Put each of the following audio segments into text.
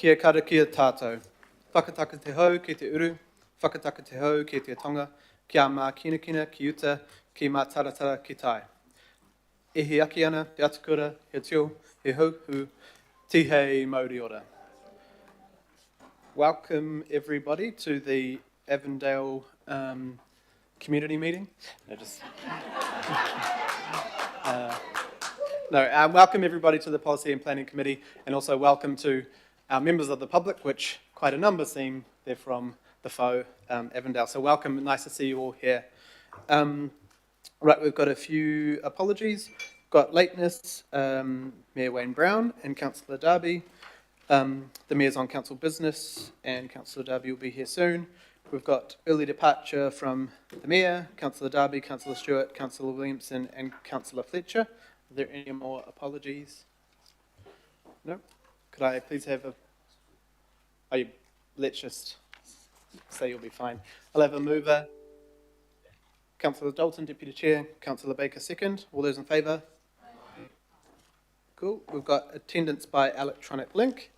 Kia kara kia tātou. Whakataka te hau ki te uru, whakataka te hau ki te tonga, kia mā kina kina ki uta, ki mā taratara ki tai. E he aki ana, te atukura, he tio, he hauhu, tihei Māori ora. Welcome everybody to the Avondale community meeting. Welcome everybody to the Policy and Planning Committee, and also welcome to our members of the public, which quite a number seem they're from the faux Avondale. So welcome, nice to see you all here. Right, we've got a few apologies. Got lateness, Mayor Wayne Brown and Councillor Darby. The Mayor's on council business and Councillor Darby will be here soon. We've got early departure from the Mayor, Councillor Darby, Councillor Stewart, Councillor Williamson and Councillor Fletcher. Are there any more apologies? No? Could I please have a... let's just say you'll be fine. I'll have a mover. Councillor Dalton, Deputy Chair. Councillor Baker, second. All those in favour? Cool. We've got attendance by electronic link.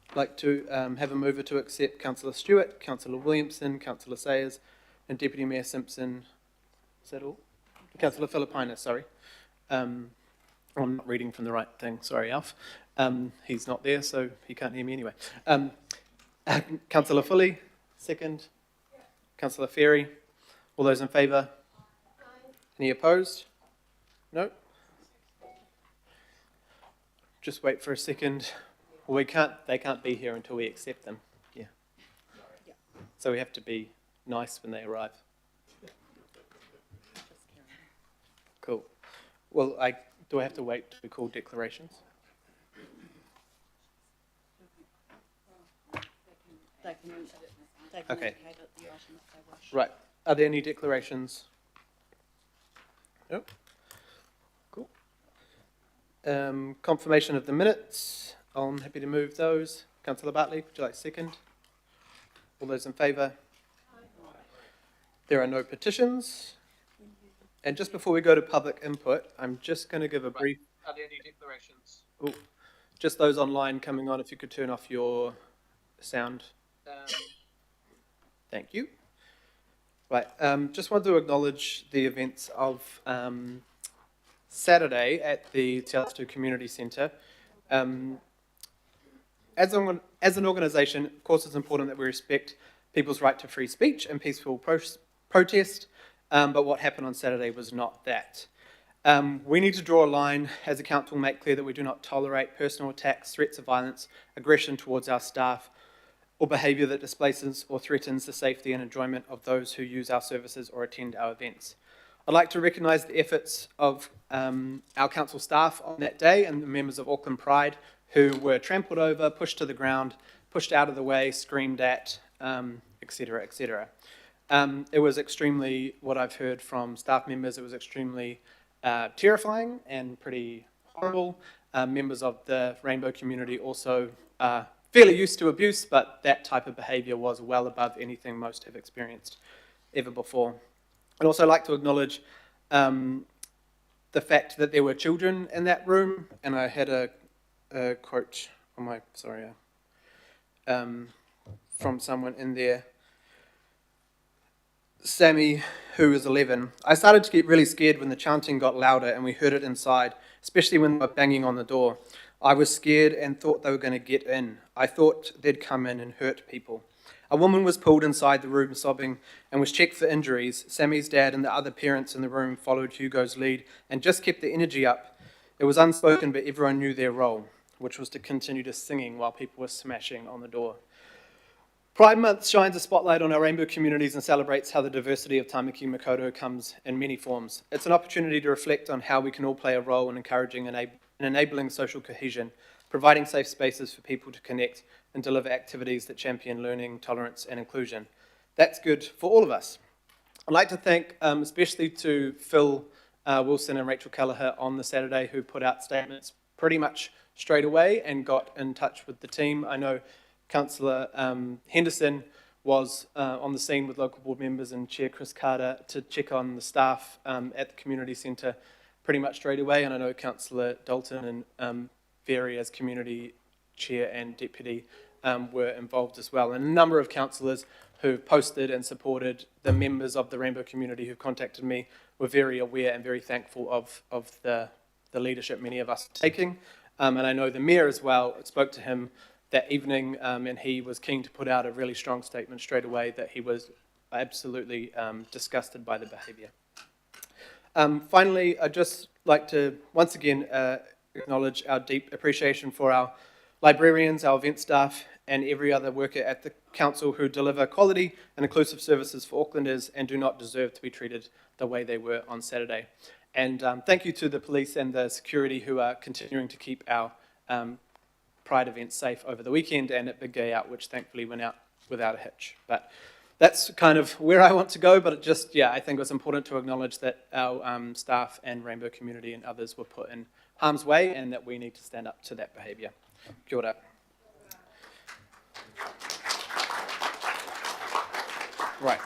I'd like to have a mover to accept Councillor Stewart, Councillor Williamson, Councillor Sayers, and Deputy Mayor Simpson. Is that all? Councillor Filippina, sorry. I'm not reading from the right thing. Sorry, Alf. He's not there, so he can't hear me anyway. Councillor Fully, second. Yeah. Councillor Ferry. All those in favour? Any opposed? No? Just wait for a second. Well, they can't be here until we accept them. Yeah. So we have to be nice when they arrive. Cool. Well, do I have to wait to be called declarations? Okay. Right. Are there any declarations? Nope. Cool. Confirmation of the minutes. I'm happy to move those. Councillor Bartley, would you like second? All those in favour? There are no petitions. And just before we go to public input, I'm just going to give a brief... Are there any declarations? Ooh. Just those online coming on, if you could turn off your sound. Thank you. Right, just wanted to acknowledge the events of Saturday at the Te Atatu Community Centre. As an organisation, of course, it's important that we respect people's right to free speech and peaceful protest, but what happened on Saturday was not that. We need to draw a line as a council, make clear that we do not tolerate personal attacks, threats of violence, aggression towards our staff, or behaviour that displaces or threatens the safety and enjoyment of those who use our services or attend our events. I'd like to recognise the efforts of our council staff on that day and the members of Auckland Pride who were trampled over, pushed to the ground, pushed out of the way, screamed at, etc., etc. It was extremely, what I've heard from staff members, it was extremely terrifying and pretty horrible. Members of the rainbow community also fairly used to abuse, but that type of behaviour was well above anything most have experienced ever before. I'd also like to acknowledge the fact that there were children in that room, and I had a quote on my, from someone in there. Sammy, who was 11, I started to get really scared when the chanting got louder and we heard it inside, especially when they were banging on the door. I was scared and thought they were going to get in. I thought they'd come in and hurt people. A woman was pulled inside the room sobbing and was checked for injuries. Sammy's dad and the other parents in the room followed Hugo's lead and just kept the energy up. It was unspoken, but everyone knew their role, which was to continue to singing while people were smashing on the door. Pride Month shines a spotlight on our rainbow communities and celebrates how the diversity of Tāmaki Makaurau comes in many forms. It's an opportunity to reflect on how we can all play a role in encouraging and enabling social cohesion, providing safe spaces for people to connect and deliver activities that champion learning, tolerance and inclusion. That's good for all of us. I'd like to thank especially to Phil Wilson and Rachel Kelleher on the Saturday who put out statements pretty much straight away and got in touch with the team. I know Councillor Henderson was on the scene with local board members and Chair Chris Carter to check on the staff at the community centre pretty much straight away, and I know Councillor Dalton and Ferry as community chair and deputy were involved as well. And a number of councillors who posted and supported the members of the Rainbow community who contacted me were very aware and very thankful of the leadership many of us are taking. And I know the Mayor as well spoke to him that evening, and he was keen to put out a really strong statement straight away that he was absolutely disgusted by the behaviour. Finally, I'd just like to once again acknowledge our deep appreciation for our librarians, our event staff, and every other worker at the council who deliver quality and inclusive services for Aucklanders and do not deserve to be treated the way they were on Saturday. And thank you to the police and the security who are continuing to keep our Pride events safe over the weekend and at Big Day Out, which thankfully went out without a hitch. But that's kind of where I want to go, but it just, I think it was important to acknowledge that our staff and Rainbow community and others were put in harm's way and that we need to stand up to that behaviour. Kia ora. Right.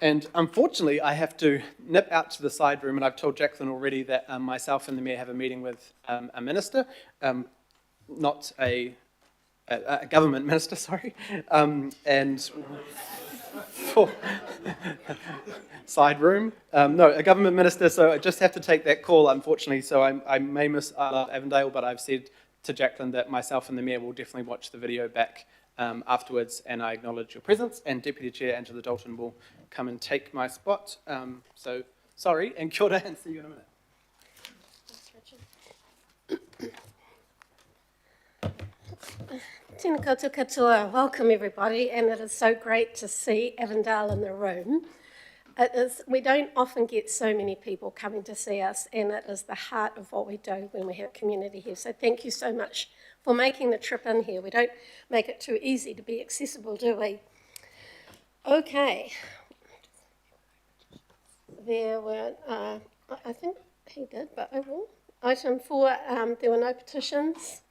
And unfortunately, I have to nip out to the side room, and I've told Jacqueline already that myself and the Mayor have a meeting with a minister, not a government minister, sorry, and for side room, no, a government minister, so I just have to take that call, unfortunately, so I may miss I Love Avondale, but I've said to Jacqueline that myself and the Mayor will definitely watch the video back afterwards, and I acknowledge your presence, and Deputy Chair Angela Dalton will come and take my spot, so sorry, and kia ora, and see you in a minute. Tēnā koutou katoa. Welcome everybody, and it is so great to see Avondale in the room. We don't often get so many people coming to see us, and it is the heart of what we do when we have community here. So thank you so much for making the trip in here. We don't make it too easy to be accessible, do we? Okay. There were, I think he did, but I will. Item 4, there were no petitions.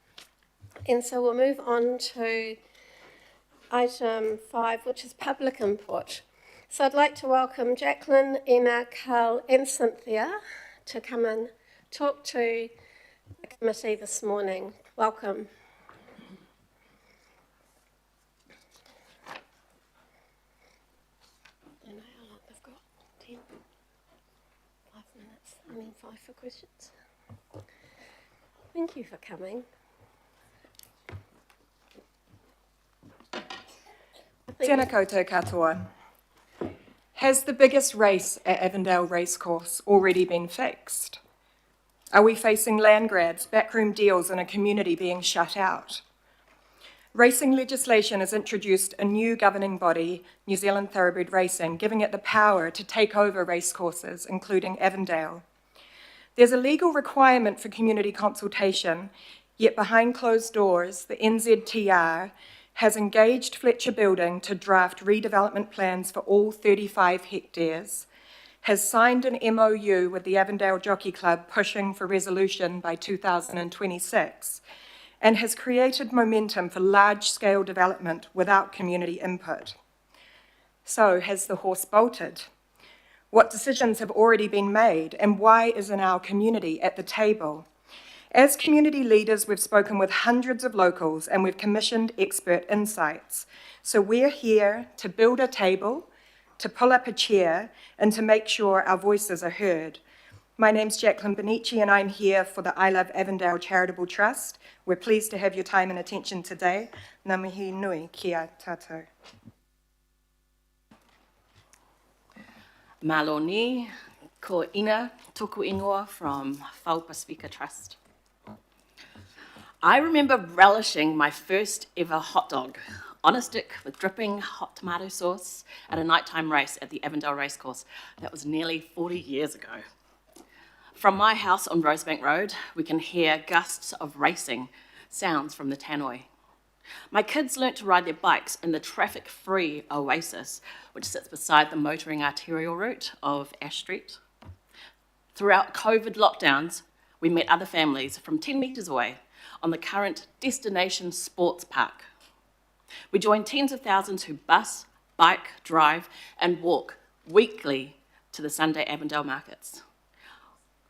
And so we'll move on to item 5, which is public input. So I'd like to welcome Jacqueline, Ina, Carl and Cynthia to come and talk to the committee this morning. Welcome. I know how long they've got. 10, 5 minutes. 5 for questions. Thank you for coming. Tēnā koutou katoa. Has the biggest race at Avondale Racecourse already been fixed? Are we facing land grabs, backroom deals and a community being shut out? Racing legislation has introduced a new governing body, New Zealand Thoroughbred Racing, giving it the power to take over racecourses, including Avondale. There's a legal requirement for community consultation, yet behind closed doors, the NZTR has engaged Fletcher Building to draft redevelopment plans for all 35 hectares, has signed an MOU with the Avondale Jockey Club pushing for resolution by 2026, and has created momentum for large-scale development without community input. So, has the horse bolted? What decisions have already been made, and why isn't our community at the table? As community leaders, we've spoken with hundreds of locals and we've commissioned expert insights. So we're here to build a table, to pull up a chair, and to make sure our voices are heard. My name's Jacqueline Benici and I'm here for the I Love Avondale Charitable Trust. We're pleased to have your time and attention today. Ngā mihi nui kia tātou. Malo ni, ko Ina tōku ingoa from Whau Pasifika Trust. I remember relishing my first ever hot dog on a stick with dripping hot tomato sauce at a nighttime race at the Avondale Racecourse. That was nearly 40 years ago. From my house on Rosebank Road, we can hear gusts of racing sounds from the tannoy. My kids learnt to ride their bikes in the traffic-free Oasis, which sits beside the motoring arterial route of Ash Street. Throughout COVID lockdowns, we met other families from 10 metres away on the current Destination Sports Park. We joined tens of thousands who bus, bike, drive and walk weekly to the Sunday Avondale markets.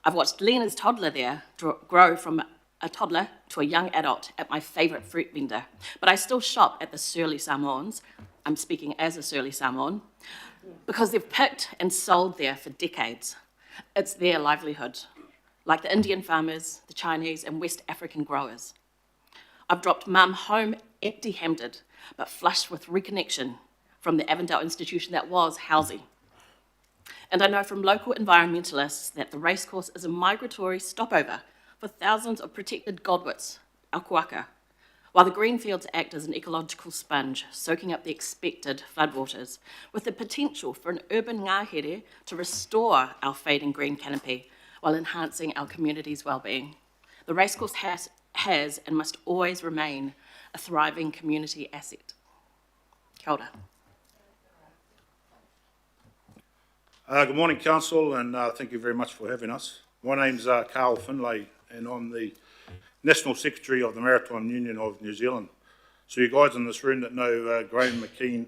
I've watched Lena's toddler there grow from a toddler to a young adult at my favourite fruit vendor, but I still shop at the Surly Samoans. I'm speaking as a Surly Samoan, because they've picked and sold there for decades. It's their livelihood, like the Indian farmers, the Chinese and West African growers. I've dropped mum home empty-handed, but flushed with reconnection from the Avondale institution that was housing. And I know from local environmentalists that the racecourse is a migratory stopover for thousands of protected godwits, akuaka, while the greenfields act as an ecological sponge, soaking up the expected floodwaters, with the potential for an urban ngahere to restore our fading green canopy while enhancing our community's well-being. The racecourse has and must always remain a thriving community asset. Kia ora. Good morning, Council, and thank you very much for having us. My name's Carl Finlay, and I'm the National Secretary of the Maritime Union of New Zealand. So you guys in this room that know Graham McKean,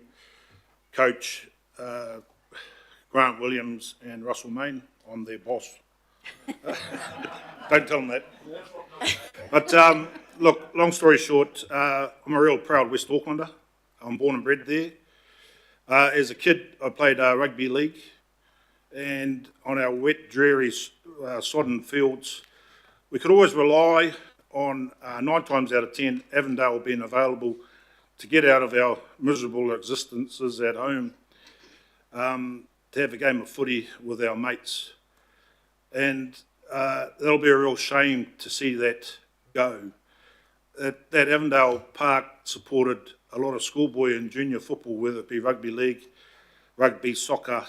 Coach, Grant Williams and Russell Main, I'm their boss. Don't tell them that. But look, long story short, I'm a real proud West Aucklander. I'm born and bred there. As a kid, I played rugby league, and on our wet, dreary, sodden fields, we could always rely on 9 times out of 10 Avondale being available to get out of our miserable existences at home, to have a game of footy with our mates. And that'll be a real shame to see that go. That Avondale Park supported a lot of schoolboy and junior football, whether it be rugby league, rugby, soccer,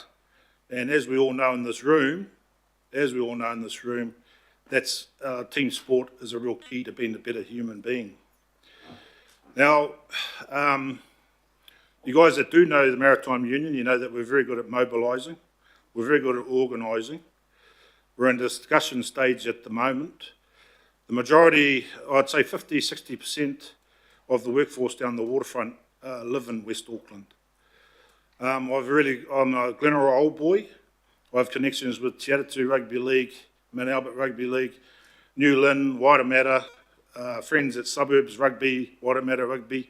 and as we all know in this room, that's team sport is a real key to being a better human being. Now, you guys that do know the Maritime Union, you know that we're very good at mobilising, we're very good at organising. We're in discussion stage at the moment. The majority, I'd say 50-60% of the workforce down the waterfront live in West Auckland. I'm a Glenora old boy. I have connections with Te Atatu Rugby League, Mount Albert Rugby League, New Lynn, Waitemata, friends at Suburbs Rugby, Waitemata Rugby,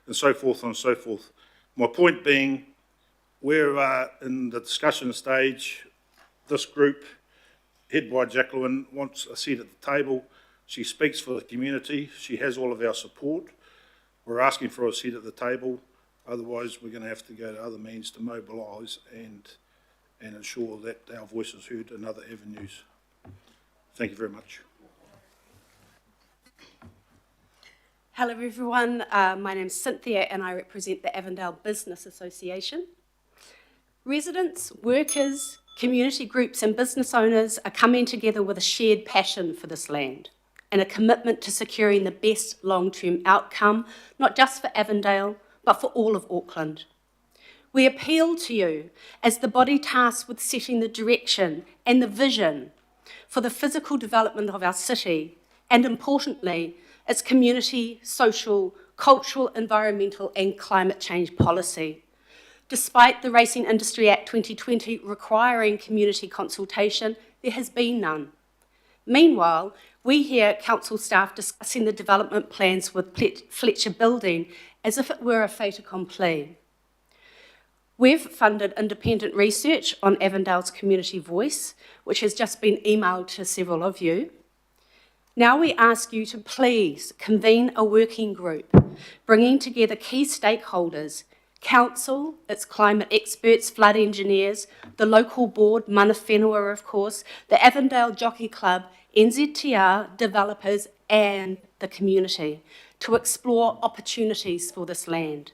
and so forth and so forth. My point being, we're in the discussion stage. This group, head by Jacqueline, wants a seat at the table. She speaks for the community. She has all of our support. We're asking for a seat at the table. Otherwise, we're going to have to go to other means to mobilise and ensure that our voice is heard in other avenues. Thank you very much. Hello everyone, my name's Cynthia and I represent the Avondale Business Association. Residents, workers, community groups and business owners are coming together with a shared passion for this land and a commitment to securing the best long-term outcome, not just for Avondale, but for all of Auckland. We appeal to you as the body tasked with setting the direction and the vision for the physical development of our city, and importantly, its community, social, cultural, environmental and climate change policy. Despite the Racing Industry Act 2020 requiring community consultation, there has been none. Meanwhile, we hear council staff discussing the development plans with Fletcher Building as if it were a fait accompli. We've funded independent research on Avondale's community voice, which has just been emailed to several of you. Now we ask you to please convene a working group, bringing together key stakeholders, council, its climate experts, flood engineers, the local board, Mana Whenua of course, the Avondale Jockey Club, NZTR, developers and the community to explore opportunities for this land.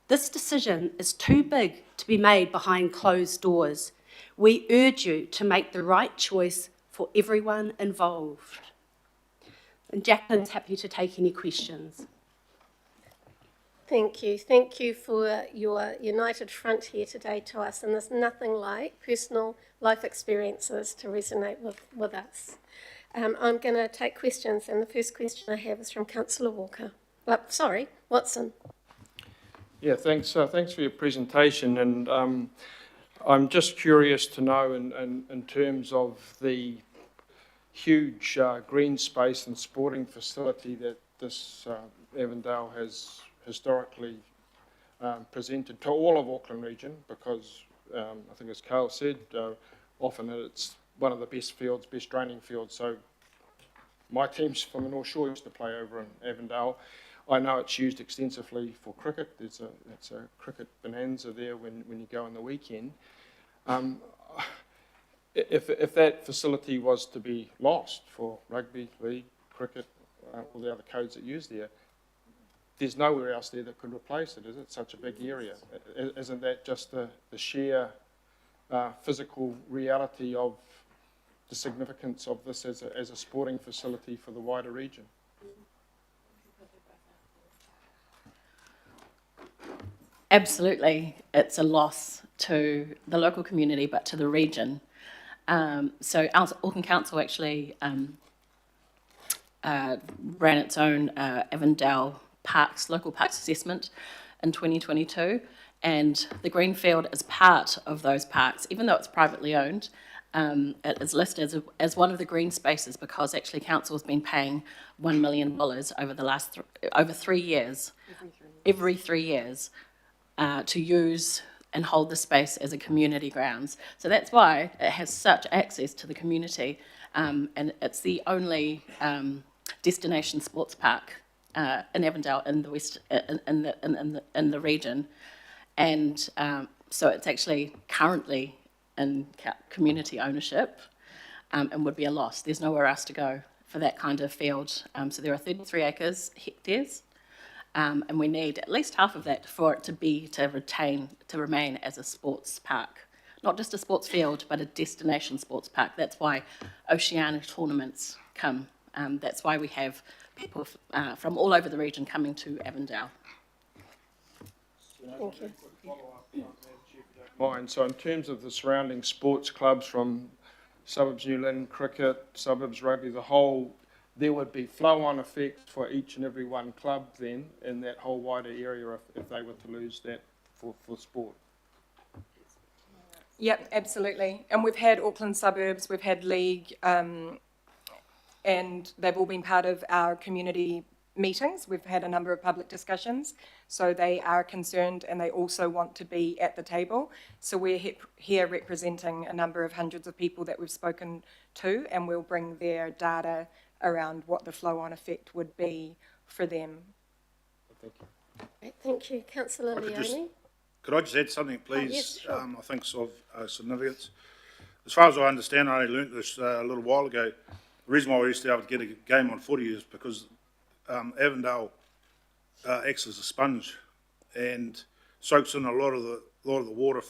This decision is too big to be made behind closed doors. We urge you to make the right choice for everyone involved. And Jacqueline's happy to take any questions. Thank you. Thank you for your united front here today to us. And there's nothing like personal life experiences to resonate with us. I'm going to take questions. And the first question I have is from Councillor Watson. Yeah, thanks for your presentation. And I'm just curious to know in terms of the huge green space and sporting facility that this Avondale has historically presented to all of Auckland region, because I think, as Carl said, often it's one of the best fields, best training fields. So my teams from the North Shore used to play over in Avondale. I know it's used extensively for cricket. It's a cricket bonanza there when you go on the weekend. If that facility was to be lost for rugby, league, cricket, all the other codes that use there, there's nowhere else there that could replace it, is it? Such a big area. Isn't that just the sheer physical reality of the significance of this as a sporting facility for the wider region? Absolutely, it's a loss to the local community, but to the region. So Auckland Council actually ran its own Avondale local parks assessment in 2022, and the Greenfield is part of those parks, even though it's privately owned. It is listed as one of the green spaces because actually council has been paying $1 million over the last over 3 years, every 3 years, to use and hold the space as a community grounds. So that's why it has such access to the community, and it's the only destination sports park in Avondale in the west in the region, and so it's actually currently in community ownership, and would be a loss. There's nowhere else to go for that kind of field. So there are 33 hectares. And we need at least half of that for it to remain as a sports park. Not just a sports field, but a destination sports park. That's why Oceania tournaments come. That's why we have people from all over the region coming to Avondale. Thank you. So in terms of the surrounding sports clubs from Suburbs New Lynn, cricket, Suburbs rugby, there would be flow-on effects for each and every one club then in that whole wider area if they were to lose that for sport. Yep, absolutely. And we've had Auckland Suburbs, we've had League, and they've all been part of our community meetings. We've had a number of public discussions, so they are concerned and they also want to be at the table. So we're here representing a number of hundreds of people that we've spoken to, and we'll bring their data around what the flow-on effect would be for them. Thank you. Great, thank you. Councillor Leone. Could I just add something, please? Yes, sure. I think it's of significance. As far as I understand, I only learnt this a little while ago. The reason why we used to be able to get a game on footy is because Avondale acts as a sponge and soaks in a lot of the water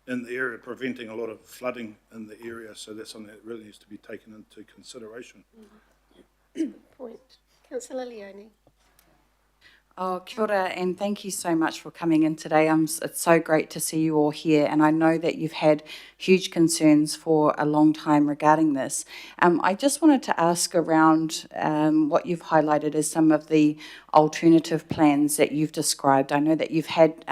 in the area, preventing a lot of flooding in the area. So that's something that really needs to be taken into consideration. Good point. Councillor Leone. Oh, kia ora, and thank you so much for coming in today. It's so great to see you all here, and I know that you've had huge concerns for a long time regarding this. I just wanted to ask around what you've highlighted as some of the alternative plans that you've described. I know that you've had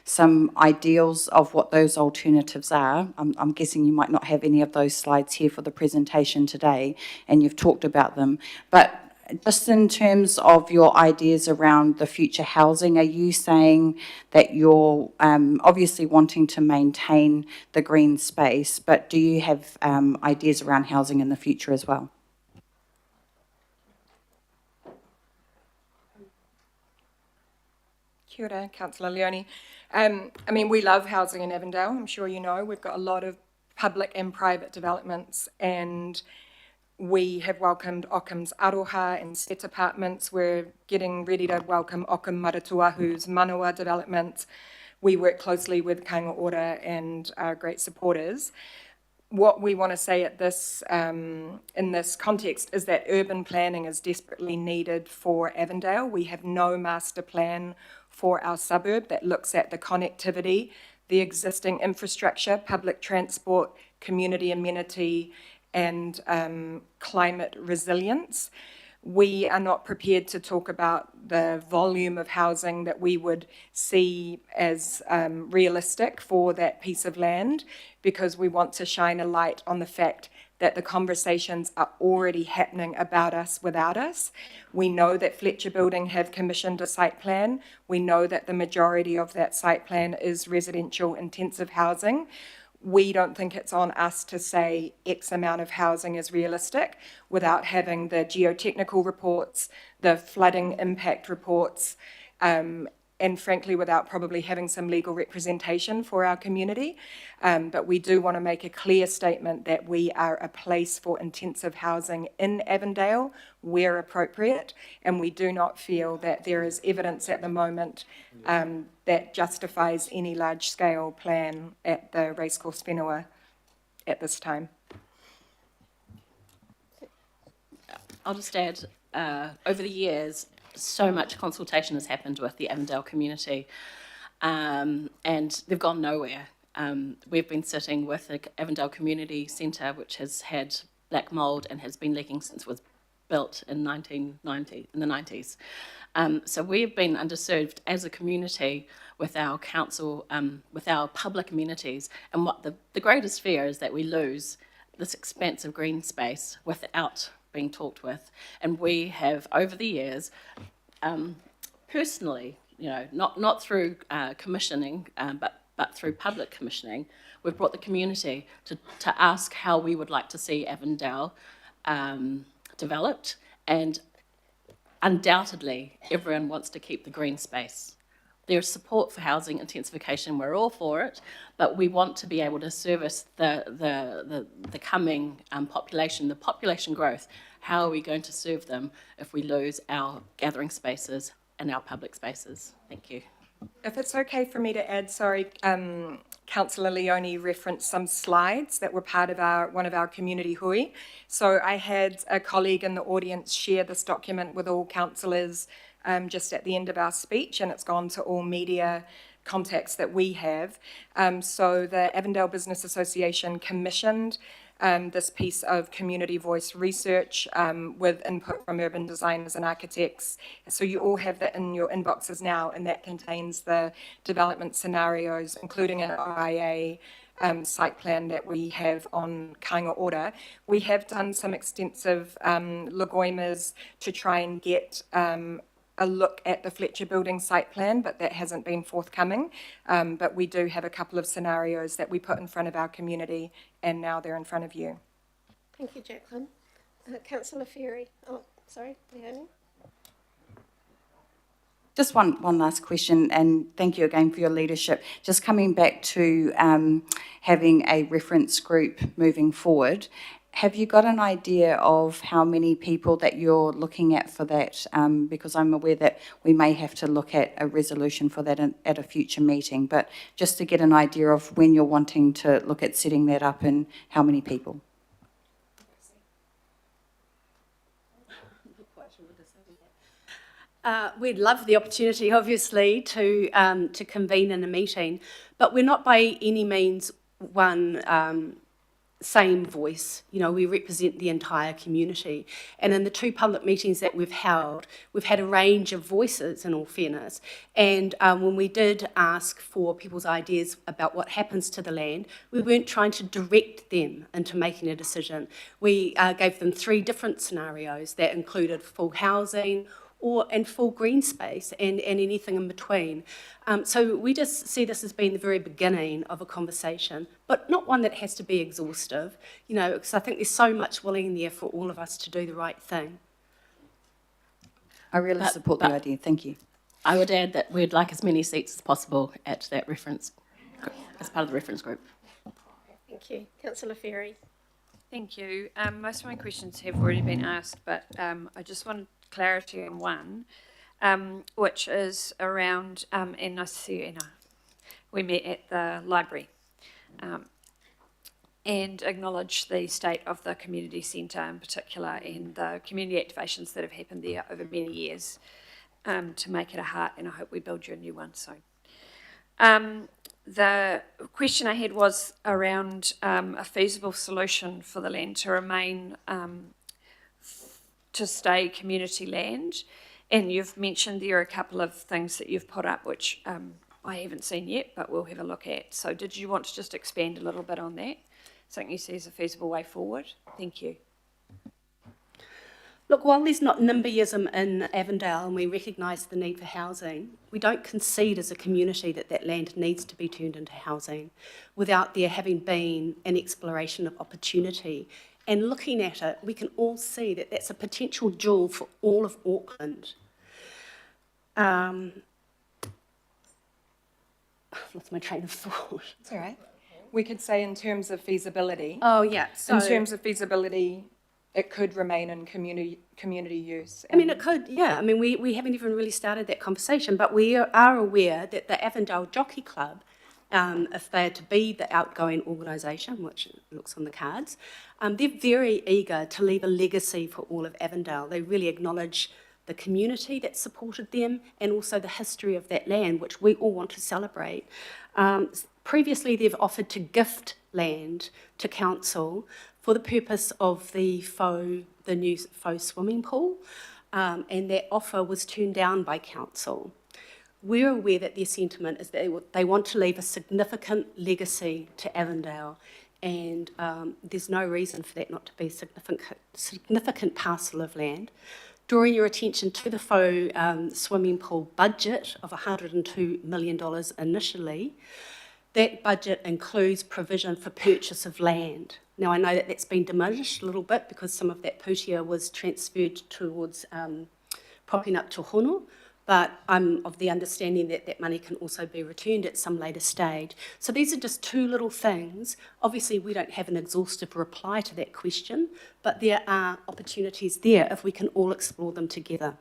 some ideals of what those alternatives are. I'm guessing you might not have any of those slides here for the presentation today, and you've talked about them, but just in terms of your ideas around the future housing, are you saying that you're obviously wanting to maintain the green space, but do you have ideas around housing in the future as well? Kia ora, Councillor Leone. I mean, we love housing in Avondale. I'm sure you know. We've got a lot of public and private developments, and we have welcomed Occam's Aroha and Set Apartments. We're getting ready to welcome Occam Maratuahu's Manawa development. We work closely with Kāinga Ora and our great supporters. What we want to say at this, in this context is that urban planning is desperately needed for Avondale. We have no master plan for our suburb that looks at the connectivity, the existing infrastructure, public transport, community amenity, and climate resilience. We are not prepared to talk about the volume of housing that we would see as realistic for that piece of land, because we want to shine a light on the fact that the conversations are already happening about us without us. We know that Fletcher Building have commissioned a site plan. We know that the majority of that site plan is residential intensive housing. We don't think it's on us to say X amount of housing is realistic without having the geotechnical reports, the flooding impact reports, and frankly, without probably having some legal representation for our community. But we do want to make a clear statement that we are a place for intensive housing in Avondale where appropriate, and we do not feel that there is evidence at the moment that justifies any large-scale plan at the Racecourse Whenua at this time. I'll just add, over the years, so much consultation has happened with the Avondale community, and they've gone nowhere. We've been sitting with the Avondale Community Centre, which has had black mould and has been leaking since it was built in the 90s. So we've been underserved as a community with our council, with our public amenities, and what the greatest fear is that we lose this expansive green space without being talked with. And we have, over the years, personally, not through commissioning, but through public commissioning, we've brought the community to ask how we would like to see Avondale developed, and undoubtedly everyone wants to keep the green space. There's support for housing intensification, we're all for it, but we want to be able to service the coming population, the population growth. How are we going to serve them if we lose our gathering spaces and our public spaces? Thank you. If it's okay for me to add, sorry, Councillor Leone referenced some slides that were part of one of our community hui. So I had a colleague in the audience share this document with all councillors just at the end of our speech, and it's gone to all media contacts that we have. So the Avondale Business Association commissioned this piece of community voice research with input from urban designers and architects. So you all have that in your inboxes now, and that contains the development scenarios, including an OIA site plan that we have on Kāinga Ora. We have done some extensive lagoimas to try and get a look at the Fletcher Building site plan, but that hasn't been forthcoming. But we do have a couple of scenarios that we put in front of our community, and now they're in front of you. Thank you, Jacqueline. Councillor Ferry. Oh, sorry, Leonie. Just one last question, and thank you again for your leadership. Just coming back to having a reference group moving forward, have you got an idea of how many people that you're looking at for that? Because I'm aware that we may have to look at a resolution for that at a future meeting, but just to get an idea of when you're wanting to look at setting that up and how many people. We'd love the opportunity, obviously, to convene in a meeting, but we're not by any means one same voice. We represent the entire community. And in the two public meetings that we've held, we've had a range of voices, in all fairness. And when we did ask for people's ideas about what happens to the land, we weren't trying to direct them into making a decision. We gave them 3 different scenarios that included full housing, and full green space and anything in between. So we just see this as being the very beginning of a conversation, but not one that has to be exhaustive, because I think there's so much willing there for all of us to do the right thing. I really support the idea. Thank you. I would add that we'd like as many seats as possible at that reference, as part of the reference group. Thank you. Councillor Ferry. Thank you. Most of my questions have already been asked, but I just wanted clarity on one, which is around, and I see Anna, we met at the library and acknowledge the state of the community centre in particular and the community activations that have happened there over many years to make it a heart, and I hope we build you a new one soon. The question I had was around a feasible solution for the land to remain to stay community land. And you've mentioned there are a couple of things that you've put up which I haven't seen yet, but we'll have a look at. So did you want to just expand a little bit on that? Something you see as a feasible way forward? Thank you. Look, while there's not NIMBYism in Avondale and we recognise the need for housing, we don't concede as a community that that land needs to be turned into housing without there having been an exploration of opportunity. And looking at it, we can all see that that's a potential jewel for all of Auckland. I've lost my train of thought. That's all right. We could say in terms of feasibility. Oh, yeah. So, in terms of feasibility, it could remain in community use. I mean, it could, yeah. I mean, we haven't even really started that conversation, but we are aware that the Avondale Jockey Club, if they are to be the outgoing organisation, which looks on the cards, they're very eager to leave a legacy for all of Avondale. They really acknowledge the community that supported them and also the history of that land, which we all want to celebrate. Previously, they've offered to gift land to council for the purpose of the new faux swimming pool, and that offer was turned down by council. We're aware that their sentiment is that they want to leave a significant legacy to Avondale, and there's no reason for that not to be a significant parcel of land. Drawing your attention to the faux swimming pool budget of $102 million initially, that budget includes provision for purchase of land. Now, I know that that's been diminished a little bit because some of that pūtea was transferred towards propping up Te Hono, but I'm of the understanding that that money can also be returned at some later stage. So these are just two little things. Obviously, we don't have an exhaustive reply to that question, but there are opportunities there if we can all explore them together.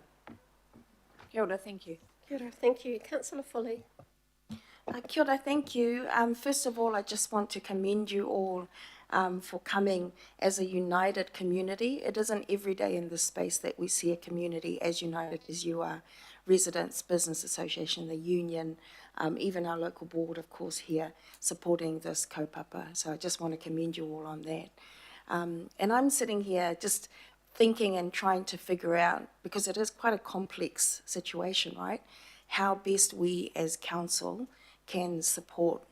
Kia ora, thank you. Kia ora, thank you. Councillor Foley. Kia ora, thank you. First of all, I just want to commend you all for coming as a united community. It isn't every day in this space that we see a community as united as you are. Residents, Business Association, the union, even our local board, of course, here supporting this kaupapa. So I just want to commend you all on that. And I'm sitting here just thinking and trying to figure out, because it is quite a complex situation, right? How best we as council can support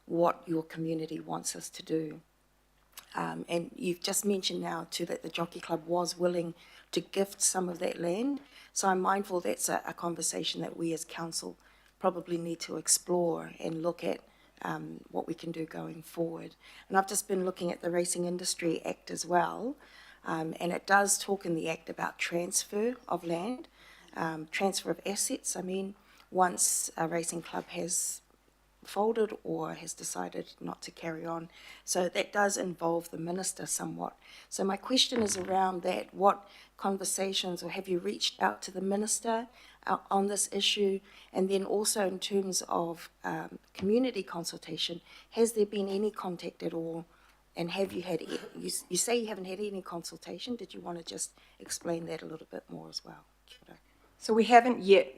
what your community wants us to do. And you've just mentioned now too that the Jockey Club was willing to gift some of that land. So I'm mindful that's a conversation that we as council probably need to explore and look at what we can do going forward. And I've just been looking at the Racing Industry Act as well, and it does talk in the Act about transfer of land, transfer of assets. I mean, once a racing club has folded or has decided not to carry on. So that does involve the minister somewhat. So my question is around that. What conversations, or have you reached out to the minister on this issue? And then also in terms of community consultation, has there been any contact at all? And have you had, you say you haven't had any consultation. Did you want to just explain that a little bit more as well? So we haven't yet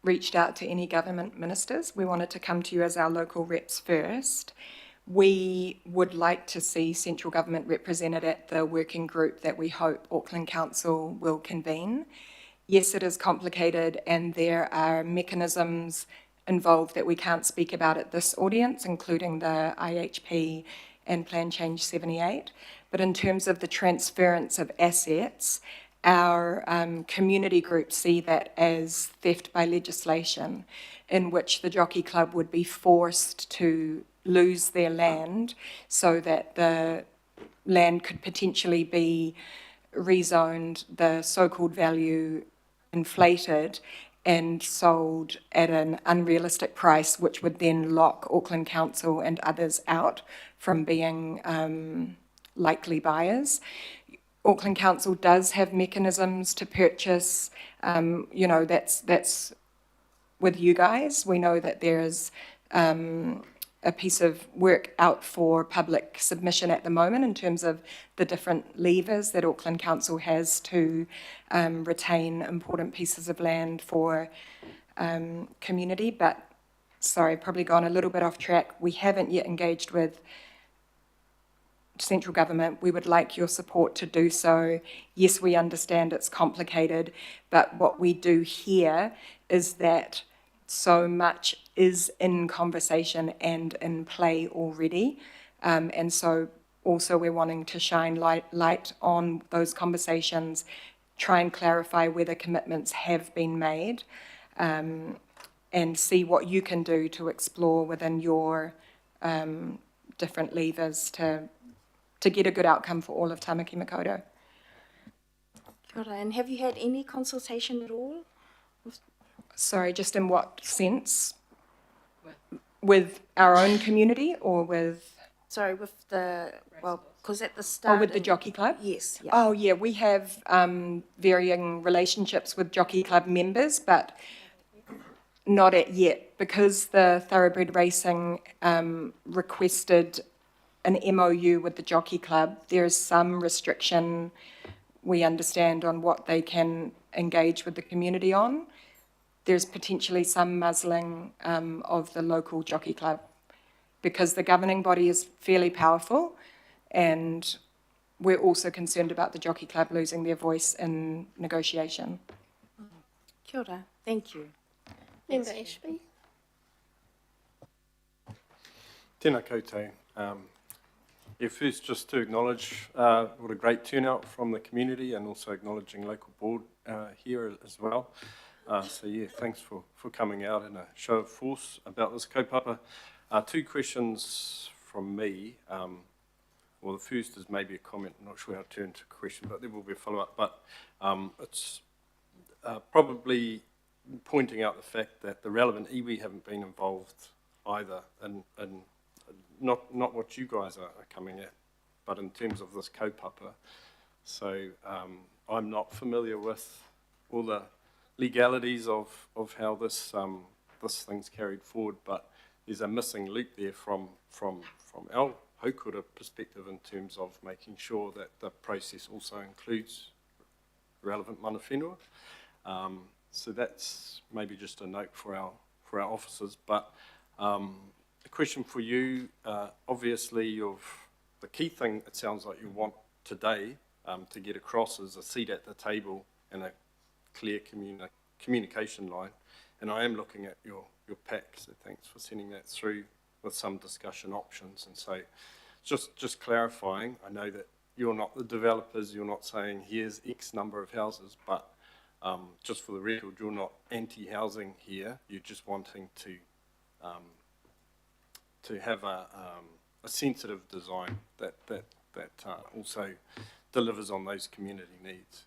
reached out to any government ministers. We wanted to come to you as our local reps first. We would like to see central government represented at the working group that we hope Auckland Council will convene. Yes, it is complicated and there are mechanisms involved that we can't speak about at this audience, including the IHP and Plan Change 78. But in terms of the transference of assets, our community groups see that as theft by legislation, in which the Jockey Club would be forced to lose their land so that the land could potentially be rezoned, the so-called value inflated and sold at an unrealistic price, which would then lock Auckland Council and others out from being likely buyers. Auckland Council does have mechanisms to purchase, that's with you guys. We know that there is a piece of work out for public submission at the moment in terms of the different levers that Auckland Council has to retain important pieces of land for community. But, sorry, probably gone a little bit off track. We haven't yet engaged with central government, we would like your support to do so. Yes, we understand it's complicated, but what we do here is that so much is in conversation and in play already. And so also we're wanting to shine light on those conversations, try and clarify whether commitments have been made, and see what you can do to explore within your different levers to get a good outcome for all of Tamaki Makaurau. Kia ora, and have you had any consultation at all? Sorry, just in what sense? With our own community or with... Sorry, with the, well, because at the start... Oh, with the Jockey Club? Yes. Yeah. Oh, yeah, we have varying relationships with Jockey Club members, but not yet, because the Thoroughbred Racing requested an MOU with the Jockey Club. There's some restriction, we understand, on what they can engage with the community on. There's potentially some muzzling of the local Jockey Club, because the governing body is fairly powerful, and we're also concerned about the Jockey Club losing their voice in negotiation. Kia ora, thank you. Member Ashby. Tēnā koutou. First, just to acknowledge what a great turnout from the community, and also acknowledging local board here as well. Thanks for coming out in a show of force about this kaupapa. 2 questions from me. Well, the first is maybe a comment. I'm not sure how to turn to a question, but there will be a follow-up. But it's probably pointing out the fact that the relevant iwi haven't been involved either, and not what you guys are coming at, but in terms of this kaupapa. So I'm not familiar with all the legalities of how this thing's carried forward, but there's a missing loop there from our haukura perspective in terms of making sure that the process also includes relevant mana whenua. So that's maybe just a note for our officers. But a question for you, obviously the key thing it sounds like you want today to get across is a seat at the table and a clear communication line. And I am looking at your pack, so thanks for sending that through with some discussion options. And so just clarifying, I know that you're not the developers, you're not saying here's X number of houses, but just for the record, you're not anti-housing here, you're just wanting to have a sensitive design that also delivers on those community needs.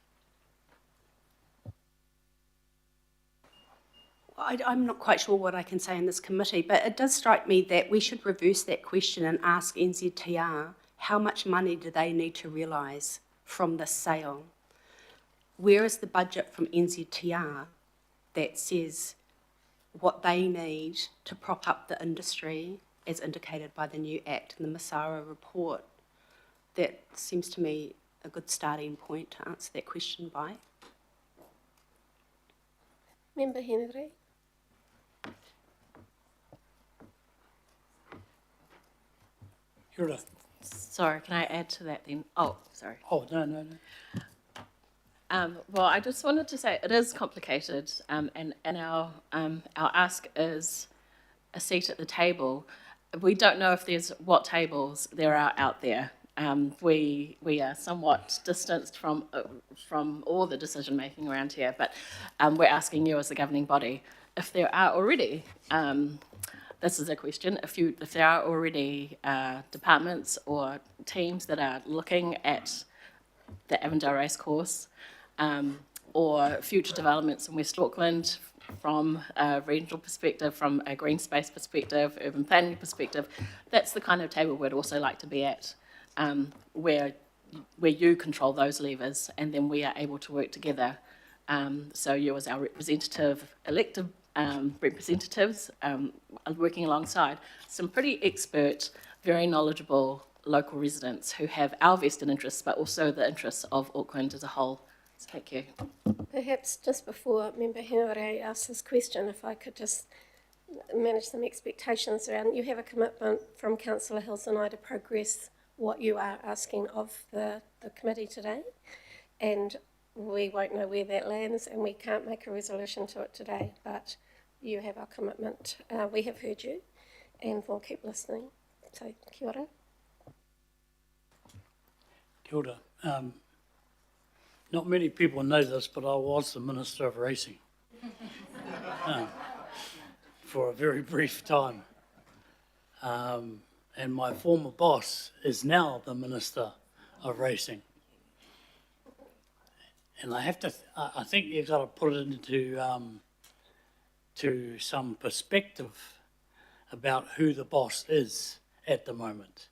I'm not quite sure what I can say in this committee, but it does strike me that we should reverse that question and ask NZTR how much money do they need to realise from this sale? Where is the budget from NZTR that says what they need to prop up the industry as indicated by the new Act and the Masara report? That seems to me a good starting point to answer that question by. Member Henry. Sorry, can I add to that then? Oh, sorry. Oh, no. Well, I just wanted to say it is complicated, and our ask is a seat at the table. We don't know if there's what tables there are out there. We are somewhat distanced from all the decision making around here, but we're asking you as the governing body if there are already. This is a question. If there are already departments or teams that are looking at the Avondale Racecourse or future developments in West Auckland from a regional perspective, from a green space perspective, urban planning perspective, that's the kind of table we'd also like to be at, where you control those levers and then we are able to work together. So you as our elected representatives are working alongside some pretty expert, very knowledgeable local residents who have our vested interests, but also the interests of Auckland as a whole. So thank you. Perhaps just before Member Henry asks his question, if I could just manage some expectations around, you have a commitment from Councillor Hills and I to progress what you are asking of the committee today, and we won't know where that lands, and we can't make a resolution to it today, but you have our commitment. We have heard you, and we'll keep listening. So, kia ora. Kia ora. Not many people know this, but I was the Minister of Racing for a very brief time. And my former boss is now the Minister of Racing. And I have to, I think you've got to put it into to some perspective about who the boss is at the moment.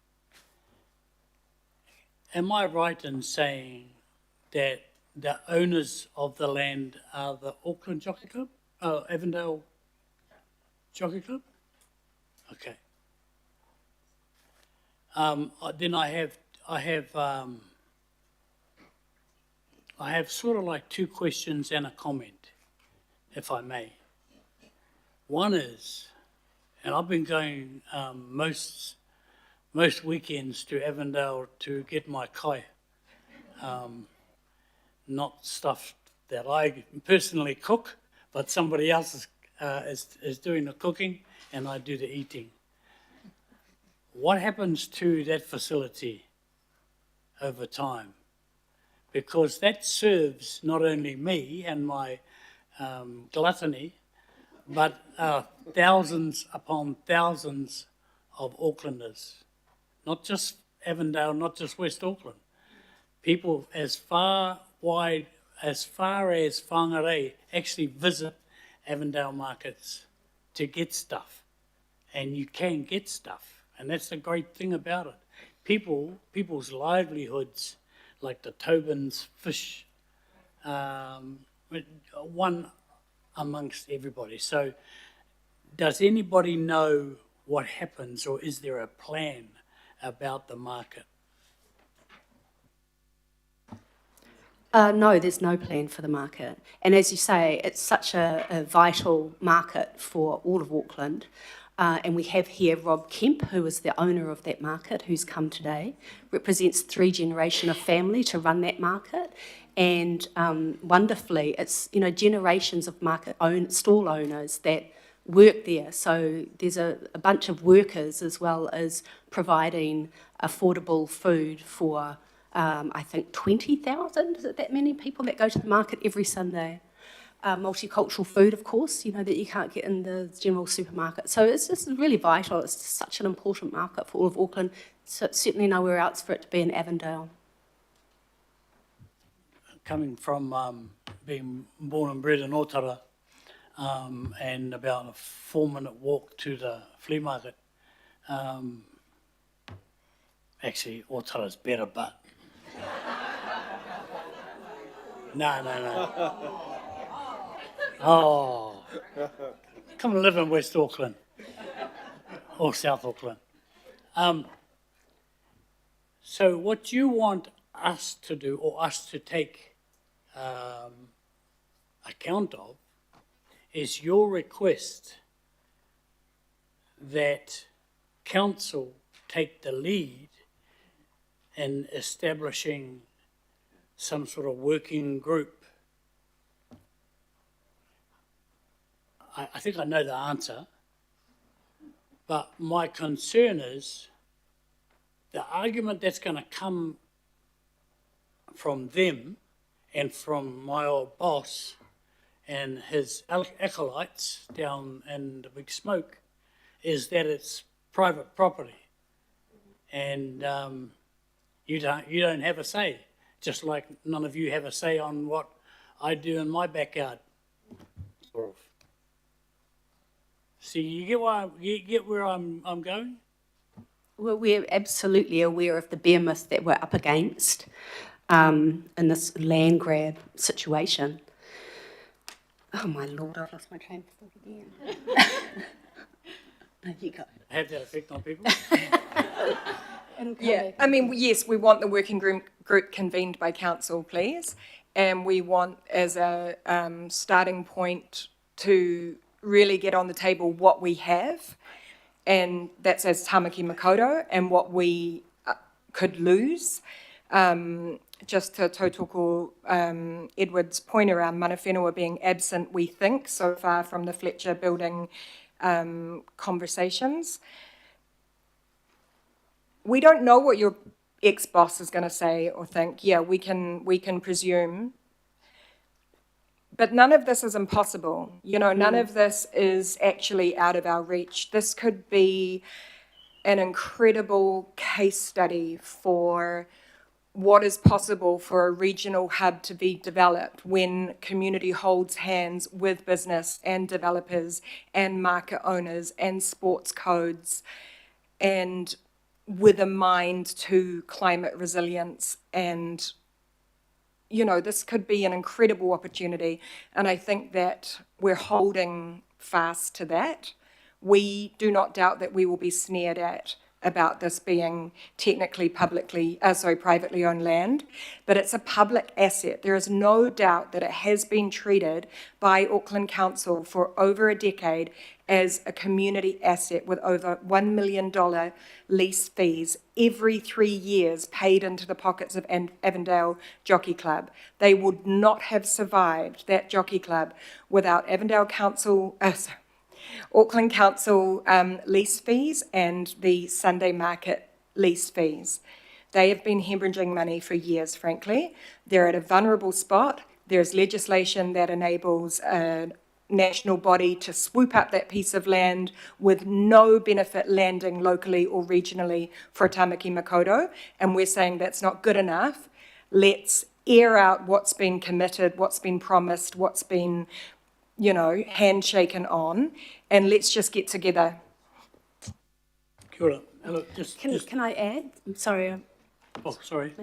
Am I right in saying that the owners of the land are the Auckland Jockey Club? Avondale Jockey Club? Okay. Then I have sort of like two questions and a comment, if I may. One is, and I've been going most weekends to Avondale to get my kai, not stuff that I personally cook, but somebody else is doing the cooking and I do the eating. What happens to that facility over time? Because that serves not only me and my gluttony, but thousands upon thousands of Aucklanders. Not just Avondale, not just West Auckland. People as far as Whangarei actually visit Avondale markets to get stuff. And you can get stuff. And that's the great thing about it. People's livelihoods, like the Tobin's fish, one amongst everybody. So does anybody know what happens, or is there a plan about the market? No, there's no plan for the market. And as you say, it's such a vital market for all of Auckland. And we have here Rob Kemp, who is the owner of that market, who's come today, represents 3 generations of family to run that market. And wonderfully, it's generations of stall owners that work there. So there's a bunch of workers as well as providing affordable food for I think 20,000, is it that many people that go to the market every Sunday? Multicultural food, of course, that you can't get in the general supermarket. So it's just really vital. It's such an important market for all of Auckland. So certainly nowhere else for it to be in Avondale. Coming from being born and bred in Otara, and about a 4-minute walk to the flea market. Actually, Otara's better, but no. Oh, come and live in West Auckland or South Auckland. So what you want us to do, or us to take account of, is your request that council take the lead in establishing some sort of working group. I think I know the answer, but my concern is the argument that's going to come from them and from my old boss and his acolytes down in the Big Smoke is that it's private property, and you don't have a say, just like none of you have a say on what I do in my backyard. Sort of. See, you get where I'm going? Well, we're absolutely aware of the bear myth that we're up against in this land grab situation. Oh my Lord, I've lost my train of thought again. There you go. Have that effect on people? Yeah, I mean, yes, we want the working group convened by council, please. And we want, as a starting point, to really get on the table what we have, and that's as Tamaki Makaurau, and what we could lose. Just to tautoko Edward's point around mana whenua being absent, we think, so far from the Fletcher building conversations. We don't know what your ex-boss is going to say or think. Yeah, we can presume. But none of this is impossible. You know, none of this is actually out of our reach. This could be an incredible case study for what is possible for a regional hub to be developed when community holds hands with business and developers and market owners and sports codes, and with a mind to climate resilience. And, you know, this could be an incredible opportunity. And I think that we're holding fast to that. We do not doubt that we will be sneered at about this being technically privately owned land, but it's a public asset. There is no doubt that it has been treated by Auckland Council for over a decade as a community asset with over $1 million lease fees every 3 years paid into the pockets of Avondale Jockey Club. They would not have survived, that jockey club, without Auckland Council lease fees and the Sunday market lease fees. They have been hemorrhaging money for years, frankly. They're at a vulnerable spot. There's legislation that enables a national body to swoop up that piece of land with no benefit landing locally or regionally for Tamaki Makaurau, and we're saying that's not good enough. Let's air out what's been committed, what's been promised, what's been, you know, handshaken on, and let's just get together. Kia ora. Hello, Can I add? I'm sorry. Oh, sorry.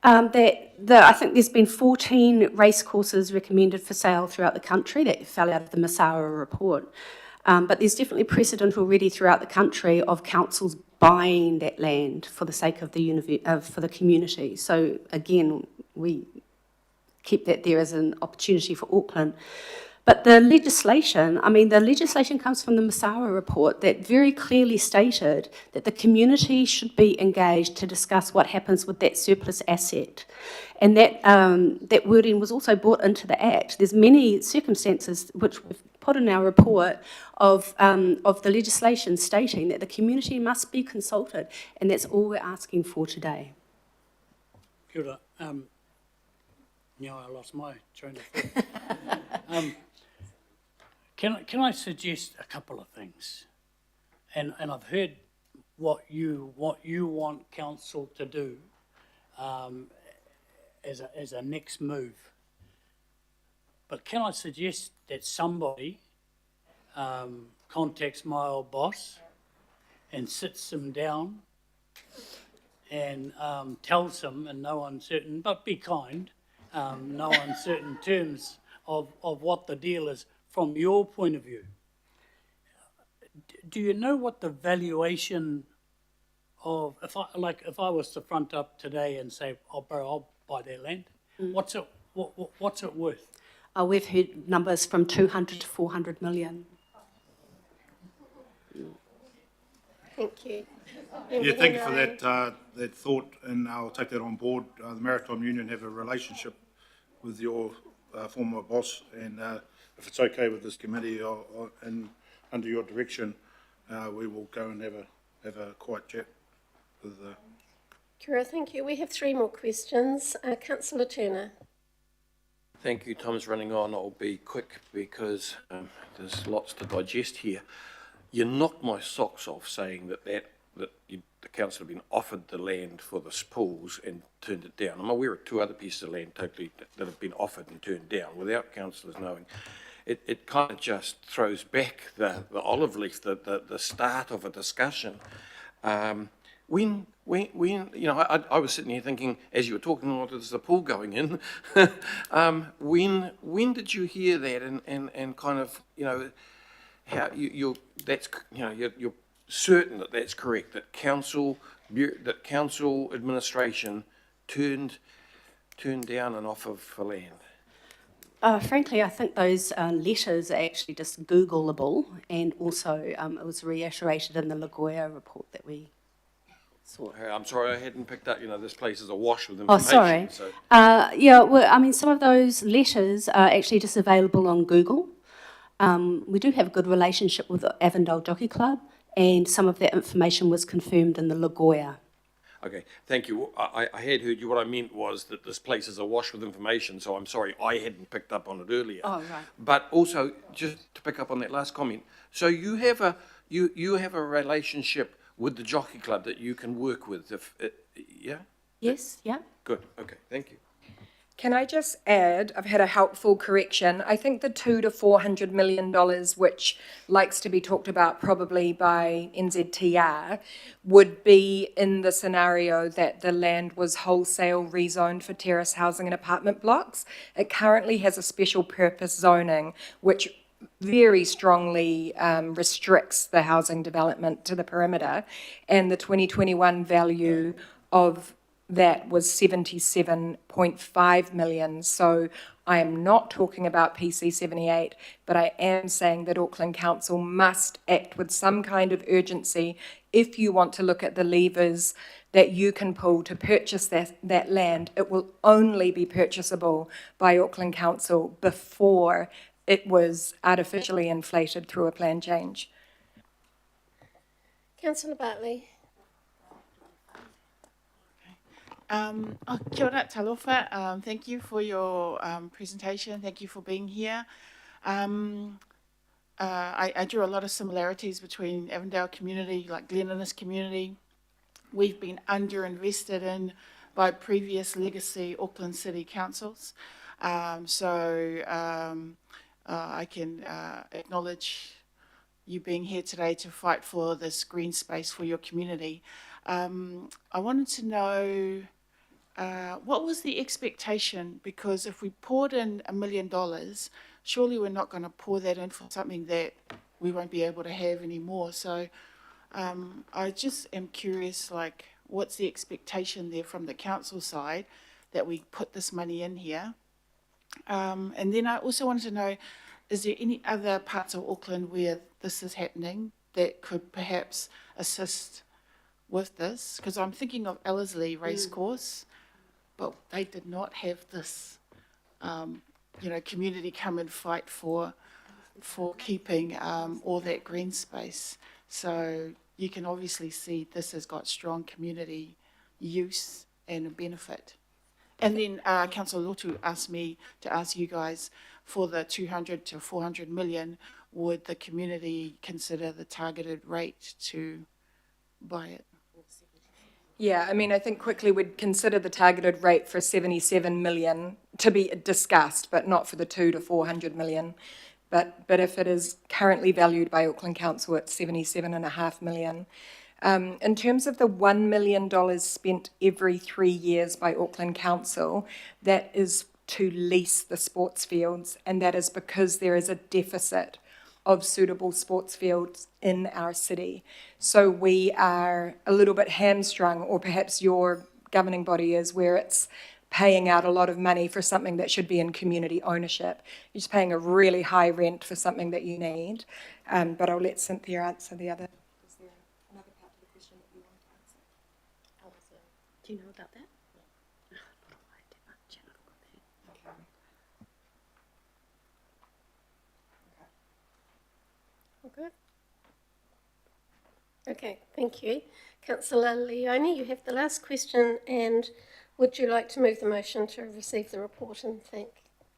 I think there's been 14 racecourses recommended for sale throughout the country that fell out of the Masawa report. But there's definitely precedent already throughout the country of councils buying that land for the sake of for the community. So again, we keep that there as an opportunity for Auckland. But the legislation comes from the Masawa report that very clearly stated that the community should be engaged to discuss what happens with that surplus asset. And that wording was also brought into the Act. There's many circumstances which we've put in our report of the legislation stating that the community must be consulted, and that's all we're asking for today. Kia ora. Now I lost my train of thought. Can I suggest a couple of things? And I've heard what you want council to do as a next move. But can I suggest that somebody contacts my old boss and sits them down and tells them in no uncertain, but be kind, no uncertain terms of what the deal is from your point of view. Do you know what the valuation of, if I was to front up today and say, I'll buy their land, what's it worth? We've heard numbers from 200 to 400 million. Thank you. Yeah, thank you for that thought, and I'll take that on board. The Maritime Union have a relationship with your former boss, and if it's okay with this committee and under your direction, we will go and have a quiet chat with the... Kira, thank you. We have 3 more questions. Councillor Turner. Thank you. Time's running on. I'll be quick because there's lots to digest here. You knocked my socks off saying that the council had been offered the land for the pools and turned it down. I'm aware of 2 other pieces of land totally that have been offered and turned down without councillors knowing. It kind of just throws back the olive leaf, the start of a discussion. When you know, I was sitting here thinking, as you were talking, oh, there's a pool going in. When did you hear that, and kind of, you know, how you're certain that that's correct, that council administration turned down an offer for land? Frankly, I think those letters are actually just Googleable, and also it was reiterated in the Lagoya report that we Hey, I'm sorry, I hadn't picked up, this place is awash with Oh, information. sorry. So, Yeah, well, I mean, some of those letters are actually just available on Google. We do have a good relationship with the Avondale Jockey Club, and some of that information was confirmed in the Lagoya. okay, thank you. I had heard you. What I meant was that this place is awash with information, so I'm sorry I hadn't picked up on it earlier. Oh, right. But also, just to pick up on that last comment, so you have a relationship with the jockey club that you can work with, yeah? Yes, yeah. Good, okay, thank you. Can I just add, I've had a helpful correction. I think the $200 to $400 million, which likes to be talked about probably by NZTR, would be in the scenario that the land was wholesale rezoned for terrace housing and apartment blocks. It currently has a special purpose zoning, which very strongly restricts the housing development to the perimeter, and the 2021 value of that was 77.5 million. So I am not talking about PC 78, but I am saying that Auckland Council must act with some kind of urgency if you want to look at the levers that you can pull to purchase that land. It will only be purchasable by Auckland Council before it was artificially inflated through a plan change. Councillor Bartley. Kia ora, talofa. Thank you for your presentation. Thank you for being here. I drew a lot of similarities between Avondale community, like Glen Innes community. We've been underinvested in by previous legacy Auckland City councils. I can acknowledge you being here today to fight for this green space for your community. I wanted to know what was the expectation, because if we poured in $1 million, surely we're not going to pour that in for something that we won't be able to have anymore. So I just am curious, like, what's the expectation there from the council side that we put this money in here? And then I also wanted to know, is there any other parts of Auckland where this is happening that could perhaps assist with this? Because I'm thinking of Ellerslie Racecourse, but they did not have this, community come and fight for keeping all that green space. So you can obviously see this has got strong community use and a benefit. And then Councillor Lotu asked me to ask you guys, for the 200 to 400 million, would the community consider the targeted rate to buy it? Yeah, I mean, I think quickly we'd consider the targeted rate for 77 million to be discussed, but not for the 200 to 400 million. But if it is currently valued by Auckland Council at 77.5 million. In terms of the $1 million spent every 3 years by Auckland Council, that is to lease the sports fields, and that is because there is a deficit of suitable sports fields in our city. So we are a little bit hamstrung, or perhaps your governing body is, where it's paying out a lot of money for something that should be in community ownership. You're just paying a really high rent for something that you need. But I'll let Cynthia answer the other. Is there another part of the question that you want to answer? Do you know about that? Good. Okay, thank you. Councillor Leone, you have the last question, and would you like to move the motion to receive the report and thank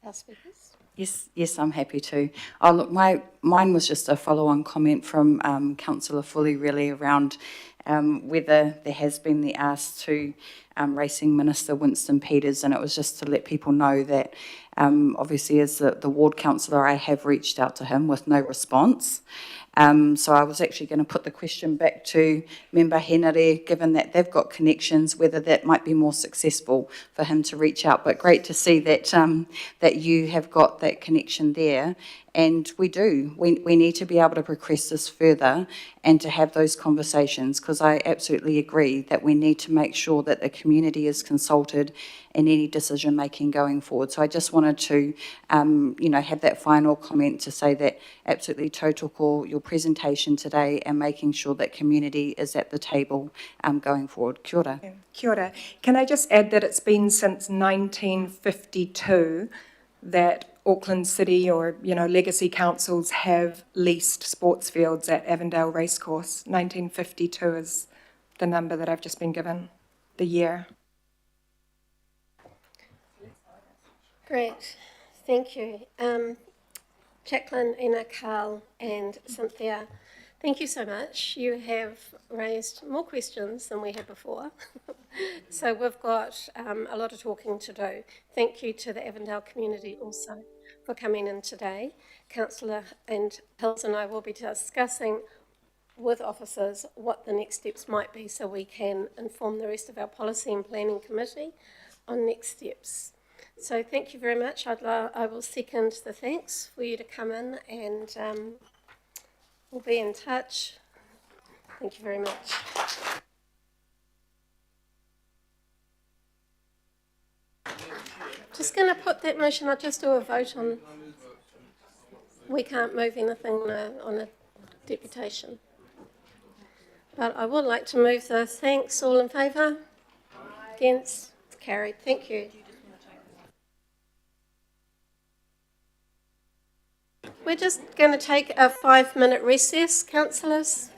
our speakers? Yes, I'm happy to. Oh, look, mine was just a follow-on comment from Councillor Foley, really, around whether there has been the ask to Racing Minister Winston Peters, and it was just to let people know that obviously as the ward councillor, I have reached out to him with no response. So I was actually going to put the question back to Member Henare, given that they've got connections, whether that might be more successful for him to reach out. But great to see that that you have got that connection there. And we do. We need to be able to progress this further and to have those conversations, because I absolutely agree that we need to make sure that the community is consulted in any decision making going forward. So I just wanted to, have that final comment to say that absolutely tautoko your presentation today and making sure that community is at the table going forward. Kia ora. Kia ora. Can I just add that it's been since 1952 that Auckland City or, legacy councils have leased sports fields at Avondale Racecourse. 1952 is the number that I've just been given, the year. Great, thank you. Jacqueline, Ina, Carl and Cynthia, thank you so much. You have raised more questions than we had before. So we've got a lot of talking to do. Thank you to the Avondale community also for coming in today. Councillor and Hills and I will be discussing with officers what the next steps might be so we can inform the rest of our policy and planning committee on next steps. So thank you very much. I will second the thanks for you to come in, and we'll be in touch. Thank you very much. Just going to put that motion. I'll just do a vote on. We can't move anything on a deputation. But I would like to move the thanks. All in favour? Against? It's carried. Thank you. We're just going to take a 5-minute recess, councillors.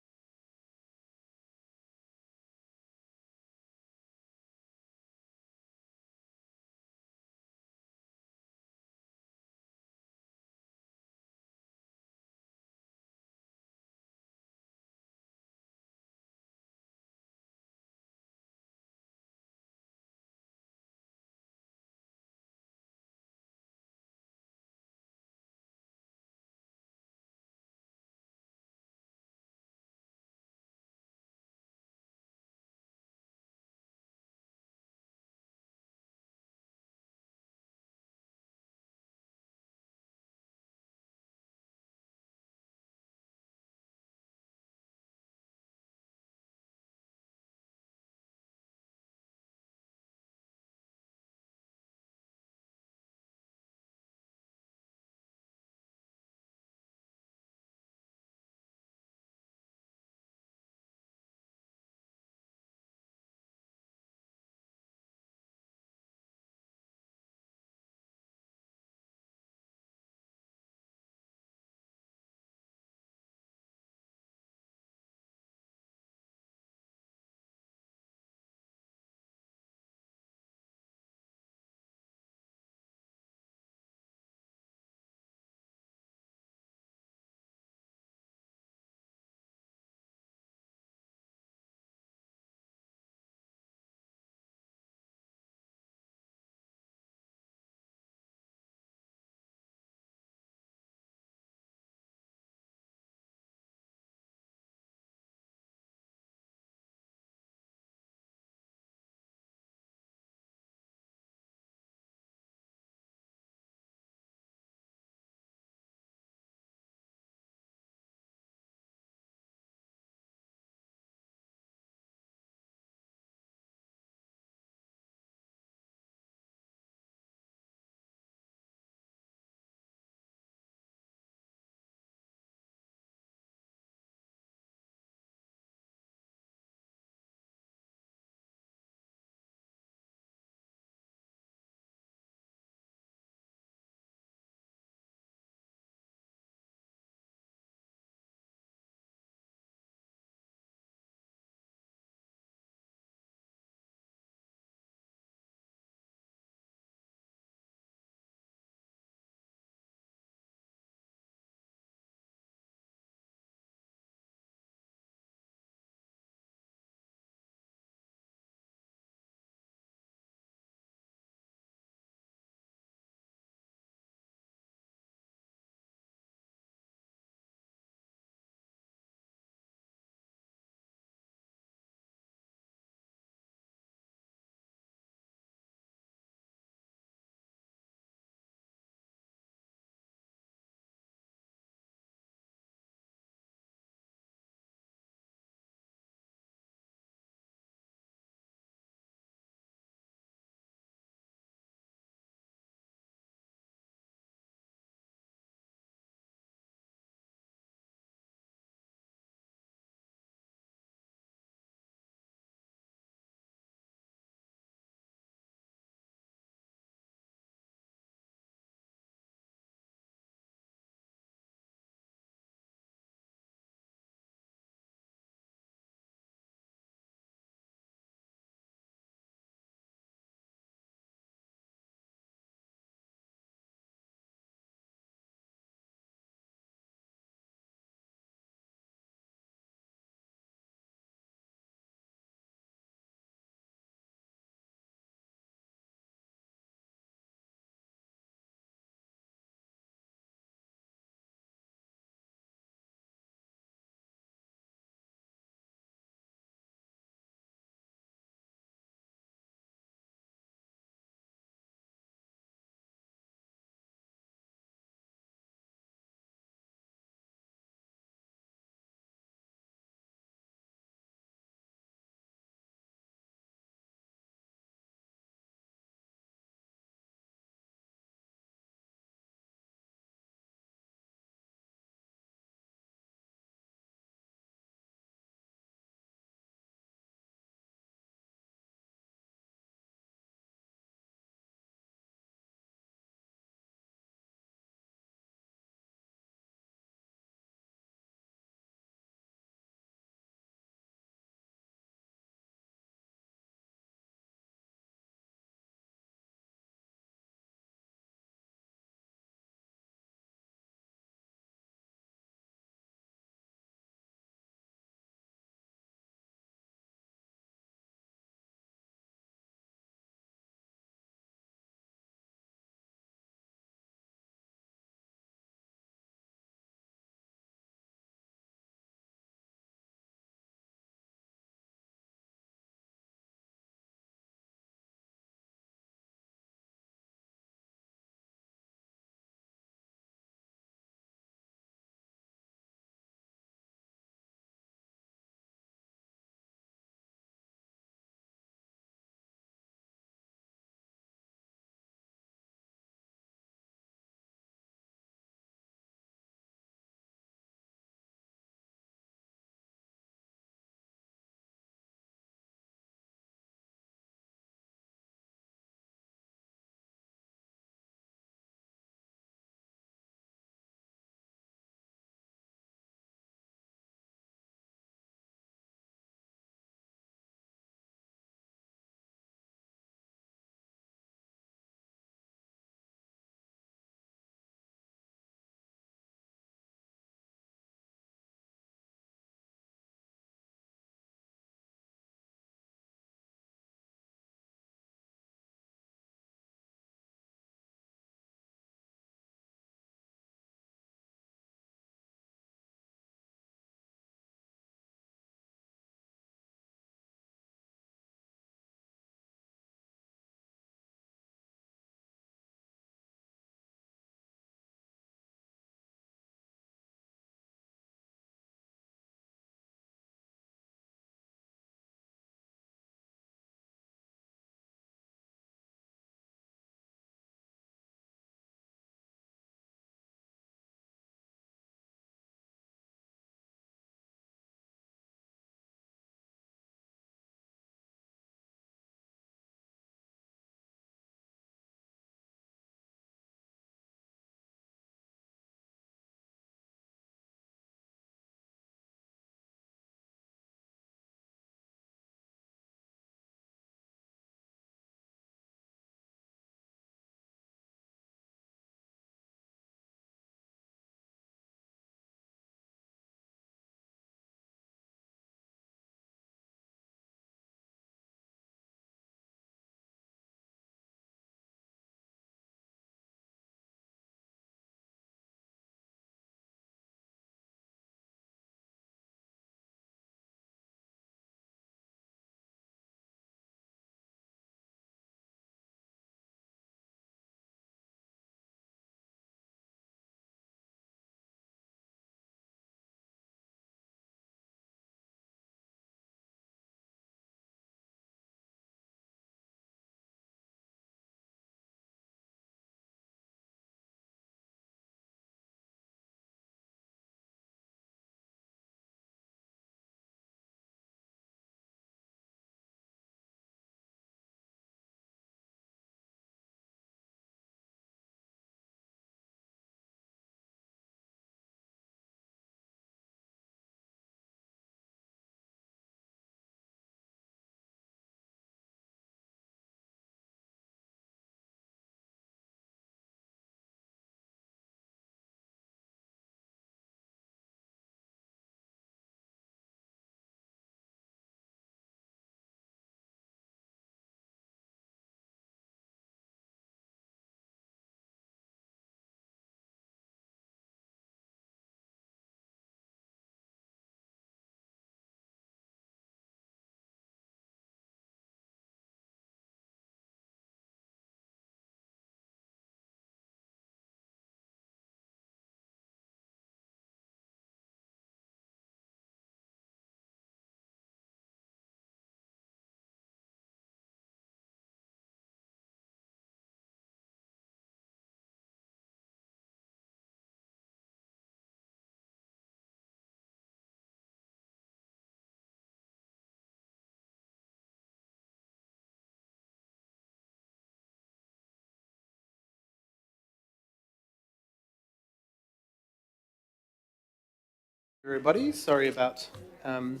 everybody. Sorry about the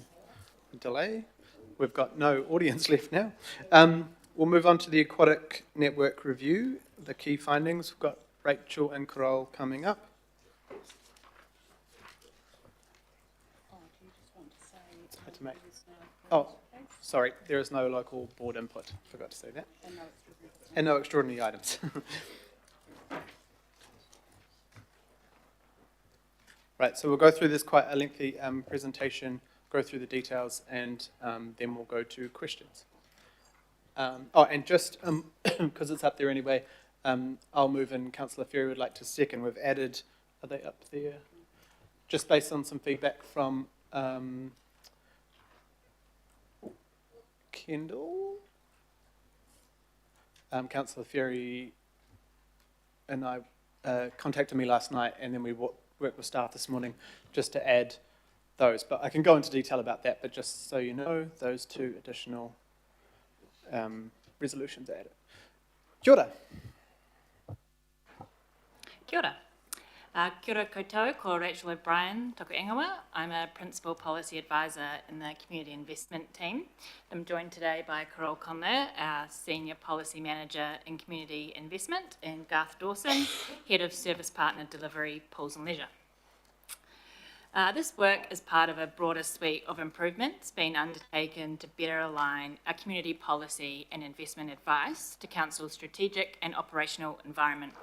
delay. We've got no audience left now. We'll move on to the Aquatic Network Review, the key findings. We've got Rachel and Carol coming up. Oh, sorry, there is no local board input. Forgot to say that. And no extraordinary items. Right, so we'll go through this quite a lengthy presentation, go through the details, and then we'll go to questions. And just because it's up there anyway, I'll move and Councillor Ferry would like to second. We've added, are they up there? Just based on some feedback from Kendall. Councillor Ferry and I contacted me last night, and then we worked with staff this morning just to add those. But I can go into detail about that, but just so you know, those two additional resolutions are added. Kia ora. Kia ora. Kia ora koutou, ko Rachel O'Brien, toko ingoa. I'm a Principal Policy Advisor in the Community Investment Team. I'm joined today by Carol Conler, our Senior Policy Manager in Community Investment, and Garth Dawson, Head of Service Partner Delivery, Pools and Leisure. This work is part of a broader suite of improvements being undertaken to better align our community policy and investment advice to Council's strategic and operational environment.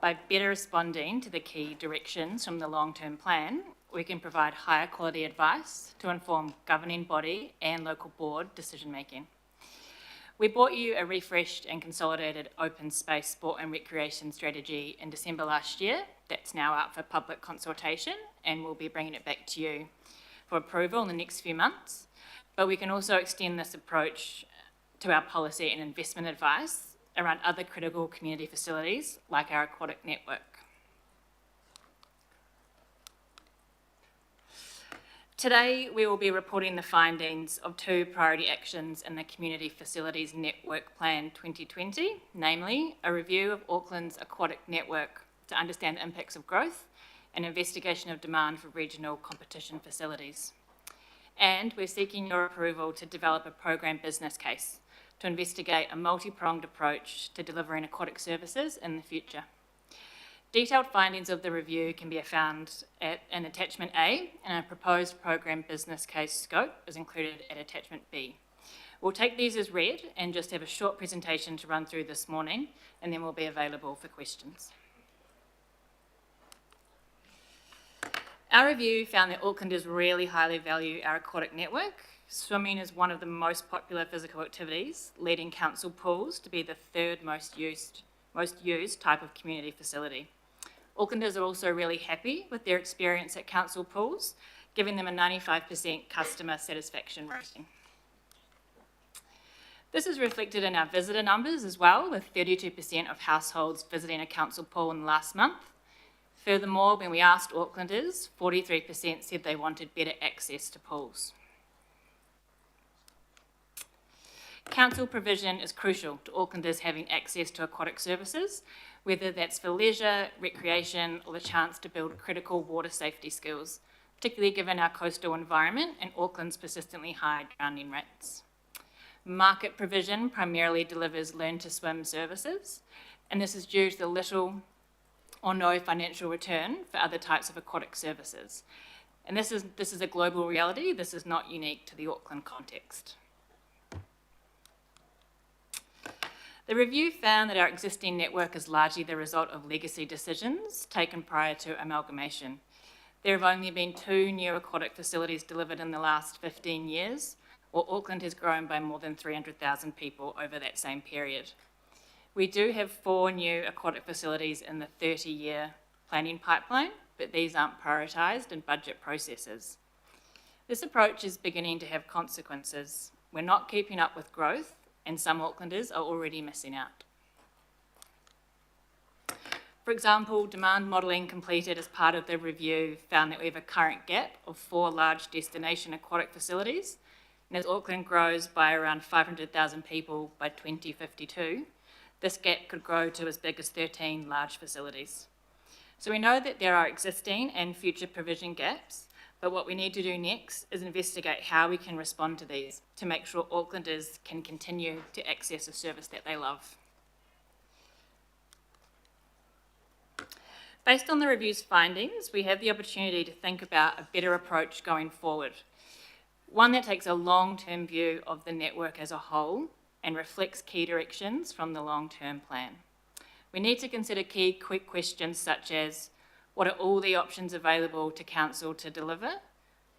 By better responding to the key directions from the long-term plan, we can provide higher quality advice to inform governing body and local board decision-making. We brought you a refreshed and consolidated open space sport and recreation strategy in December last year. That's now out for public consultation, and we'll be bringing it back to you for approval in the next few months. But we can also extend this approach to our policy and investment advice around other critical community facilities like our aquatic network. Today, we will be reporting the findings of two priority actions in the Community Facilities Network Plan 2020, namely a review of Auckland's aquatic network to understand the impacts of growth and investigation of demand for regional competition facilities. And we're seeking your approval to develop a program business case to investigate a multi-pronged approach to delivering aquatic services in the future. Detailed findings of the review can be found in Attachment A, and a proposed program business case scope is included at Attachment B. We'll take these as read and just have a short presentation to run through this morning, and then we'll be available for questions. Our review found that Aucklanders really highly value our aquatic network. Swimming is one of the most popular physical activities, leading council pools to be the third most used type of community facility. Aucklanders are also really happy with their experience at council pools, giving them a 95% customer satisfaction rating. This is reflected in our visitor numbers as well, with 32% of households visiting a council pool in the last month. Furthermore, when we asked Aucklanders, 43% said they wanted better access to pools. Council provision is crucial to Aucklanders having access to aquatic services, whether that's for leisure, recreation, or the chance to build critical water safety skills, particularly given our coastal environment and Auckland's persistently high drowning rates. Market provision primarily delivers learn-to-swim services, and this is due to the little or no financial return for other types of aquatic services. And this is a global reality. This is not unique to the Auckland context. The review found that our existing network is largely the result of legacy decisions taken prior to amalgamation. There have only been 2 new aquatic facilities delivered in the last 15 years, while Auckland has grown by more than 300,000 people over that same period. We do have 4 new aquatic facilities in the 30-year planning pipeline, but these aren't prioritised in budget processes. This approach is beginning to have consequences. We're not keeping up with growth, and some Aucklanders are already missing out. For example, demand modelling completed as part of the review found that we have a current gap of 4 large destination aquatic facilities, and as Auckland grows by around 500,000 people by 2052, this gap could grow to as big as 13 large facilities. So we know that there are existing and future provision gaps, But what we need to do next is investigate how we can respond to these to make sure Aucklanders can continue to access a service that they love. Based on the review's findings, we have the opportunity to think about a better approach going forward, one that takes a long-term view of the network as a whole and reflects key directions from the long-term plan. We need to consider key quick questions such as, what are all the options available to council to deliver?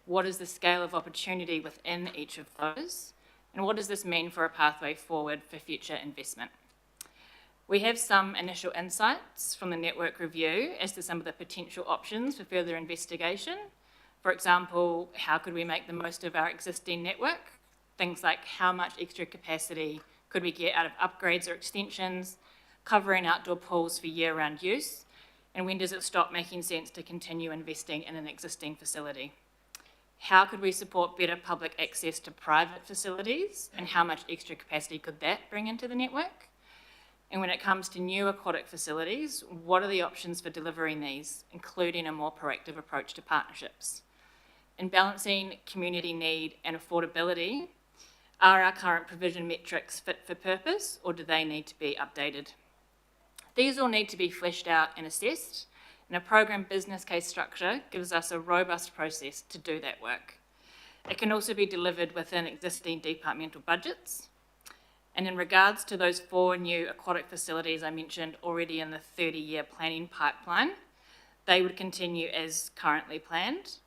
What is the scale of opportunity within each of those? And what does this mean for a pathway forward for future investment? We have some initial insights from the network review as to some of the potential options for further investigation. For example, how could we make the most of our existing network? Things like how much extra capacity could we get out of upgrades or extensions, covering outdoor pools for year-round use, and when does it stop making sense to continue investing in an existing facility? How could we support better public access to private facilities, and how much extra capacity could that bring into the network? And when it comes to new aquatic facilities, what are the options for delivering these, including a more proactive approach to partnerships? In balancing community need and affordability, are our current provision metrics fit for purpose, or do they need to be updated? These all need to be fleshed out and assessed, and a program business case structure gives us a robust process to do that work. It can also be delivered within existing departmental budgets. And in regards to those 4 new aquatic facilities I mentioned already in the 30-year planning pipeline, they would continue as currently planned.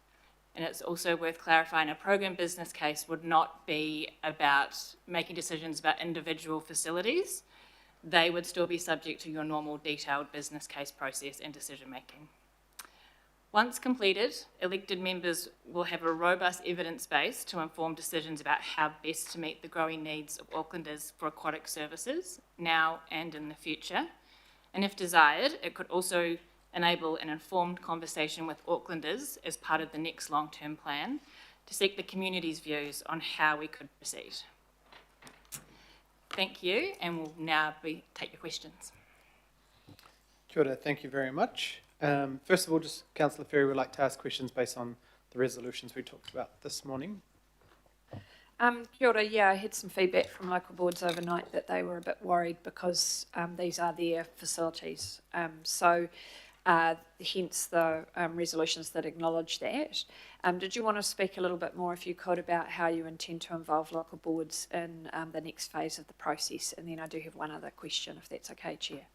And it's also worth clarifying, a program business case would not be about making decisions about individual facilities. They would still be subject to your normal detailed business case process and decision making. Once completed, elected members will have a robust evidence base to inform decisions about how best to meet the growing needs of Aucklanders for aquatic services, now and in the future. And if desired, it could also enable an informed conversation with Aucklanders as part of the next long-term plan to seek the community's views on how we could proceed. Thank you, and we'll now take your questions. Kia ora, thank you very much. First of all, just Councillor Ferry would like to ask questions based on the resolutions we talked about this morning. Kia ora, yeah, I had some feedback from local boards overnight that they were a bit worried because these are their facilities. Hence the resolutions that acknowledge that. Did you want to speak a little bit more, if you could, about how you intend to involve local boards in the next phase of the process? And then I do have one other question, if that's okay, Chair.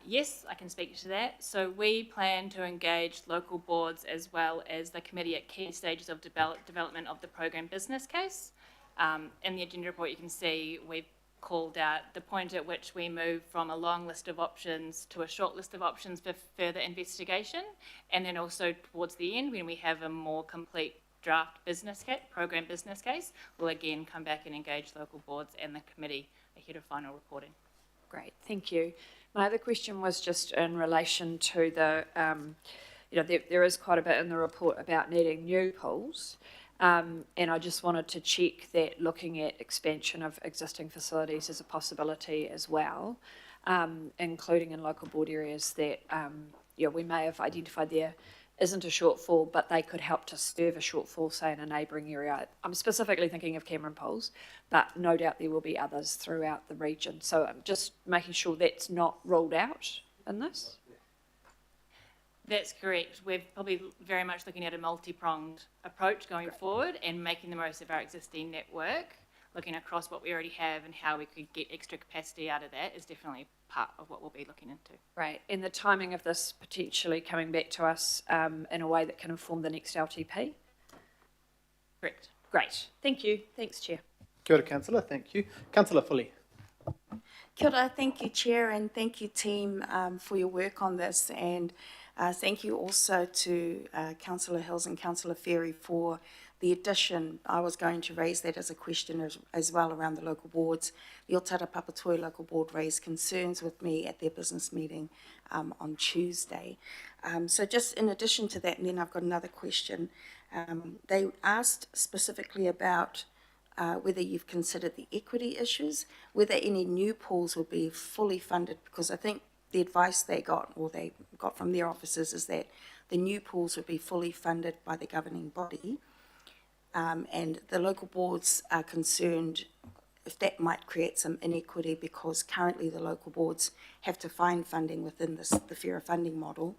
Yes, I can speak to that. So we plan to engage local boards as well as the committee at key stages of development of the program business case. In the agenda report, you can see we've called out the point at which we move from a long list of options to a short list of options for further investigation, and then also towards the end, when we have a more complete draft business case, program business case, we'll again come back and engage local boards and the committee ahead of final reporting. Great, thank you. My other question was just in relation to the, there is quite a bit in the report about needing new pools. And I just wanted to check that looking at expansion of existing facilities is a possibility as well, including in local board areas that we may have identified there isn't a shortfall, but they could help to serve a shortfall, say, in a neighbouring area. I'm specifically thinking of Cameron pools, but no doubt there will be others throughout the region. So I'm just making sure that's not ruled out in this. That's correct. We're probably very much looking at a multi-pronged approach going forward and making the most of our existing network, looking across what we already have and how we could get extra capacity out of that is definitely part of what we'll be looking into. Right, and the timing of this potentially coming back to us in a way that can inform the next LTP? Correct. Great, thank you. Thanks, Chair. Kia ora, Councillor, thank you. Councillor Fully. Kia ora, thank you, Chair, and thank you, team, for your work on this. And thank you also to Councillor Hills and Councillor Ferry for the addition. I was going to raise that as a question as well around the local boards. The Otara Papatoi local board raised concerns with me at their business meeting on Tuesday. So just in addition to that, and then I've got another question. They asked specifically about whether you've considered the equity issues, whether any new pools will be fully funded, because I think the advice they got, or they got from their officers, is that the new pools would be fully funded by the governing body, and the local boards are concerned if that might create some inequity, because currently the local boards have to find funding within the fairer funding model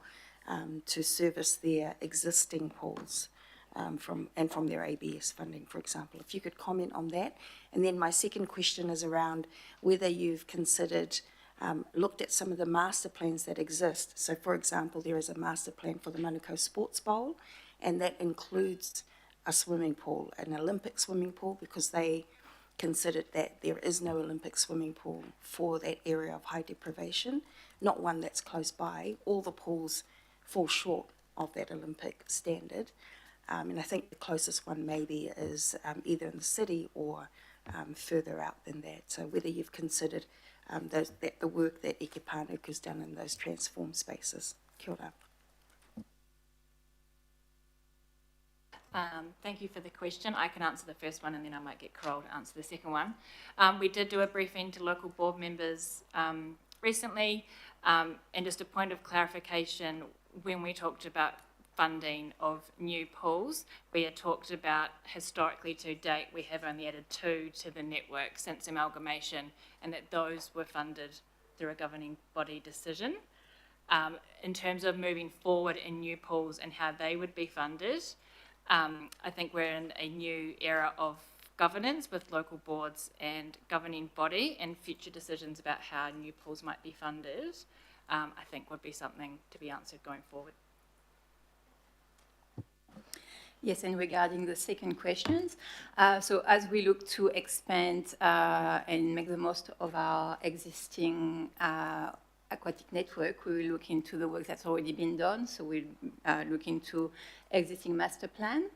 to service their existing pools from their ABS funding, for example. If you could comment on that. And then my second question is around whether you've considered, looked at some of the master plans that exist. So, for example, there is a master plan for the Manukau Sports Bowl, and that includes a swimming pool, an Olympic swimming pool, because they considered that there is no Olympic swimming pool for that area of high deprivation, not one that's close by. All the pools fall short of that Olympic standard. And I think the closest one maybe is either in the city or further out than that. So whether you've considered the work that Ike Panuku's done in those transformed spaces. Kia ora. Thank you for the question. I can answer the first one and then I might get Carol to answer the second one. We did do a briefing to local board members recently, and just a point of clarification, when we talked about funding of new pools, we had talked about historically to date we have only added 2 to the network since amalgamation, and that those were funded through a governing body decision. In terms of moving forward in new pools and how they would be funded, I think we're in a new era of governance with local boards and governing body, and future decisions about how new pools might be funded, I think would be something to be answered going forward. Yes, and regarding the second questions, so as we look to expand and make the most of our existing aquatic network, we will look into the work that's already been done. So we'll look into existing master plan,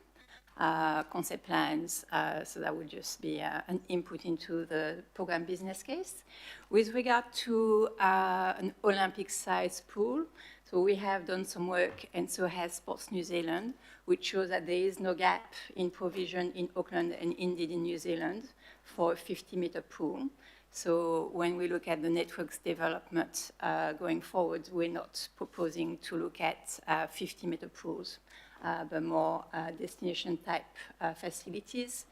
concept plans, so that would just be an input into the program business case. With regard to an Olympic-sized pool, so we have done some work, and so has Sports New Zealand, which shows that there is no gap in provision in Auckland and indeed in New Zealand for a 50-meter pool. So when we look at the network's development going forward, we're not proposing to look at 50-meter pools, but more destination-type facilities.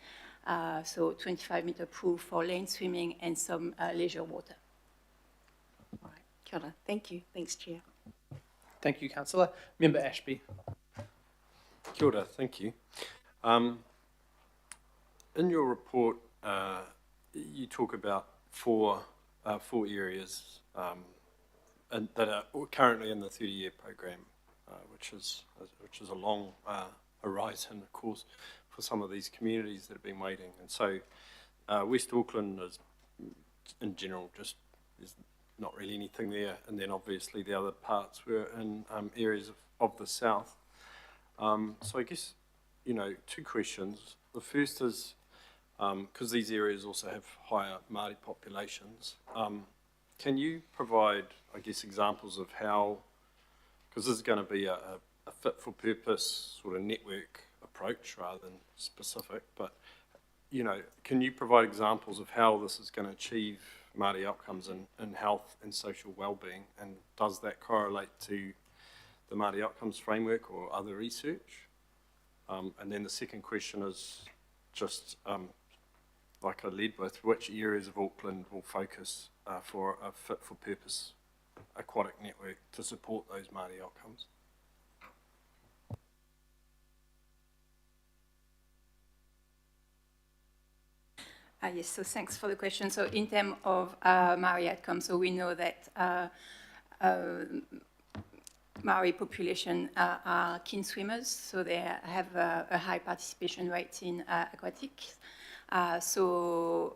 So 25-meter pool for lane swimming and some leisure water. All right. Kia ora. Thank you. Thanks, Chair. Thank you, Councillor. Member Ashby. Kia ora, thank you. In your report, you talk about four areas and that are currently in the 30-year program, which is a long horizon, of course, for some of these communities that have been waiting. And so West Auckland is, in general, just there's not really anything there. And then obviously the other parts were in areas of the south. So I guess, 2 questions. The first is, because these areas also have higher Māori populations, can you provide, I guess, examples of how, because this is going to be a fit-for-purpose sort of network approach rather than specific, but, can you provide examples of how this is going to achieve Māori outcomes in health and social wellbeing, and does that correlate to the Māori outcomes framework or other research? And then the second question is just, like I led with, which areas of Auckland will focus for a fit-for-purpose aquatic network to support those Māori outcomes? Yes, so thanks for the question. So in terms of Māori outcomes, so we know that Māori population are keen swimmers, so they have a high participation rate in aquatics. So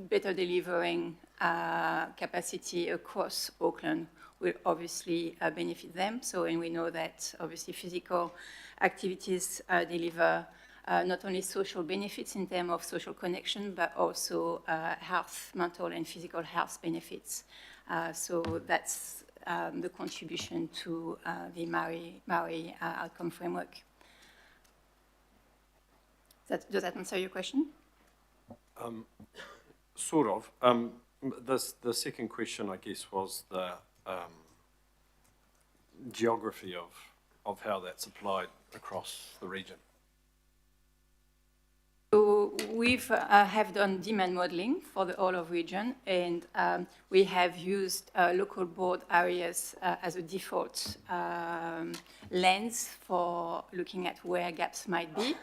better delivering capacity across Auckland will obviously benefit them. So, and we know that obviously physical activities deliver not only social benefits in terms of social connection, but also health, mental and physical health benefits. So that's the contribution to the Māori outcome framework. Does that answer your question? Sort of. The second question, I guess, was geography of how that's applied across the region? So we've have done demand modeling for the whole of region, and we have used local board areas as a default lens for looking at where gaps might be.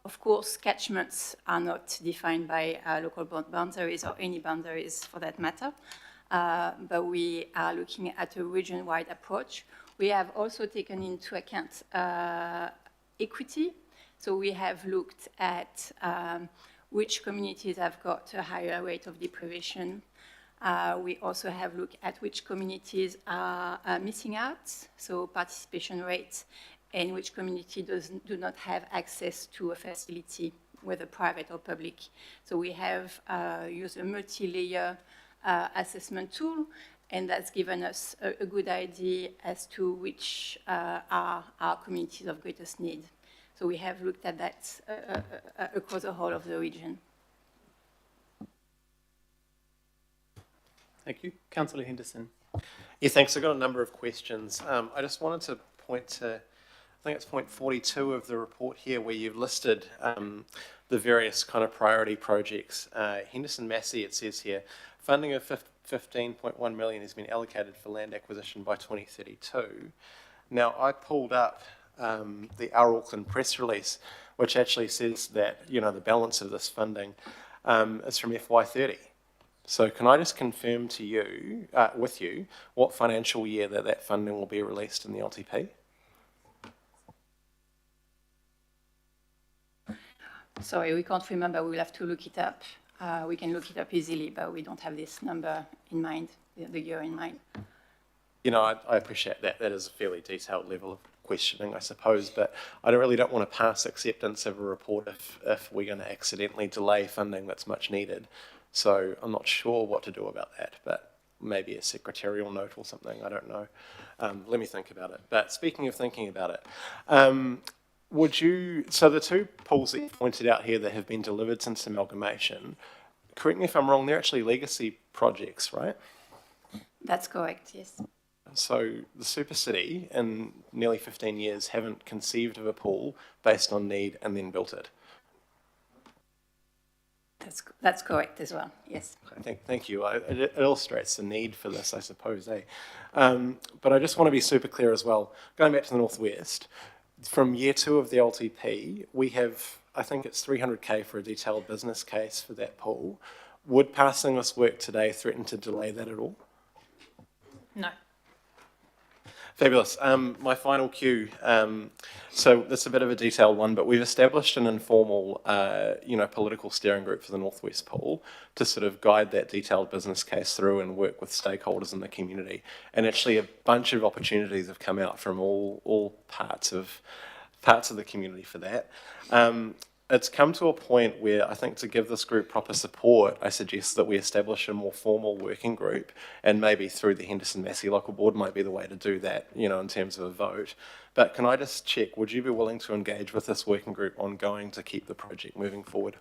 Of course, catchments are not defined by local board boundaries or any boundaries for that matter, but we are looking at a region-wide approach. We have also taken into account equity. So we have looked at which communities have got a higher rate of deprivation. We also have looked at which communities are missing out, so participation rates, and which community do not have access to a facility, whether private or public. So we have used a multi-layer assessment tool, and that's given us a good idea as to which are our communities of greatest need. So we have looked at that across the whole of the region. Thank you. Councillor Henderson. Yeah, thanks. I've got a number of questions. I just wanted to point to, I think it's point 42 of the report here, where you've listed the various kind of priority projects. Henderson Massey, it says here, funding of 15.1 million has been allocated for land acquisition by 2032. Now, I pulled up the Our Auckland press release, which actually says that, you know, the balance of this funding is from FY30. So can I just confirm to you, with you, what financial year that funding will be released in the LTP? Sorry, we can't remember. We'll have to look it up. We can look it up easily, but we don't have this number in mind, the year in mind. You know, I appreciate that. That is a fairly detailed level of questioning, I suppose, but I really don't want to pass acceptance of a report if we're going to accidentally delay funding that's much needed. So I'm not sure what to do about that, but maybe a secretarial note or something, I don't know. Let me think about it. But speaking of thinking about it, so the two pools that you pointed out here that have been delivered since amalgamation, correct me if I'm wrong, they're actually legacy projects, right? That's correct, yes. So the Super City in nearly 15 years haven't conceived of a pool based on need and then built it. That's correct as well, yes. Thank you. It illustrates the need for this, I suppose, eh? But I just want to be super clear as well. Going back to the Northwest, from year 2 of the LTP, we have, I think it's 300K for a detailed business case for that pool. Would passing this work today threaten to delay that at all? No. Fabulous. My final cue, so that's a bit of a detailed one, but we've established an informal, political steering group for the Northwest Pool to sort of guide that detailed business case through and work with stakeholders in the community. And actually a bunch of opportunities have come out from all parts of the community for that. It's come to a point where I think to give this group proper support, I suggest that we establish a more formal working group, and maybe through the Henderson Massey local board might be the way to do that, in terms of a vote. But can I just check, would you be willing to engage with this working group ongoing to keep the project moving forward?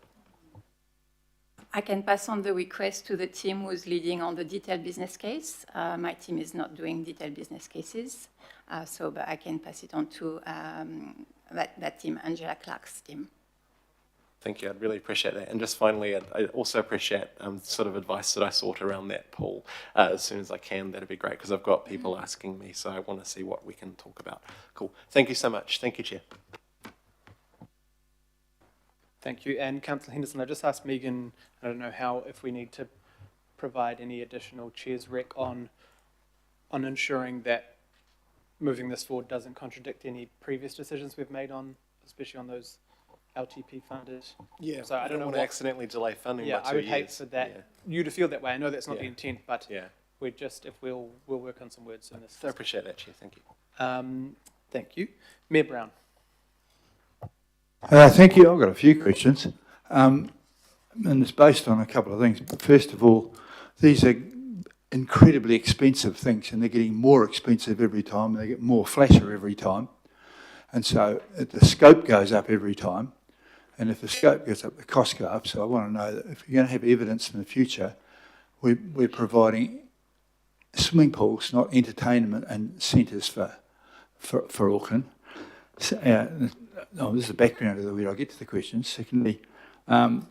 I can pass on the request to the team who's leading on the detailed business case. My team is not doing detailed business cases, but I can pass it on to that team, Angela Clark's team. Thank you, I'd really appreciate that. And just finally, I also appreciate sort of advice that I sought around that pool as soon as I can. That'd be great, because I've got people asking me, so I want to see what we can talk about. Cool. Thank you so much. Thank you, Chair. Thank you. And Councillor Henderson, I just asked Megan, I don't know if we need to provide any additional Chair's rec on ensuring that moving this forward doesn't contradict any previous decisions we've made on, especially on those LTP funded. Yeah, so I don't know want to accidentally delay funding by 2 years. I would hate for that you to feel that way. I know that's not the intent, but we're just, if we'll work on some words in this. I appreciate that, Chair. Thank you. Thank you. Mayor Brown. Thank you. I've got a few questions, and it's based on a couple of things. First of all, these are incredibly expensive things, and they're getting more expensive every time. They get more flasher every time, and so the scope goes up every time. And if the scope goes up, the costs go up. So I want to know that if you're going to have evidence in the future, we're providing swimming pools, not entertainment and centres for Auckland. So, this is the background of where I get to the questions. Secondly, the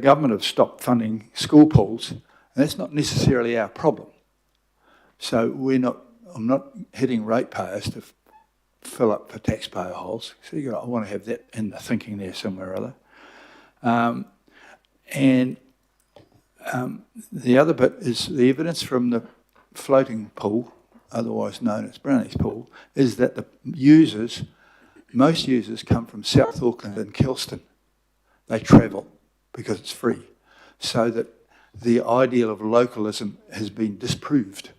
government have stopped funding school pools, and that's not necessarily our problem. So I'm not hitting ratepayers to fill up for taxpayer holes. So I want to have that in the thinking there somewhere or other. The other bit is the evidence from the floating pool, otherwise known as Brownie's pool, is that most users come from South Auckland and Kelston. They travel because it's free. So that the ideal of localism has been disproved.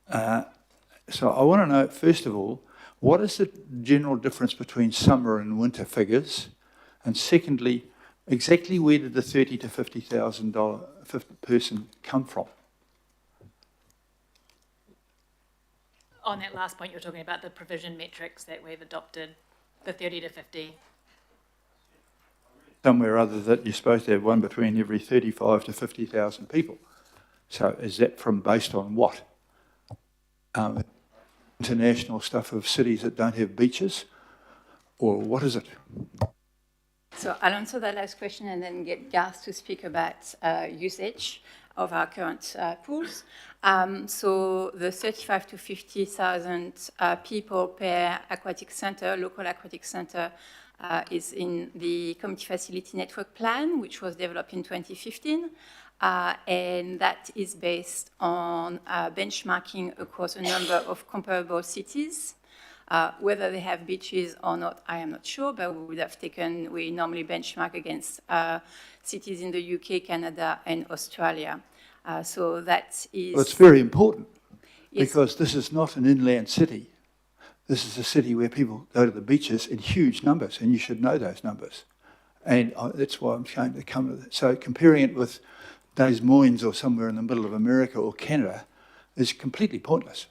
So I want to know, first of all, what is the general difference between summer and winter figures? And secondly, exactly where did the $30,000 to $50,000 person come from? On that last point, you're talking about the provision metrics that we've adopted, the 30 to 50. Somewhere other that you're supposed to have one between every 35 to 50,000 people. So is that based on what? International stuff of cities that don't have beaches? Or what is it? So I'll answer that last question and then get Garth to speak about usage of our current pools. So the 35 to 50,000 people per aquatic centre, local aquatic centre, is in the Community Facility Network Plan, which was developed in 2015. And that is based on benchmarking across a number of comparable cities. Whether they have beaches or not, I am not sure, but we normally benchmark against cities in the UK, Canada, and Australia. So that is... Well, it's very important, yes. Because this is not an inland city. This is a city where people go to the beaches in huge numbers, and you should know those numbers. And that's why I'm going to come to that. So comparing it with Des Moines or somewhere in the middle of America or Canada is completely pointless.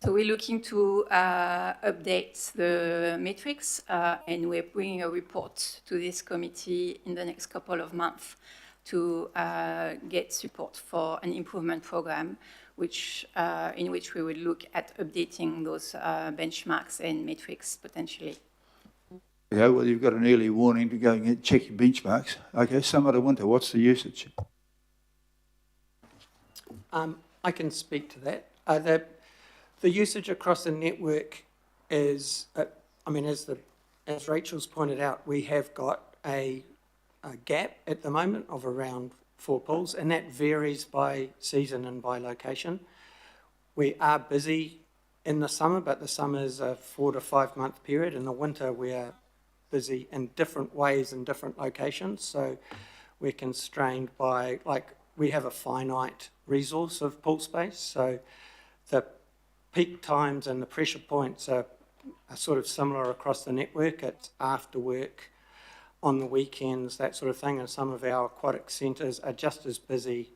So we're looking to update the metrics, and we're bringing a report to this committee in the next couple of months to get support for an improvement program, in which we will look at updating those benchmarks and metrics potentially. Okay, well, you've got an early warning to go and check your benchmarks. Okay, summer to winter, what's the usage? I can speak to that. The usage across the network is, as Rachel's pointed out, we have got a gap at the moment of around 4 pools, and that varies by season and by location. We are busy in the summer, but the summer is a 4 to 5 month period. In the winter, we are busy in different ways in different locations. So we're constrained by, we have a finite resource of pool space. So the peak times and the pressure points are sort of similar across the network. It's after work, on the weekends, that sort of thing. And some of our aquatic centres are just as busy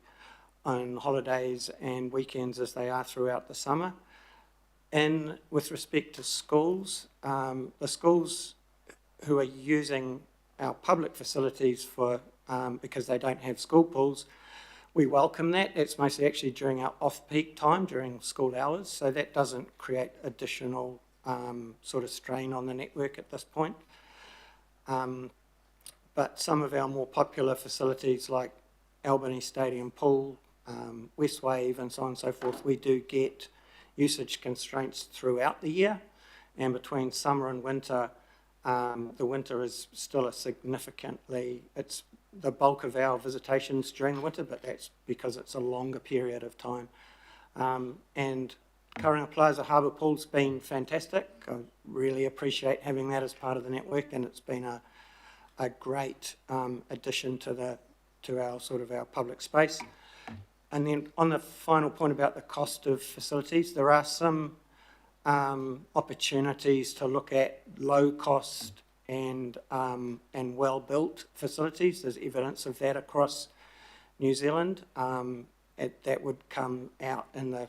on holidays and weekends as they are throughout the summer. And with respect to schools, the schools who are using our public facilities because they don't have school pools, we welcome that. It's mostly actually during our off-peak time, during school hours, so that doesn't create additional sort of strain on the network at this point. But some of our more popular facilities like Albany Stadium Pool, Westwave and so on and so forth, we do get usage constraints throughout the year, and between summer and winter, the winter is still it's the bulk of our visitations during the winter, but that's because it's a longer period of time. And Kauranga Plaza Harbour Pool's been fantastic. I really appreciate having that as part of the network, and it's been a great addition to our public space. And then on the final point about the cost of facilities, there are some opportunities to look at low cost and well-built facilities. There's evidence of that across New Zealand. That would come out in the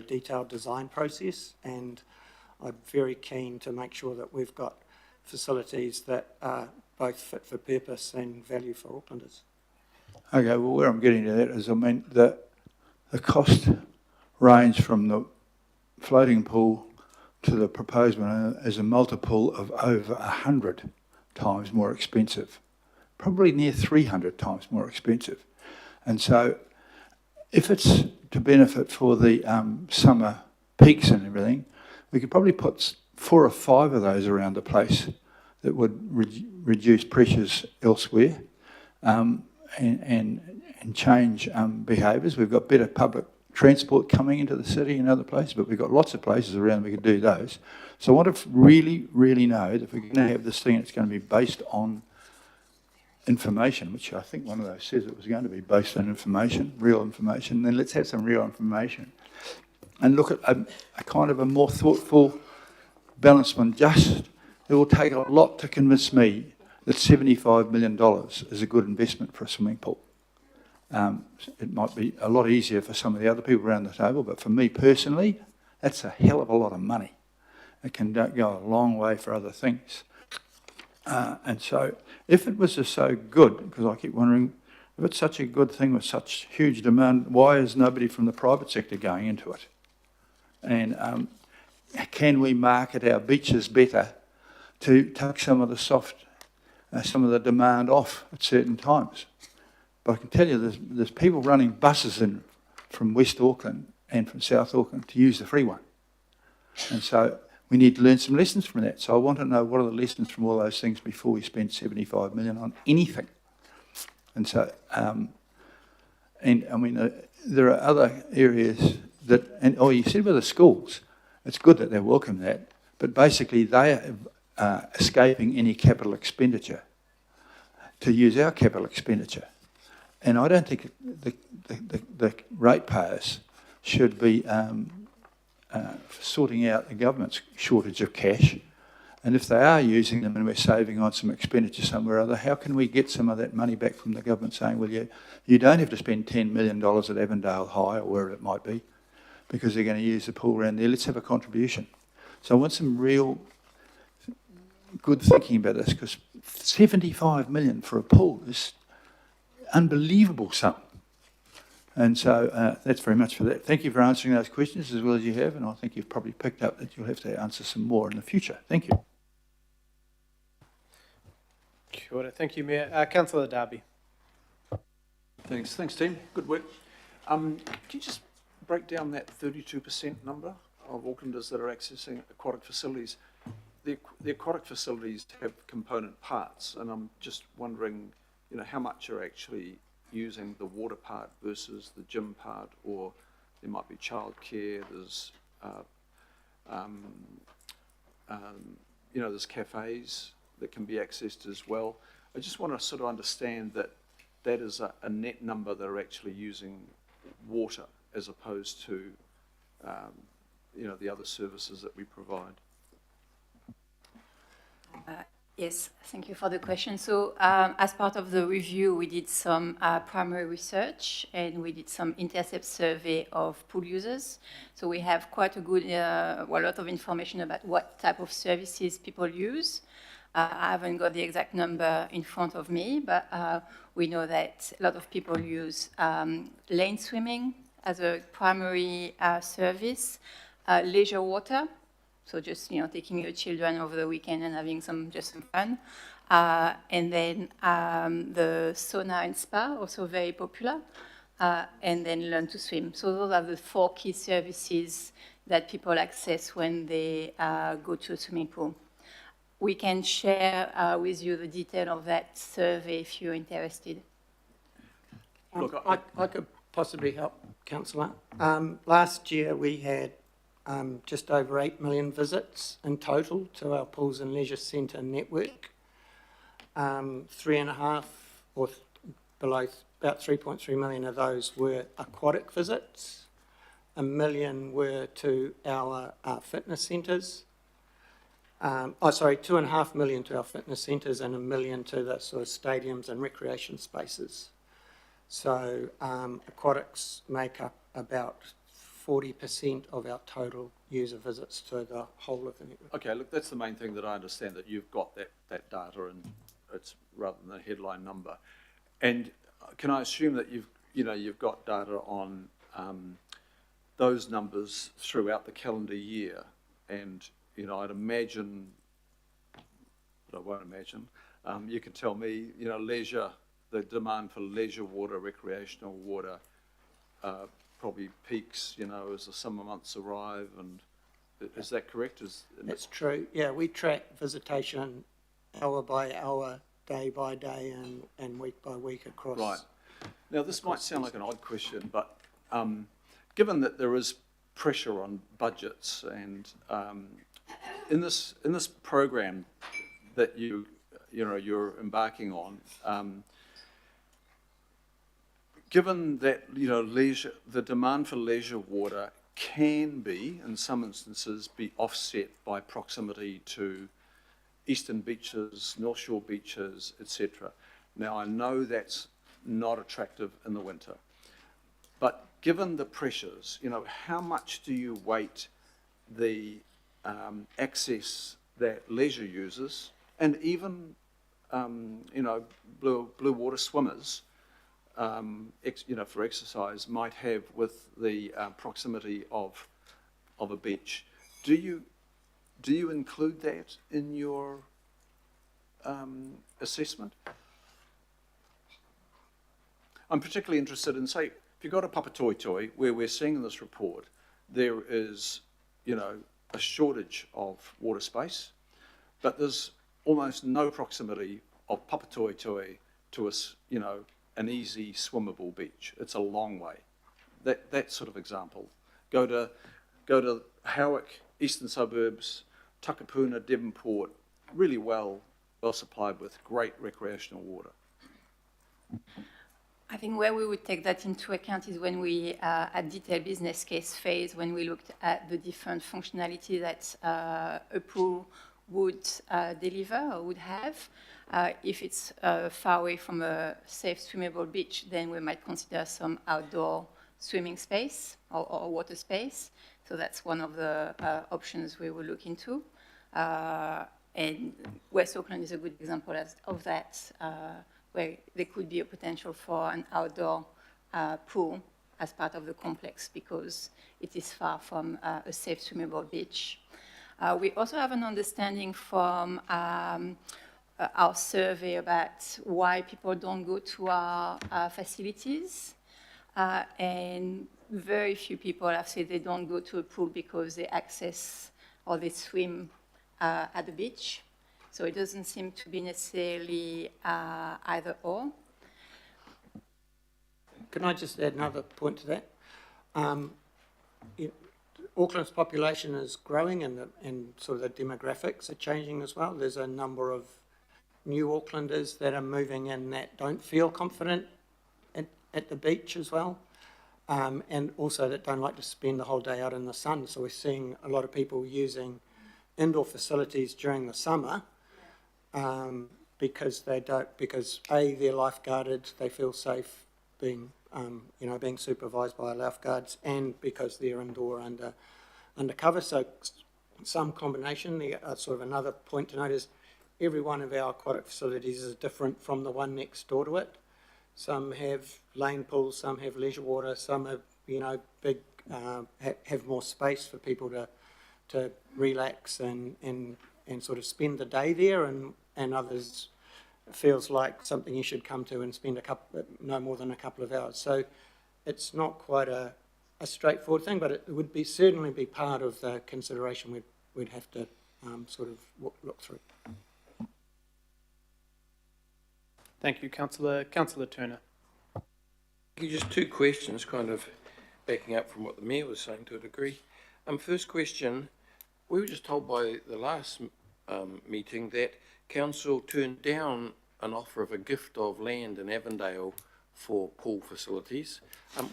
detailed design process, and I'm very keen to make sure that we've got facilities that are both fit for purpose and value for Aucklanders. Okay, well, where I'm getting to that is, I mean, the cost range from the floating pool to the proposed one is a multiple of over 100 times more expensive, probably near 300 times more expensive. And so if it's to benefit for the summer peaks and everything, we could probably put 4 or 5 of those around the place that would reduce pressures elsewhere and change behaviours. We've got better public transport coming into the city and other places, but we've got lots of places around we could do those. So I want to really, really know that we're going to have this thing that's going to be based on information, which I think one of those says it was going to be based on information, real information. Then let's have some real information and look at a kind of a more thoughtful, balanced one. Just, it will take a lot to convince me that $75 million is a good investment for a swimming pool. It might be a lot easier for some of the other people around the table, but for me personally, that's a hell of a lot of money. It can go a long way for other things. And so if it was just so good, because I keep wondering, if it's such a good thing with such huge demand, why is nobody from the private sector going into it? And can we market our beaches better to take some of the some of the demand off at certain times? But I can tell you there's people running buses in from West Auckland and from South Auckland to use the free one. And so we need to learn some lessons from that. So I want to know what are the lessons from all those things before we spend 75 million on anything. And so, and I mean, there are other areas that, and you said with the schools, it's good that they welcome that, but basically they are escaping any capital expenditure to use our capital expenditure. And I don't think the ratepayers should be sorting out the government's shortage of cash. And if they are using them and we're saving on some expenditure somewhere or other, how can we get some of that money back from the government saying, well, you don't have to spend $10 million at Avondale High or wherever it might be because they're going to use the pool around there. Let's have a contribution. So I want some real good thinking about this because 75 million for a pool is unbelievable sum. And so that's very much for that. Thank you for answering those questions as well as you have, and I think you've probably picked up that you'll have to answer some more in the future. Thank you. Kia ora. Thank you, Mayor. Councillor Darby. Thanks, team. Good work. Can you just break down that 32% number of Aucklanders that are accessing aquatic facilities? The aquatic facilities have component parts, and I'm just wondering, how much are actually using the water part versus the gym part, or there might be childcare, there's there's cafes that can be accessed as well. I just want to sort of understand that is a net number that are actually using water as opposed to the other services that we provide. Yes, thank you for the question. So as part of the review, we did some primary research and we did some intercept survey of pool users. So we have quite a good, a lot of information about what type of services people use. I haven't got the exact number in front of me, but we know that a lot of people use lane swimming as a primary service, leisure water. So just, taking your children over the weekend and having some fun. And then the sauna and spa, also very popular. And then learn to swim. So those are the 4 key services that people access when they go to a swimming pool. We can share with you the detail of that survey if you're interested. Look, I could possibly help, Councillor. Last year we had just over 8 million visits in total to our Pools and Leisure Centre network. 3.5 or below, about 3.3 million of those were aquatic visits. 1 million were to our fitness centres. 2.5 million to our fitness centres and 1 million to the sort of stadiums and recreation spaces. So aquatics make up about 40% of our total user visits to the whole of the network. Okay, look, that's the main thing that I understand, that you've got that data and it's rather than a headline number. And can I assume that you've got data on those numbers throughout the calendar year? And, I'd imagine, but I won't imagine, you can tell me, leisure, the demand for leisure water, recreational water, probably peaks, as the summer months arrive, and is that correct? That's true. Yeah, we track visitation hour by hour, day by day, and week by week across. Right. Now, this might sound like an odd question, but given that there is pressure on budgets, and in this program that you're embarking on, given that leisure, the demand for leisure water can be, in some instances, be offset by proximity to eastern beaches, North Shore beaches, etc. Now, I know that's not attractive in the winter, but given the pressures, how much do you weight the access that leisure users, and even blue water swimmers, for exercise, might have with the proximity of a beach? Do you include that in your assessment? I'm particularly interested in, say, if you've got a Papatoetoe, where we're seeing in this report, there is, a shortage of water space, but there's almost no proximity of Papatoetoe to an easy swimmable beach. It's a long way. That sort of example. Go to Howick, eastern suburbs, Takapuna, Devonport, really well supplied with great recreational water. I think where we would take that into account is when we, at detailed business case phase, when we looked at the different functionality that a pool would deliver or would have. If it's far away from a safe swimmable beach, then we might consider some outdoor swimming space or water space. So that's one of the options we will look into. And West Auckland is a good example of that, where there could be a potential for an outdoor pool as part of the complex because it is far from a safe swimmable beach. We also have an understanding from our survey about why people don't go to our facilities. And very few people have said they don't go to a pool because they access or they swim at the beach. So it doesn't seem to be necessarily either or. Can I just add another point to that? Auckland's population is growing and sort of the demographics are changing as well. There's a number of new Aucklanders that are moving in that don't feel confident at the beach as well, and also that don't like to spend the whole day out in the sun. So we're seeing a lot of people using indoor facilities during the summer because they're lifeguarded, they feel safe being being supervised by lifeguards, and because they're indoor undercover. So some combination. Sort of another point to note is every one of our aquatic facilities is different from the one next door to it. Some have lane pools, some have leisure water, some have big have more space for people to relax and sort of spend the day there, and others feels like something you should come to and spend no more than a couple of hours. So it's not quite a straightforward thing, but it would certainly be part of the consideration we'd have to sort of look through. Thank you, Councillor Turner. Just two questions, kind of backing up from what the Mayor was saying to a degree. First question, we were just told by the last meeting that Council turned down an offer of a gift of land in Avondale for pool facilities.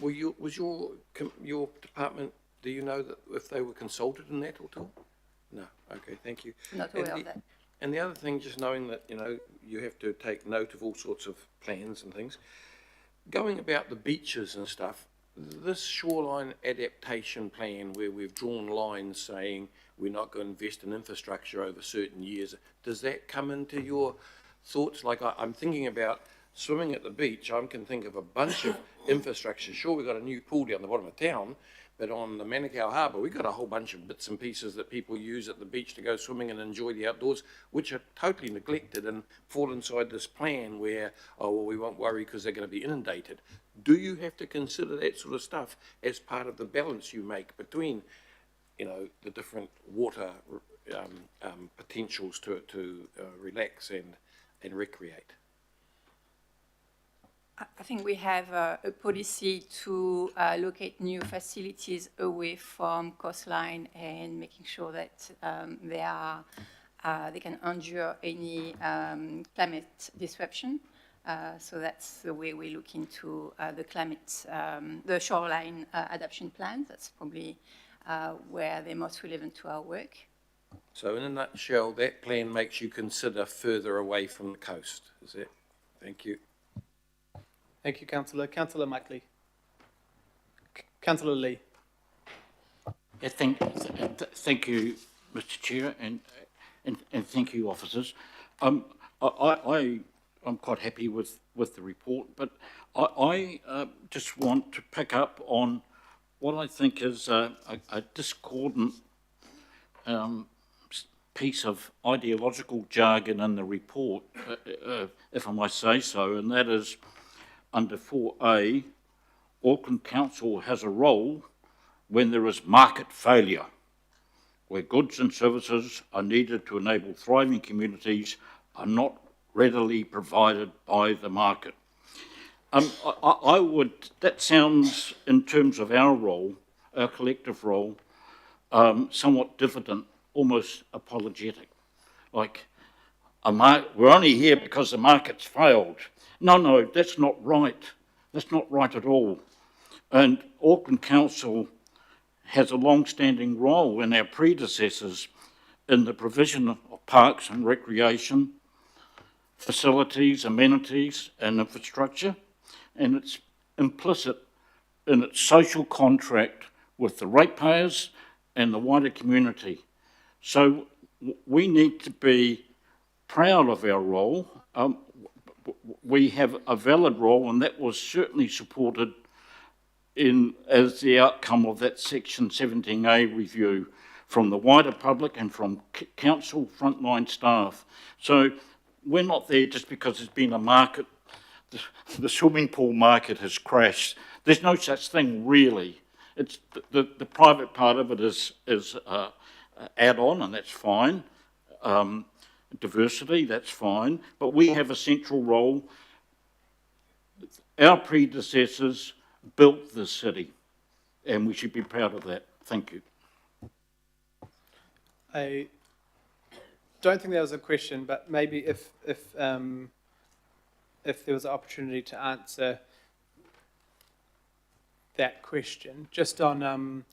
Was your department, do you know that if they were consulted in that at all? No. Okay, thank you. Not aware of that. And the other thing, just knowing that, you have to take note of all sorts of plans and things. Going about the beaches and stuff, this shoreline adaptation plan where we've drawn lines saying we're not going to invest in infrastructure over certain years, does that come into your thoughts? Like I'm thinking about swimming at the beach, I can think of a bunch of infrastructure. Sure, we've got a new pool down the bottom of town, but on the Manukau Harbour, we've got a whole bunch of bits and pieces that people use at the beach to go swimming and enjoy the outdoors, which are totally neglected and fall inside this plan where, oh, well, we won't worry because they're going to be inundated. Do you have to consider that sort of stuff as part of the balance you make between, you know, the different water potentials to relax and recreate? I think we have a policy to locate new facilities away from coastline and making sure that they can endure any climate disruption. So that's the way we look into the shoreline adaptation plans. That's probably where they're most relevant to our work. So in a nutshell, that plan makes you consider further away from the coast, is it? Thank you. Thank you, Councillor. Councillor Mickley. Councillor Lee. Yeah, thank you, Mr. Chair, and thank you, officers. I'm quite happy with the report, but I just want to pick up on what I think is a discordant piece of ideological jargon in the report, if I might say so, and that is under 4A, Auckland Council has a role when there is market failure, where goods and services are needed to enable thriving communities are not readily provided by the market. That sounds, in terms of our role, our collective role, somewhat diffident, almost apologetic. Like, we're only here because the market's failed. No, that's not right. That's not right at all. And Auckland Council has a long-standing role in our predecessors in the provision of parks and recreation, facilities, amenities and infrastructure, and it's implicit in its social contract with the ratepayers and the wider community. So we need to be proud of our role. We have a valid role, and that was certainly supported as the outcome of that Section 17A review from the wider public and from council frontline staff. So we're not there just because there's been a market. The swimming pool market has crashed. There's no such thing really. It's the private part of it is add-on, and that's fine. Diversity, that's fine, but we have a central role. Our predecessors built this city, and we should be proud of that. Thank you. I don't think there was a question, but maybe if there was an opportunity to answer that question, just on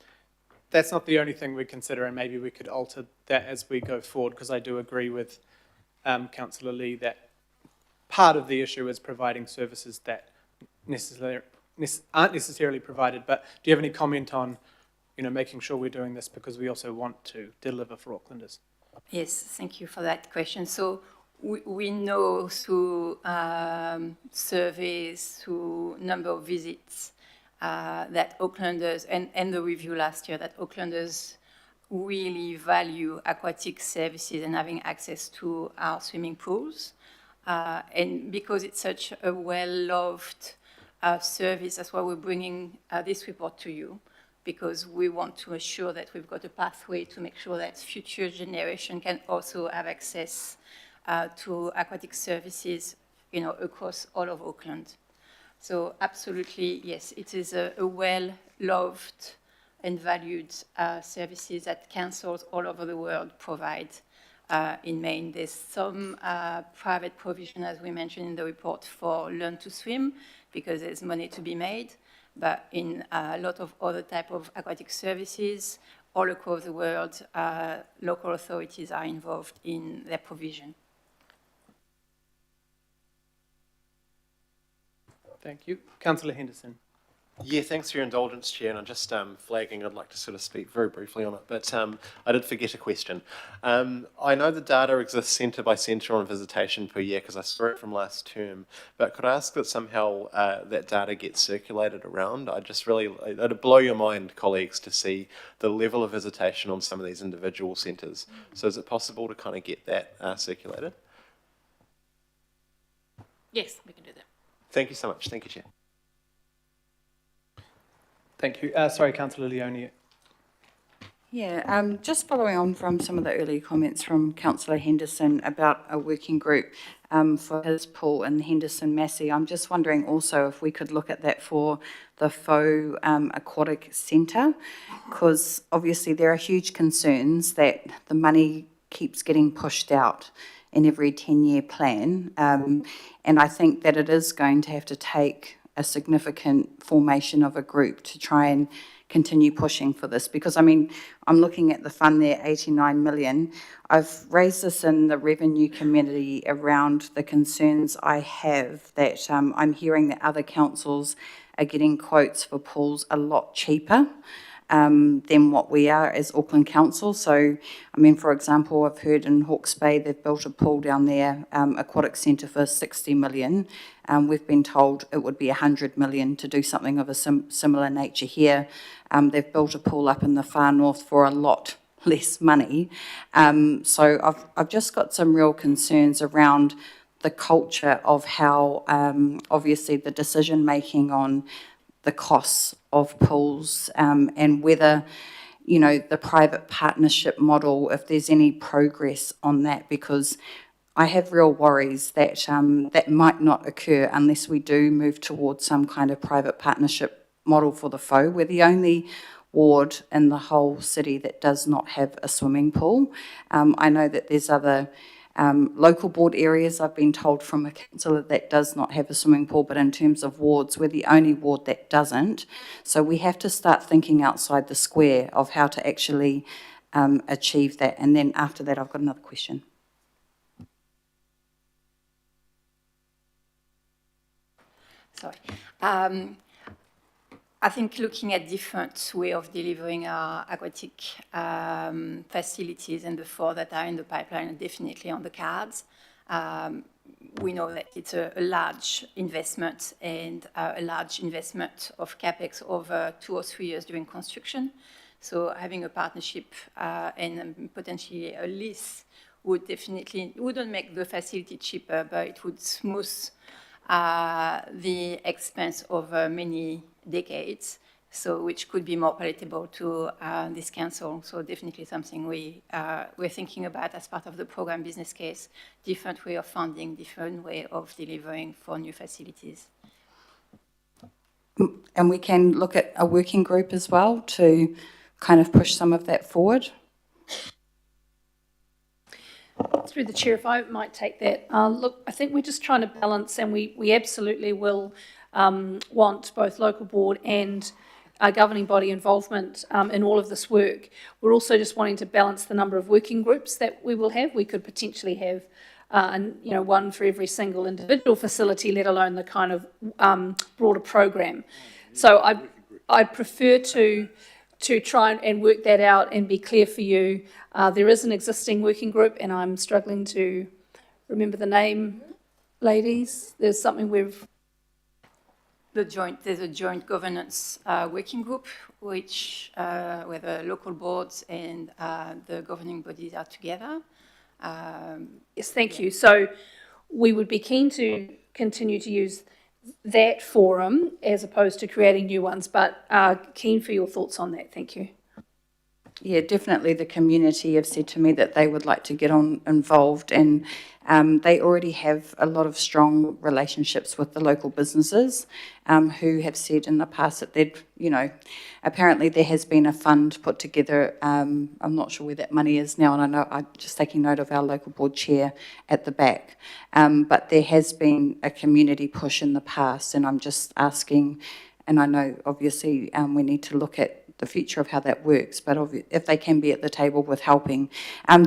that's not the only thing we consider, and maybe we could alter that as we go forward, because I do agree with Councillor Lee that part of the issue is providing services that aren't necessarily provided. But do you have any comment on, making sure we're doing this because we also want to deliver for Aucklanders? Yes, thank you for that question. So we know through surveys, through number of visits, that Aucklanders, and the review last year, that Aucklanders really value aquatic services and having access to our swimming pools. And because it's such a well-loved service, that's why we're bringing this report to you, because we want to assure that we've got a pathway to make sure that future generation can also have access to aquatic services, across all of Auckland. So absolutely, yes, it is a well-loved and valued services that councils all over the world provide. In Maine, there's some private provision, as we mentioned in the report, for Learn to Swim, because there's money to be made. But in a lot of other type of aquatic services, all across the world, local authorities are involved in their provision. Thank you. Councillor Henderson. Yeah, thanks for your indulgence, Chair, and I'm just flagging I'd like to sort of speak very briefly on it, but I did forget a question. I know the data exists centre by centre on visitation per year because I saw it from last term, but could I ask that somehow that data gets circulated around? It'd blow your mind, colleagues, to see the level of visitation on some of these individual centres. So is it possible to kind of get that circulated? Yes, we can do that. Thank you so much. Thank you, Chair. Thank you. Sorry, Councillor Leone. Yeah, just following on from some of the earlier comments from Councillor Henderson about a working group for his pool in Henderson Massey, I'm just wondering also if we could look at that for the Faux Aquatic Centre, because obviously there are huge concerns that the money keeps getting pushed out in every 10-year plan, and I think that it is going to have to take a significant formation of a group to try and continue pushing for this, because I mean, I'm looking at the fund there, 89 million. I've raised this in the revenue committee around the concerns I have that I'm hearing that other councils are getting quotes for pools a lot cheaper than what we are as Auckland Council. So, I mean, for example, I've heard in Hawke's Bay they've built a pool down there, aquatic centre for 60 million. We've been told it would be 100 million to do something of a similar nature here. They've built a pool up in the far north for a lot less money. So I've just got some real concerns around the culture of how, obviously, the decision making on the costs of pools and whether, you know, the private partnership model, if there's any progress on that, because I have real worries that that might not occur unless we do move towards some kind of private partnership model for the Faux. We're the only ward in the whole city that does not have a swimming pool. I know that there's other local board areas, I've been told from a councillor, that does not have a swimming pool, but in terms of wards, we're the only ward that doesn't. So we have to start thinking outside the square of how to actually achieve that. And then after that, I've got another question. Sorry. I think looking at different way of delivering our aquatic facilities and the four that are in the pipeline are definitely on the cards. We know that it's a large investment and a large investment of capex over 2 or 3 years during construction. So having a partnership and potentially a lease would definitely, wouldn't make the facility cheaper, but it would smooth the expense over many decades, so which could be more palatable to this council. So definitely something we're thinking about as part of the program business case, different way of funding, different way of delivering for new facilities. And we can look at a working group as well to kind of push some of that forward. Through the chair, if I might take that. Look, I think we're just trying to balance, and we absolutely will want both local board and governing body involvement in all of this work. We're also just wanting to balance the number of working groups that we will have. We could potentially have one for every single individual facility, let alone the kind of broader program. So I prefer to try and work that out and be clear for you. There is an existing working group, and I'm struggling to remember the name, ladies. There's something There's a joint governance working group, which where the local boards and the governing bodies are together. Yes, thank you. So we would be keen to continue to use that forum as opposed to creating new ones, but keen for your thoughts on that. Thank you. Yeah, definitely the community have said to me that they would like to get involved, and they already have a lot of strong relationships with the local businesses who have said in the past that they'd, apparently there has been a fund put together. I'm not sure where that money is now, and I know I'm just taking note of our local board chair at the back. But there has been a community push in the past, and I'm just asking, and I know obviously we need to look at the future of how that works, but if they can be at the table with helping.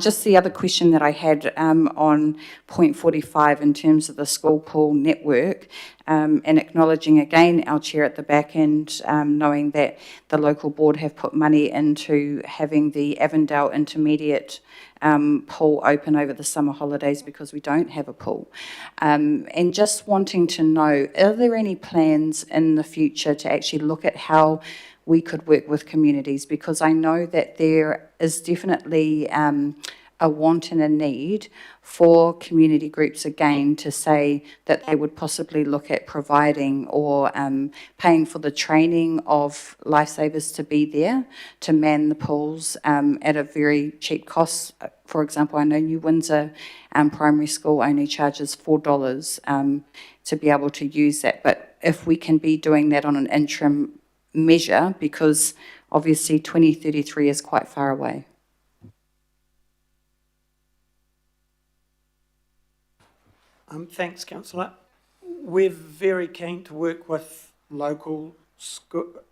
Just the other question that I had on point 45 in terms of the school pool network, and acknowledging again our chair at the back end, knowing that the local board have put money into having the Avondale Intermediate pool open over the summer holidays because we don't have a pool. And just wanting to know, are there any plans in the future to actually look at how we could work with communities? Because I know that there is definitely a want and a need for community groups again to say that they would possibly look at providing or paying for the training of lifesavers to be there to man the pools at a very cheap cost. For example, I know New Windsor Primary School only charges $4 to be able to use that, but if we can be doing that on an interim measure, because obviously 2033 is quite far away. Thanks, Councillor. We're very keen to work with local,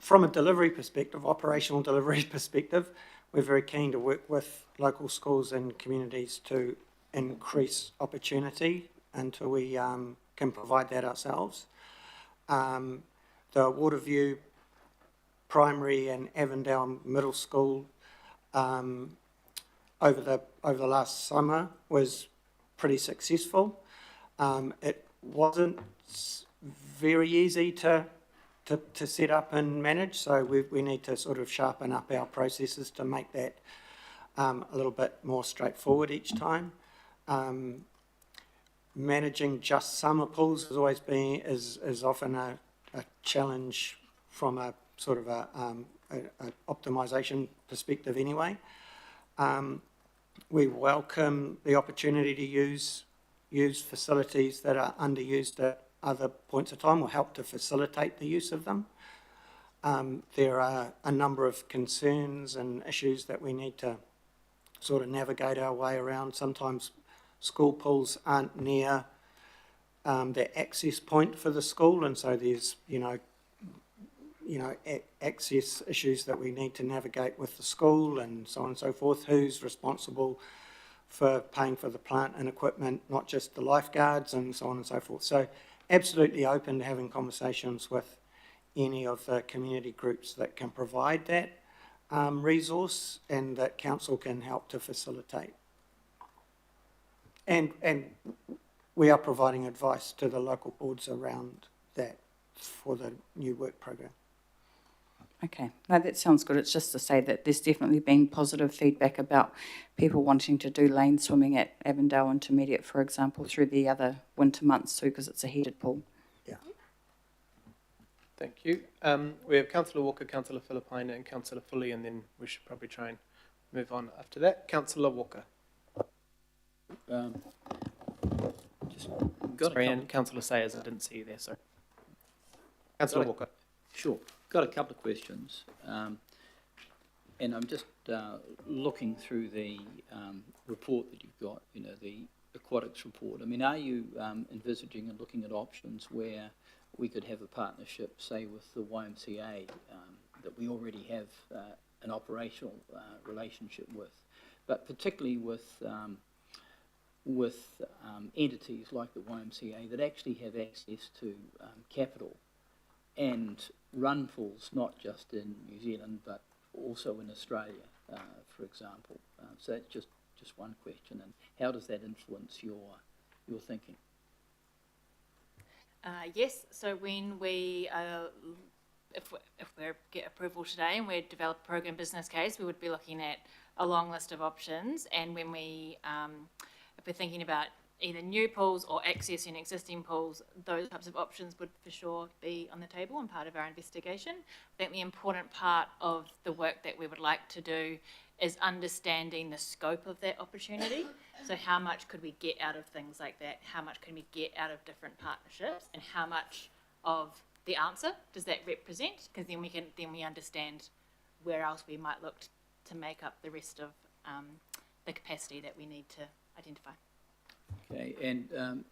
from a delivery perspective, operational delivery perspective, we're very keen to work with local schools and communities to increase opportunity until we can provide that ourselves. The Waterview Primary and Avondale Middle School over the last summer was pretty successful. It wasn't very easy to set up and manage, so we need to sort of sharpen up our processes to make that a little bit more straightforward each time. Managing just summer pools has always been is often a challenge from a sort of a optimisation perspective anyway. We welcome the opportunity to use facilities that are underused at other points of time or help to facilitate the use of them. There are a number of concerns and issues that we need to sort of navigate our way around. Sometimes school pools aren't near the access point for the school, and so there's access issues that we need to navigate with the school and so on and so forth. Who's responsible for paying for the plant and equipment, not just the lifeguards, and so on and so forth. So absolutely open to having conversations with any of the community groups that can provide that resource and that council can help to facilitate. And we are providing advice to the local boards around that for the new work program. Okay, no, that sounds good. It's just to say that there's definitely been positive feedback about people wanting to do lane swimming at Avondale Intermediate, for example, through the other winter months too, because it's a heated pool. Yeah. Thank you. We have Councillor Walker, Councillor Philippine and Councillor Fully, and then we should probably try and move on after that. Councillor Walker. Sorry, and Councillor Sayers, I didn't see you there, sorry. Councillor Walker. Sure. Got a couple of questions, and I'm just looking through the report that you've got, the aquatics report. I mean, are you envisaging and looking at options where we could have a partnership, say, with the YMCA that we already have an operational relationship with, but particularly with entities like the YMCA that actually have access to capital and run pools, not just in New Zealand, but also in Australia, for example. So that's just one question. And how does that influence your thinking? Yes, so when we, if we get approval today and we develop a program business case, we would be looking at a long list of options. And when we, if we're thinking about either new pools or accessing existing pools, those types of options would for sure be on the table and part of our investigation. I think the important part of the work that we would like to do is understanding the scope of that opportunity. So how much could we get out of things like that? How much can we get out of different partnerships? And how much of the answer does that represent? Because then we understand where else we might look to make up the rest of the capacity that we need to identify. Okay, and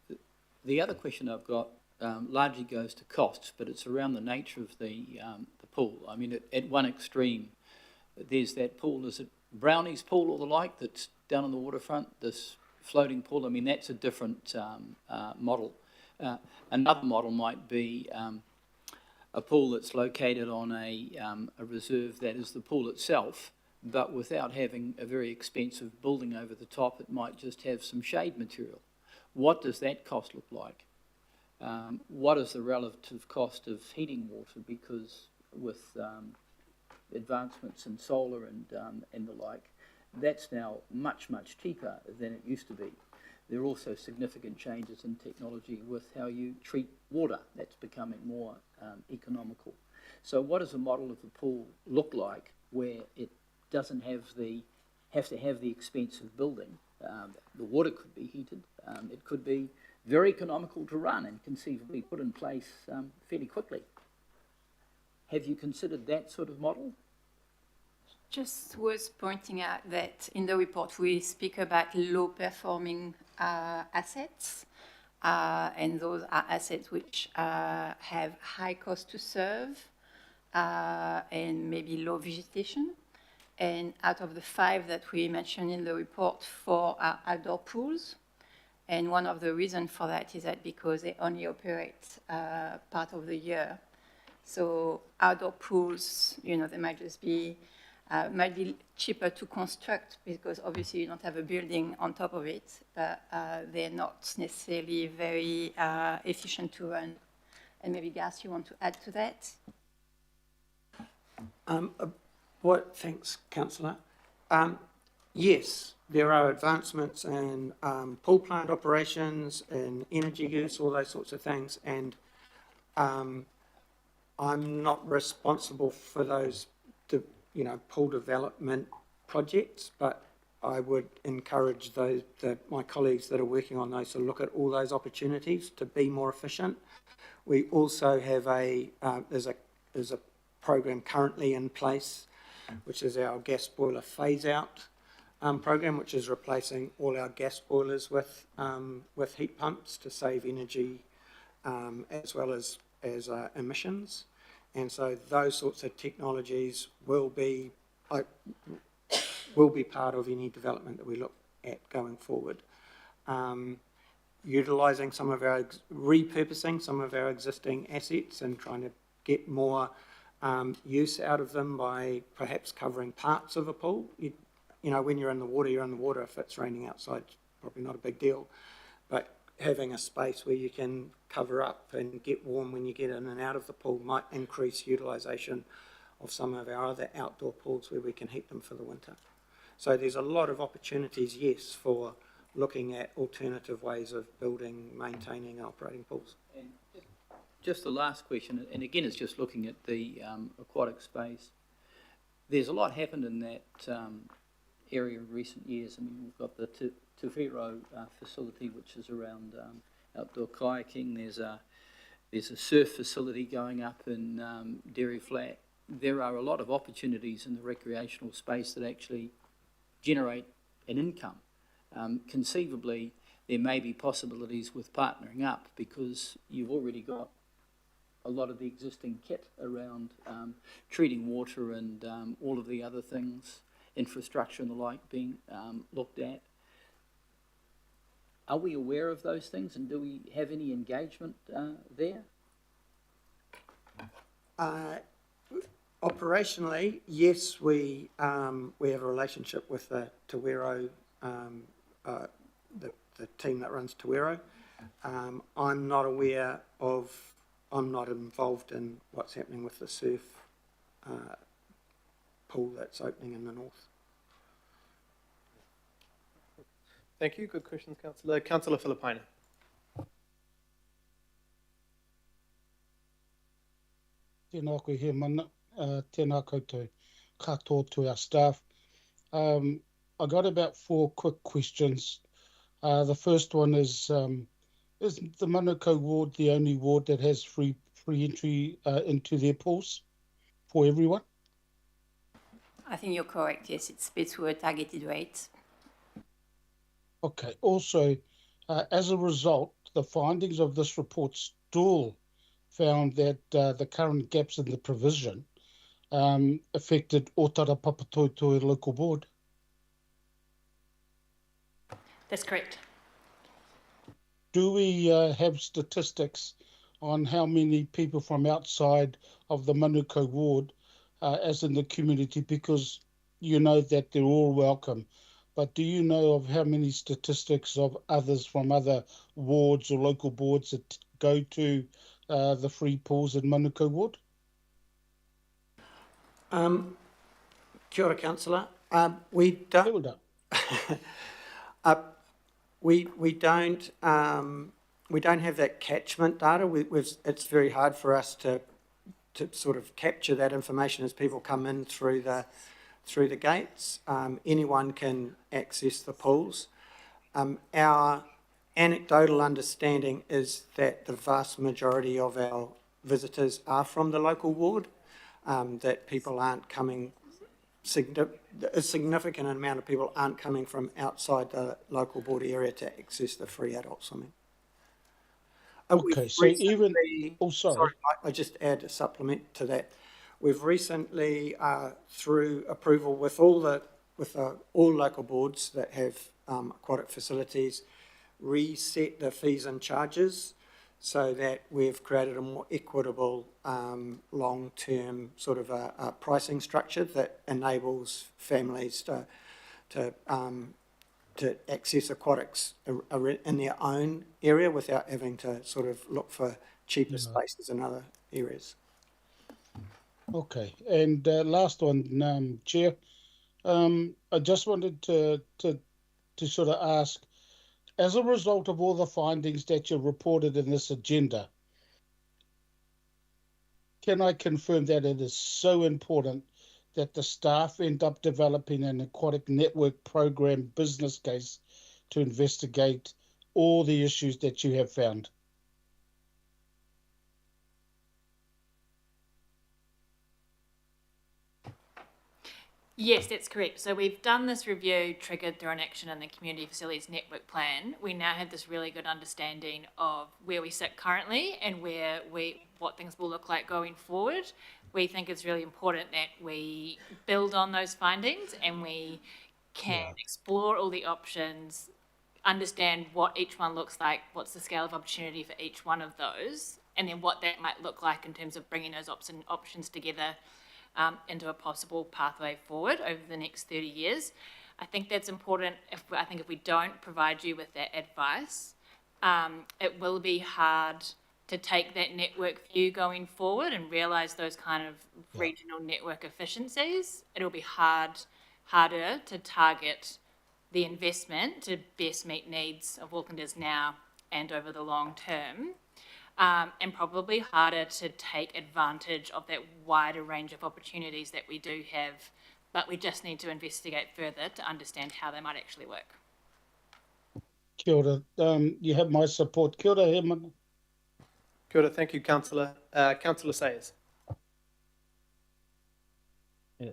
the other question I've got largely goes to costs, but it's around the nature of the pool. I mean, at one extreme, there's that pool, is it Brownie's pool or the like, that's down on the waterfront, this floating pool. I mean, that's a different model. Another model might be a pool that's located on a reserve that is the pool itself, but without having a very expensive building over the top, it might just have some shade material. What does that cost look like? What is the relative cost of heating water? Because with advancements in solar and the like, that's now much cheaper than it used to be. There are also significant changes in technology with how you treat water. That's becoming more economical. So what does a model of the pool look like where it doesn't have to have the expensive building? The water could be heated. It could be very economical to run and conceivably put in place fairly quickly. Have you considered that sort of model? Just worth pointing out that in the report we speak about low-performing assets, and those are assets which have high cost to serve and maybe low vegetation. And out of the 5 that we mentioned in the report, 4 are outdoor pools. And one of the reasons for that is that because they only operate part of the year. So outdoor pools, you know, they might just be cheaper to construct because obviously you don't have a building on top of it, but they're not necessarily very efficient to run. And maybe Gas, you want to add to that? Thanks, Councillor. Yes, there are advancements in pool plant operations and energy use, all those sorts of things, and I'm not responsible for those, pool development projects, but I would encourage my colleagues that are working on those to look at all those opportunities to be more efficient. We also have there's a program currently in place, which is our gas boiler phase out program, which is replacing all our gas boilers with heat pumps to save energy as well as emissions. And so those sorts of technologies will be part of any development that we look at going forward. Utilising repurposing some of our existing assets and trying to get more use out of them by perhaps covering parts of a pool. When you're in the water, you're in the water. If it's raining outside, it's probably not a big deal. But having a space where you can cover up and get warm when you get in and out of the pool might increase utilisation of some of our other outdoor pools where we can heat them for the winter. So there's a lot of opportunities, yes, for looking at alternative ways of building, maintaining and operating pools. And just the last question, and again it's just looking at the aquatic space. There's a lot happened in that area in recent years. I mean, we've got the Te Whero facility, which is around outdoor kayaking. There's a surf facility going up in Dairy Flat. There are a lot of opportunities in the recreational space that actually generate an income. Conceivably, there may be possibilities with partnering up because you've already got a lot of the existing kit around treating water and all of the other things, infrastructure and the like being looked at. Are we aware of those things and do we have any engagement there? Operationally, yes, we have a relationship with the Te Whero, the team that runs Te Whero. I'm not involved in what's happening with the surf pool that's opening in the north. Thank you. Good questions, Councillor. Councillor Filipaina. Tēnā koe he mana, tēnā koutou katoa to our staff. I got about 4 quick questions. The first one is the Manukau ward the only ward that has free entry into their pools for everyone? I think you're correct, yes, it's paid to a targeted rate. Okay, also, as a result, the findings of this report still found that the current gaps in the provision affected Otara Papatoetoe local board. That's correct. do we have statistics on how many people from outside of the Manukau ward, as in the community, because you know that they're all welcome. But do you know of how many statistics of others from other wards or local boards that go to the free pools in Manukau ward? Kia ora, councillor. We don't. We don't. We don't have that catchment data. It's very hard for us to sort of capture that information as people come in through the gates. Anyone can access the pools. Our anecdotal understanding is that the vast majority of our visitors are from the local ward, that people aren't coming, a significant amount of people aren't coming from outside the local board area to access the free adult swimming. Okay, so even... Oh, sorry. I just add a supplement to that. We've recently, through approval with all local boards that have aquatic facilities, reset the fees and charges so that we've created a more equitable long-term sort of a pricing structure that enables families to access aquatics in their own area without having to sort of look for cheaper spaces in other areas. Okay, and last one, Chair. I just wanted to sort of ask, as a result of all the findings that you reported in this agenda, can I confirm that it is so important that the staff end up developing an aquatic network program business case to investigate all the issues that you have found? Yes, that's correct. So we've done this review triggered through an action in the Community Facilities Network Plan. We now have this really good understanding of where we sit currently and what things will look like going forward. We think it's really important that we build on those findings and we can explore all the options, understand what each one looks like, what's the scale of opportunity for each one of those, and then what that might look like in terms of bringing those options together into a possible pathway forward over the next 30 years. I think that's important. If we don't provide you with that advice, it will be hard to take that network view going forward and realise those kind of regional network efficiencies. It'll be harder to target the investment to best meet needs of Aucklanders now and over the long term. And probably harder to take advantage of that wider range of opportunities that we do have, but we just need to investigate further to understand how they might actually work. Kia ora. You have my support. Kia ora, Herman. Kia ora, thank you, Councillor. Councillor Sayers. Yeah,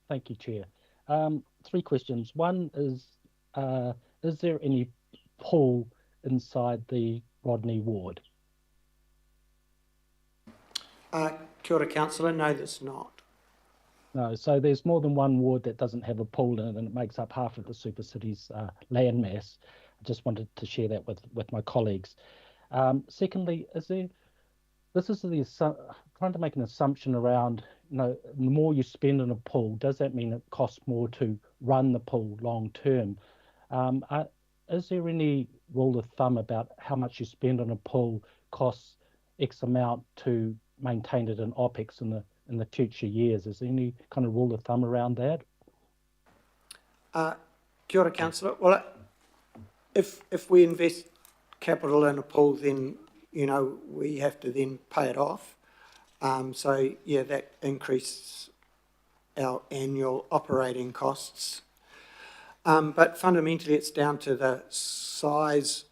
thank you, Chair. 3 questions. One is there any pool inside the Rodney ward? Kia ora, councillor. No, there's not. No, so there's more than one ward that doesn't have a pool in it, and it makes up half of the Super Cities land mass. I just wanted to share that with my colleagues. Secondly, trying to make an assumption around, the more you spend on a pool, does that mean it costs more to run the pool long term? Is there any rule of thumb about how much you spend on a pool costs X amount to maintain it in OPEX in the future years? Is there any kind of rule of thumb around that? Kia ora, councillor. Well, if we invest capital in a pool, then we have to then pay it off. So yeah, that increases our annual operating costs. But fundamentally, it's down to the size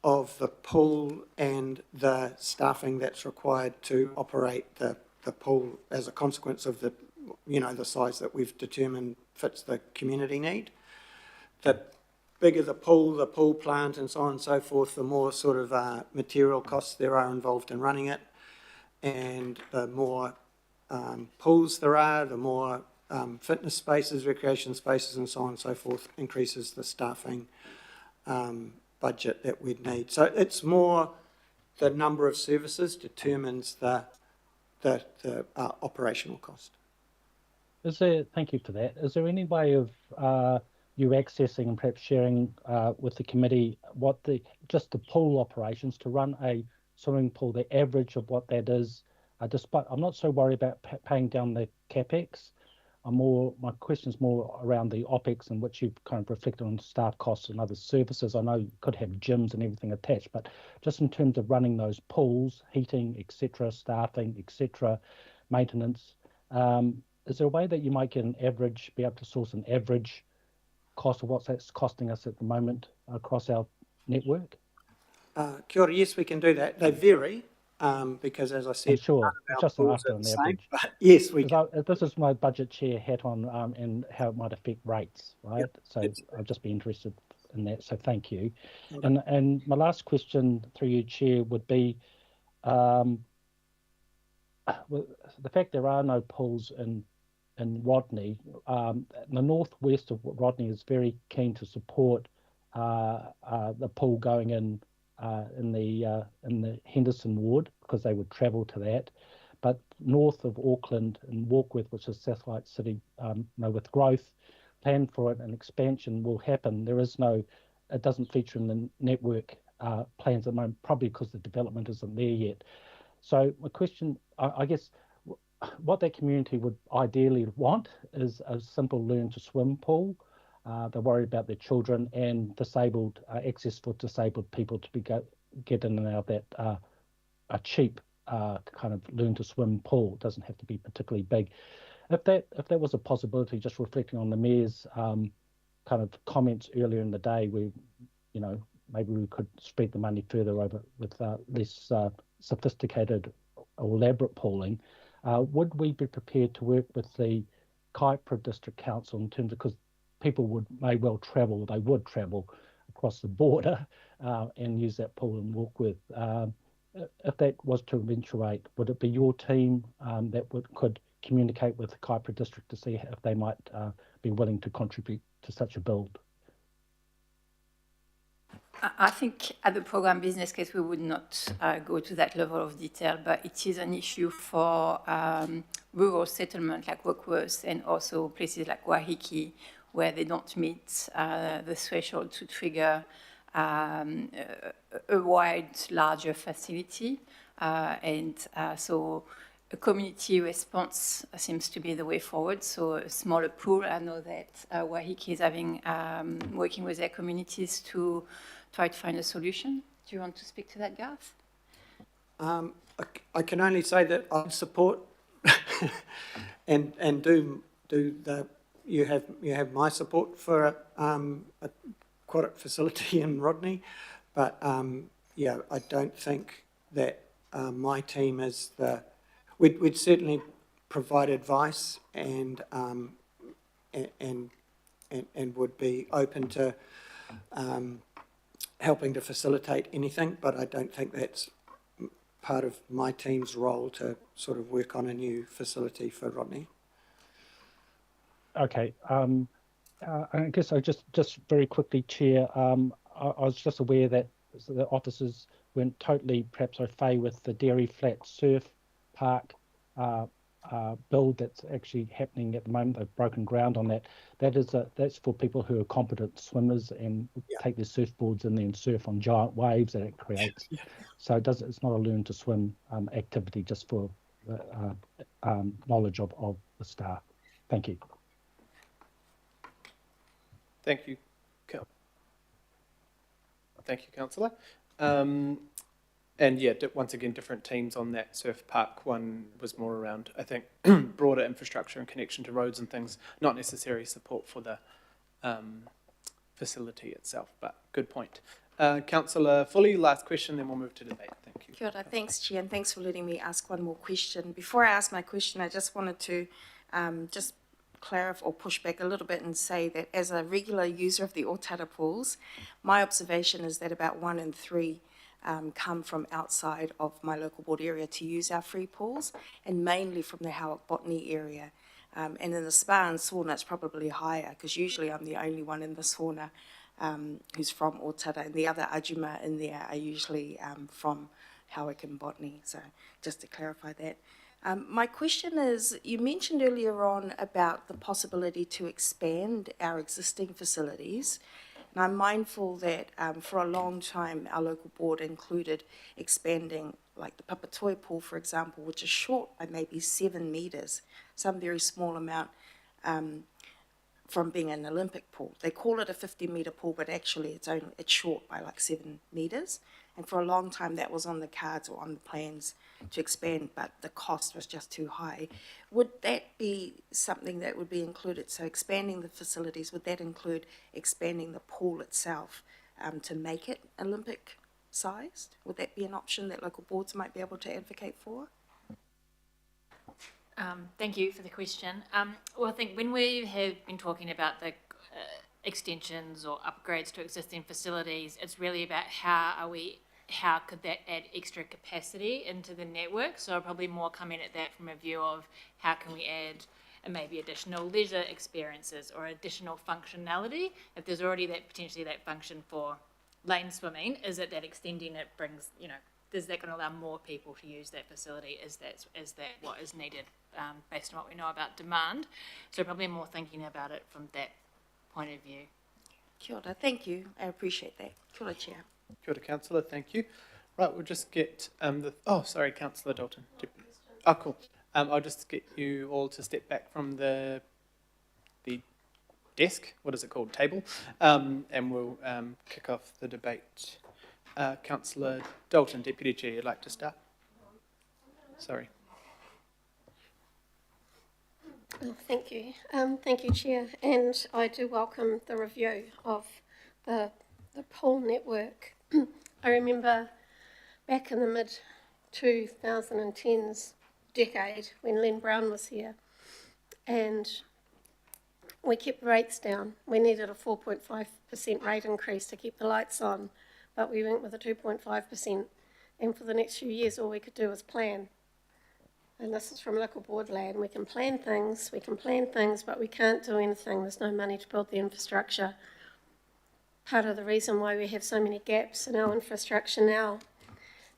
of the pool and the staffing that's required to operate the pool as a consequence of the size that we've determined fits the community need. The bigger the pool plant and so on and so forth, the more sort of material costs there are involved in running it. And the more pools there are, the more fitness spaces, recreation spaces and so on and so forth increases the staffing budget that we'd need. So it's more the number of services determines the operational cost. Thank you for that. Is there any way of you accessing and perhaps sharing with the committee what just the pool operations to run a swimming pool, the average of what that is? Despite, I'm not so worried about paying down the capex. My question is more around the OPEX, in which you've kind of reflected on staff costs and other services. I know you could have gyms and everything attached, but just in terms of running those pools, heating, etc., staffing, etc., maintenance, is there a way that you might get an average, be able to source an average cost of what that's costing us at the moment across our network? Kia ora, yes, we can do that. They vary. Because as I said, sure, just after an average. But yes, we can. This is my budget chair hat on, and how it might affect rates, right? Yep, so I'd just be interested in that. So thank you. Okay. And my last question through you, Chair, would be well, the fact there are no pools in Rodney. The northwest of Rodney is very keen to support the pool going in the Henderson ward, because they would travel to that. But north of Auckland and Warkworth, which is satellite city, with growth, plan for it and expansion will happen. It doesn't feature in the network plans at the moment, probably because the development isn't there yet. So my question, I guess, what that community would ideally want is a simple learn to swim pool. They're worried about their children and disabled access for disabled people to get in and out of that a cheap kind of learn to swim pool. It doesn't have to be particularly big. If that was a possibility, just reflecting on the mayor's kind of comments earlier in the day, where maybe we could spread the money further over with less sophisticated or elaborate pooling. Would we be prepared to work with the Kaipara District Council in terms of, because people would travel across the border and use that pool and walk with. If that was to eventuate, would it be your team that could communicate with the Kaipara District to see if they might be willing to contribute to such a build? I think at the program business case, we would not go to that level of detail, but it is an issue for rural settlement like Warkworth and also places like Wahiki, where they don't meet the threshold to trigger a wide, larger facility. So a community response seems to be the way forward. So a smaller pool, I know that Wahiki is working with their communities to try to find a solution. Do you want to speak to that, Garth? I can only say that I support and do the. You have my support for a aquatic facility in Rodney, but I don't think that my team is the. We'd certainly provide advice and would be open to helping to facilitate anything, but I don't think that's part of my team's role to sort of work on a new facility for Rodney. Okay. I guess I just very quickly, Chair, I was just aware that the officers weren't totally perhaps au fait with the Dairy Flat Surf Park build that's actually happening at the moment. They've broken ground on that. That's for people who are competent swimmers and take their surfboards in there and surf on giant waves that it creates. So it's not a learn to swim activity, just for knowledge of the staff. Thank you. Thank you. Thank you, Councillor. And yeah, once again, different teams on that surf park. One was more around, I think, broader infrastructure and connection to roads and things, not necessary support for the facility itself, but good point. Councillor Foley, last question, then we'll move to debate. Thank you. Kia ora, thanks, Chair, and thanks for letting me ask one more question. Before I ask my question, I just wanted to just clarify or push back a little bit and say that as a regular user of the Otara pools, my observation is that about 1 in 3 come from outside of my local board area to use our free pools, and mainly from the Howick Botany area. And in the spa and sauna, it's probably higher, because usually I'm the only one in the sauna who's from Otara, and the other ajuma in there are usually from Hauek and Botany. So just to clarify that. My question is, you mentioned earlier on about the possibility to expand our existing facilities. And I'm mindful that for a long time, our local board included expanding, like the Papatoe pool, for example, which is short by maybe 7 metres, some very small amount from being an Olympic pool. They call it a 50-metre pool, but actually it's short by like 7 metres. And for a long time, that was on the cards or on the plans to expand, but the cost was just too high. Would that be something that would be included? So expanding the facilities, would that include expanding the pool itself to make it Olympic sized? Would that be an option that local boards might be able to advocate for? Thank you for the question. Well, I think when we have been talking about the extensions or upgrades to existing facilities, it's really about how could that add extra capacity into the network. So I'll probably more come in at that from a view of how can we add maybe additional leisure experiences or additional functionality. If there's already potentially that function for lane swimming, is it that extending it brings, is that going to allow more people to use that facility? Is that what is needed based on what we know about demand? So probably more thinking about it from that point of view. Kia ora, thank you. I appreciate that. Kia ora, Chair. Kia ora, Councillor, thank you. Right, we'll just get sorry, Councillor Dalton. Oh, cool. I'll just get you all to step back from the desk, what is it called, table, and we'll kick off the debate. Councillor Dalton, Deputy Chair, you'd like to start? Sorry. Oh, thank you. Thank you, Chair. And I do welcome the review of the pool network. I remember back in the mid-2010s decade when Len Brown was here, and we kept rates down. We needed a 4.5% rate increase to keep the lights on, but we went with a 2.5%. And for the next few years, all we could do was plan. And this is from local board land. We can plan things, but we can't do anything. There's no money to build the infrastructure. Part of the reason why we have so many gaps in our infrastructure now.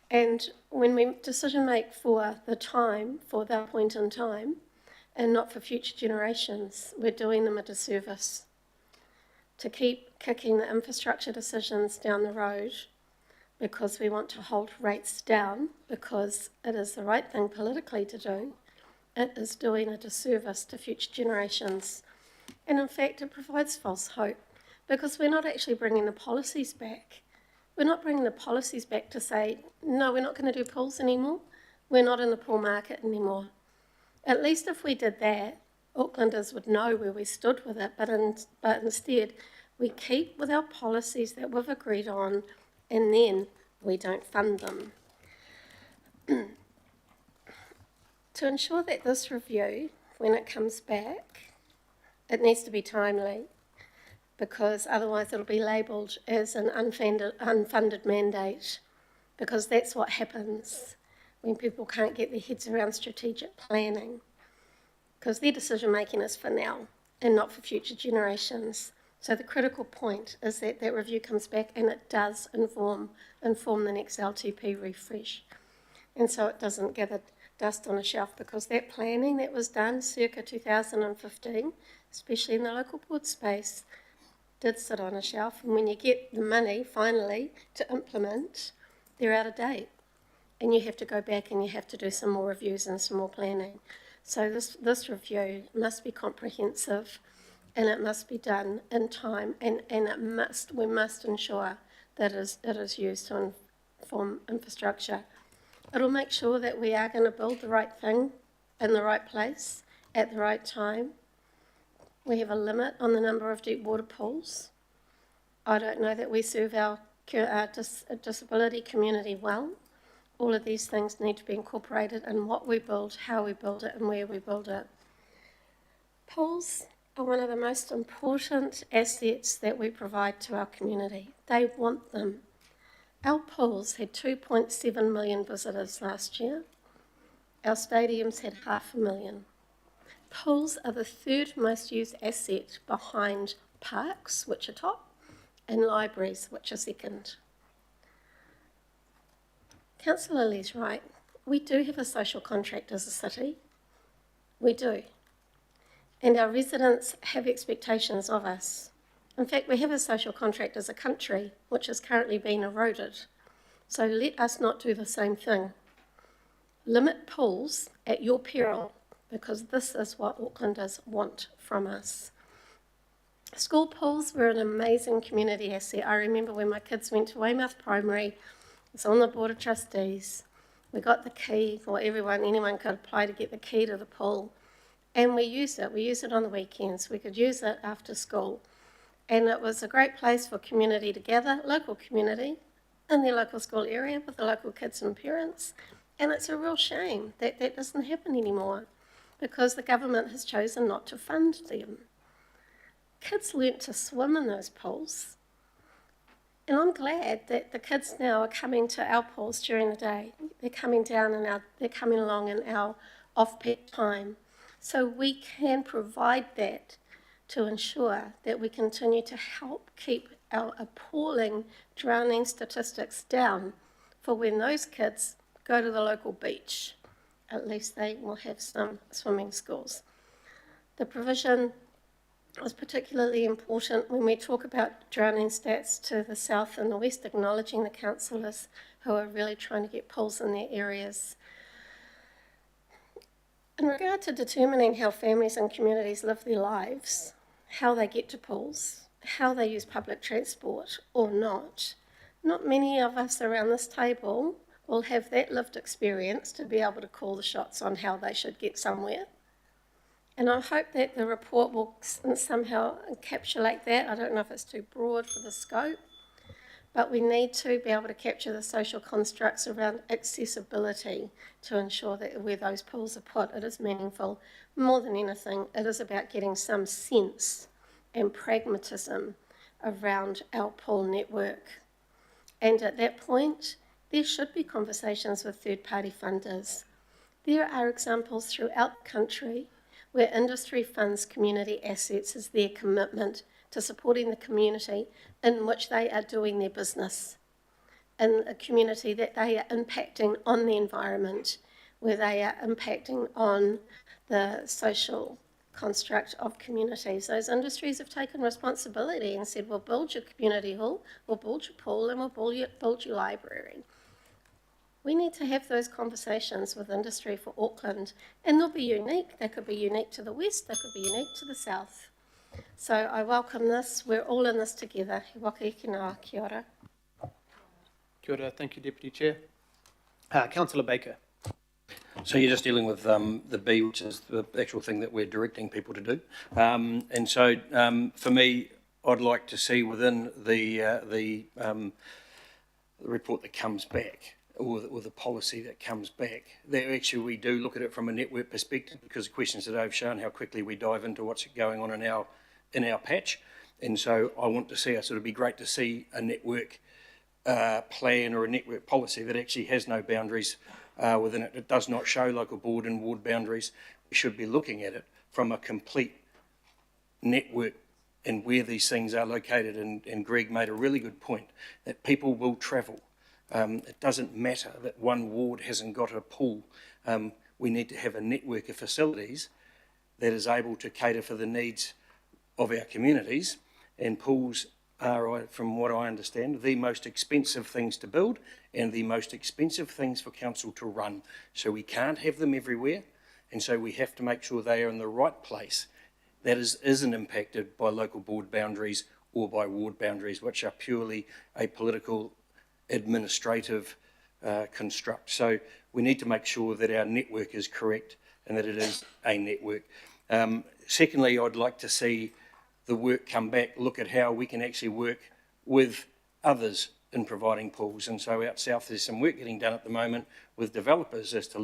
And when we decision make for the time, for that point in time, and not for future generations, we're doing them a disservice. To keep kicking the infrastructure decisions down the road because we want to hold rates down, because it is the right thing politically to do, it is doing a disservice to future generations. And in fact, it provides false hope, because we're not actually bringing the policies back. We're not bringing the policies back to say, no, we're not going to do pools anymore. We're not in the pool market anymore. At least if we did that, Aucklanders would know where we stood with it, but instead we keep with our policies that we've agreed on, and then we don't fund them. To ensure that this review, when it comes back, it needs to be timely, because otherwise it'll be labelled as an unfunded mandate, because that's what happens when people can't get their heads around strategic planning, because their decision making is for now and not for future generations. So the critical point is that that review comes back and it does inform the next LTP refresh. And so it doesn't gather dust on a shelf, because that planning that was done circa 2015, especially in the local board space, did sit on a shelf. And when you get the money finally to implement, they're out of date. And you have to go back and you have to do some more reviews and some more planning. So this review must be comprehensive, and it must be done in time, and we must ensure that it is used to inform infrastructure. It'll make sure that we are going to build the right thing in the right place at the right time. We have a limit on the number of deep water pools. I don't know that we serve our disability community well. All of these things need to be incorporated in what we build, how we build it, and where we build it. Pools are one of the most important assets that we provide to our community. They want them. Our pools had 2.7 million visitors last year. Our stadiums had 500,000. Pools are the third most used asset behind parks, which are top, and libraries, which are second. Councillor Lee's right. We do have a social contract as a city. We do. And our residents have expectations of us. In fact, we have a social contract as a country, which is currently being eroded. So let us not do the same thing. Limit pools at your peril, because this is what Aucklanders want from us. School pools were an amazing community asset. I remember when my kids went to Weymouth Primary, I was on the Board of Trustees. We got the key, or anyone could apply to get the key to the pool. And we used it. We used it on the weekends. We could use it after school. And it was a great place for community to gather, local community, in their local school area with the local kids and parents. And it's a real shame that that doesn't happen anymore because the government has chosen not to fund them. Kids learnt to swim in those pools. And I'm glad that the kids now are coming to our pools during the day. They're coming down and they're coming along in our off-peak time. So we can provide that to ensure that we continue to help keep our appalling drowning statistics down for when those kids go to the local beach. At least they will have some swimming schools. The provision is particularly important when we talk about drowning stats to the south and the west, acknowledging the councillors who are really trying to get pools in their areas. In regard to determining how families and communities live their lives, how they get to pools, how they use public transport or not many of us around this table will have that lived experience to be able to call the shots on how they should get somewhere. And I hope that the report will somehow encapsulate that. I don't know if it's too broad for the scope, but we need to be able to capture the social constructs around accessibility to ensure that where those pools are put, it is meaningful. More than anything, it is about getting some sense and pragmatism around our pool network. And at that point, there should be conversations with third-party funders. There are examples throughout the country where industry funds community assets as their commitment to supporting the community in which they are doing their business, in a community that they are impacting on the environment, where they are impacting on the social construct of communities. Those industries have taken responsibility and said, we'll build your community hall, we'll build your pool, and we'll build your library. We need to have those conversations with industry for Auckland, and they'll be unique. They could be unique to the west, they could be unique to the south. So I welcome this. We're all in this together. He waka eke noa. Kia ora. Kia ora. Thank you, Deputy Chair. Councillor Baker. So you're just dealing with the B, which is the actual thing that we're directing people to do. And so for me, I'd like to see within the report that comes back, or the policy that comes back, that actually we do look at it from a network perspective, because the questions today have shown how quickly we dive into what's going on in our patch. And so I want to see us, it would be great to see a network plan or a network policy that actually has no boundaries within it. It does not show local board and ward boundaries. We should be looking at it from a complete network and where these things are located. And Greg made a really good point that people will travel. It doesn't matter that one ward hasn't got a pool. We need to have a network of facilities that is able to cater for the needs of our communities, and pools are, from what I understand, the most expensive things to build and the most expensive things for council to run. So we can't have them everywhere, and so we have to make sure they are in the right place that isn't impacted by local board boundaries or by ward boundaries, which are purely a political administrative construct. So we need to make sure that our network is correct and that it is a network. Secondly, I'd like to see the work come back, look at how we can actually work with others in providing pools. And so out south there's some work getting done at the moment with developers as to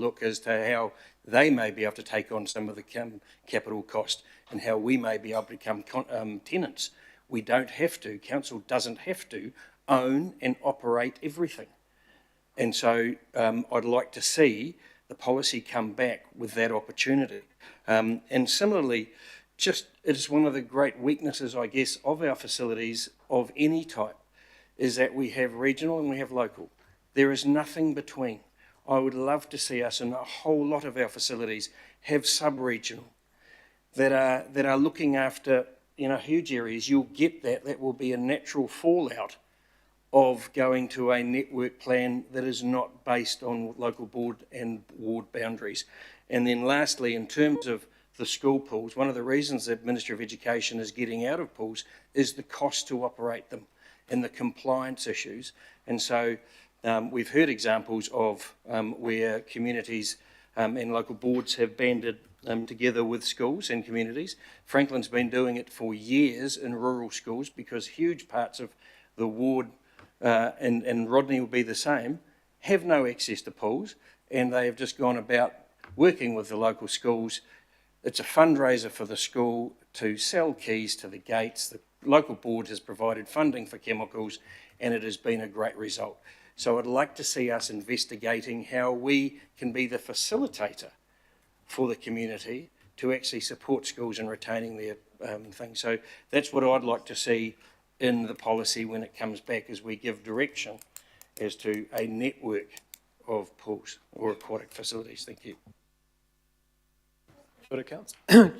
how they may be able to take on some of the capital cost and how we may be able to become tenants. We don't have to, council doesn't have to own and operate everything. And so I'd like to see the policy come back with that opportunity. And similarly, it's one of the great weaknesses, I guess, of our facilities of any type, is that we have regional and we have local. There is nothing between. I would love to see us in a whole lot of our facilities have sub-regional that are looking after, you know, huge areas. You'll get that. That will be a natural fallout of going to a network plan that is not based on local board and ward boundaries. And then lastly, in terms of the school pools, one of the reasons the Ministry of Education is getting out of pools is the cost to operate them and the compliance issues. And so we've heard examples of where communities and local boards have banded together with schools and communities. Franklin's been doing it for years in rural schools because huge parts of the ward, and Rodney will be the same, have no access to pools, and they have just gone about working with the local schools. It's a fundraiser for the school to sell keys to the gates. The local board has provided funding for chemicals, and it has been a great result. So I'd like to see us investigating how we can be the facilitator for the community to actually support schools in retaining their things. So that's what I'd like to see in the policy when it comes back, as we give direction as to a network of pools or aquatic facilities. Thank you. Kia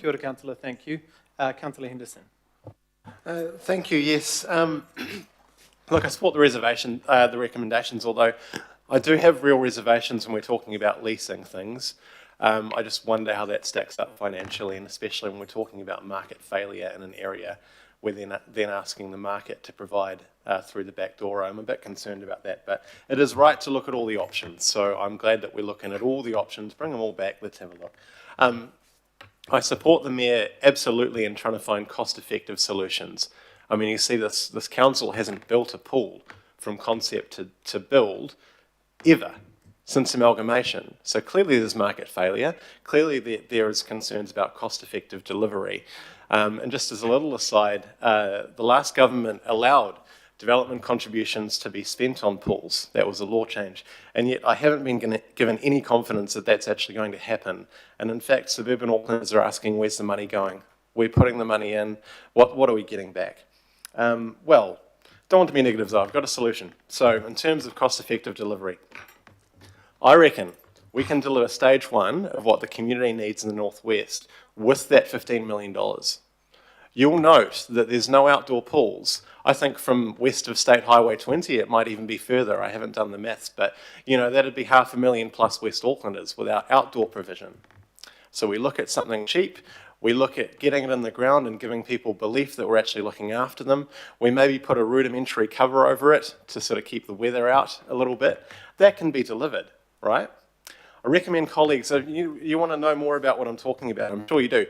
ora, Councillor. Thank you. Councillor Henderson. Thank you. Yes. Look, I support the recommendations, although I do have real reservations when we're talking about leasing things. I just wonder how that stacks up financially, and especially when we're talking about market failure in an area where they're then asking the market to provide through the back door. I'm a bit concerned about that, but it is right to look at all the options. So I'm glad that we're looking at all the options. Bring them all back. Let's have a look. I support the Mayor absolutely in trying to find cost-effective solutions. I mean, you see this council hasn't built a pool from concept to build ever since amalgamation. So clearly there's market failure. Clearly there is concerns about cost-effective delivery. And just as a little aside, the last government allowed development contributions to be spent on pools. That was a law change. And yet I haven't been given any confidence that that's actually going to happen. And in fact, suburban Aucklanders are asking, where's the money going? We're putting the money in. What are we getting back? Well, don't want to be negative though. I've got a solution. So in terms of cost-effective delivery, I reckon we can deliver stage 1 of what the community needs in the Northwest with that $15 million. You'll note that there's no outdoor pools. I think from west of State Highway 20, it might even be further. I haven't done the maths, but you know, that'd be 500,000 plus West Aucklanders without outdoor provision. So we look at something cheap. We look at getting it in the ground and giving people belief that we're actually looking after them. We maybe put a rudimentary cover over it to sort of keep the weather out a little bit. That can be delivered, right? I recommend colleagues, if you want to know more about what I'm talking about, I'm sure you do,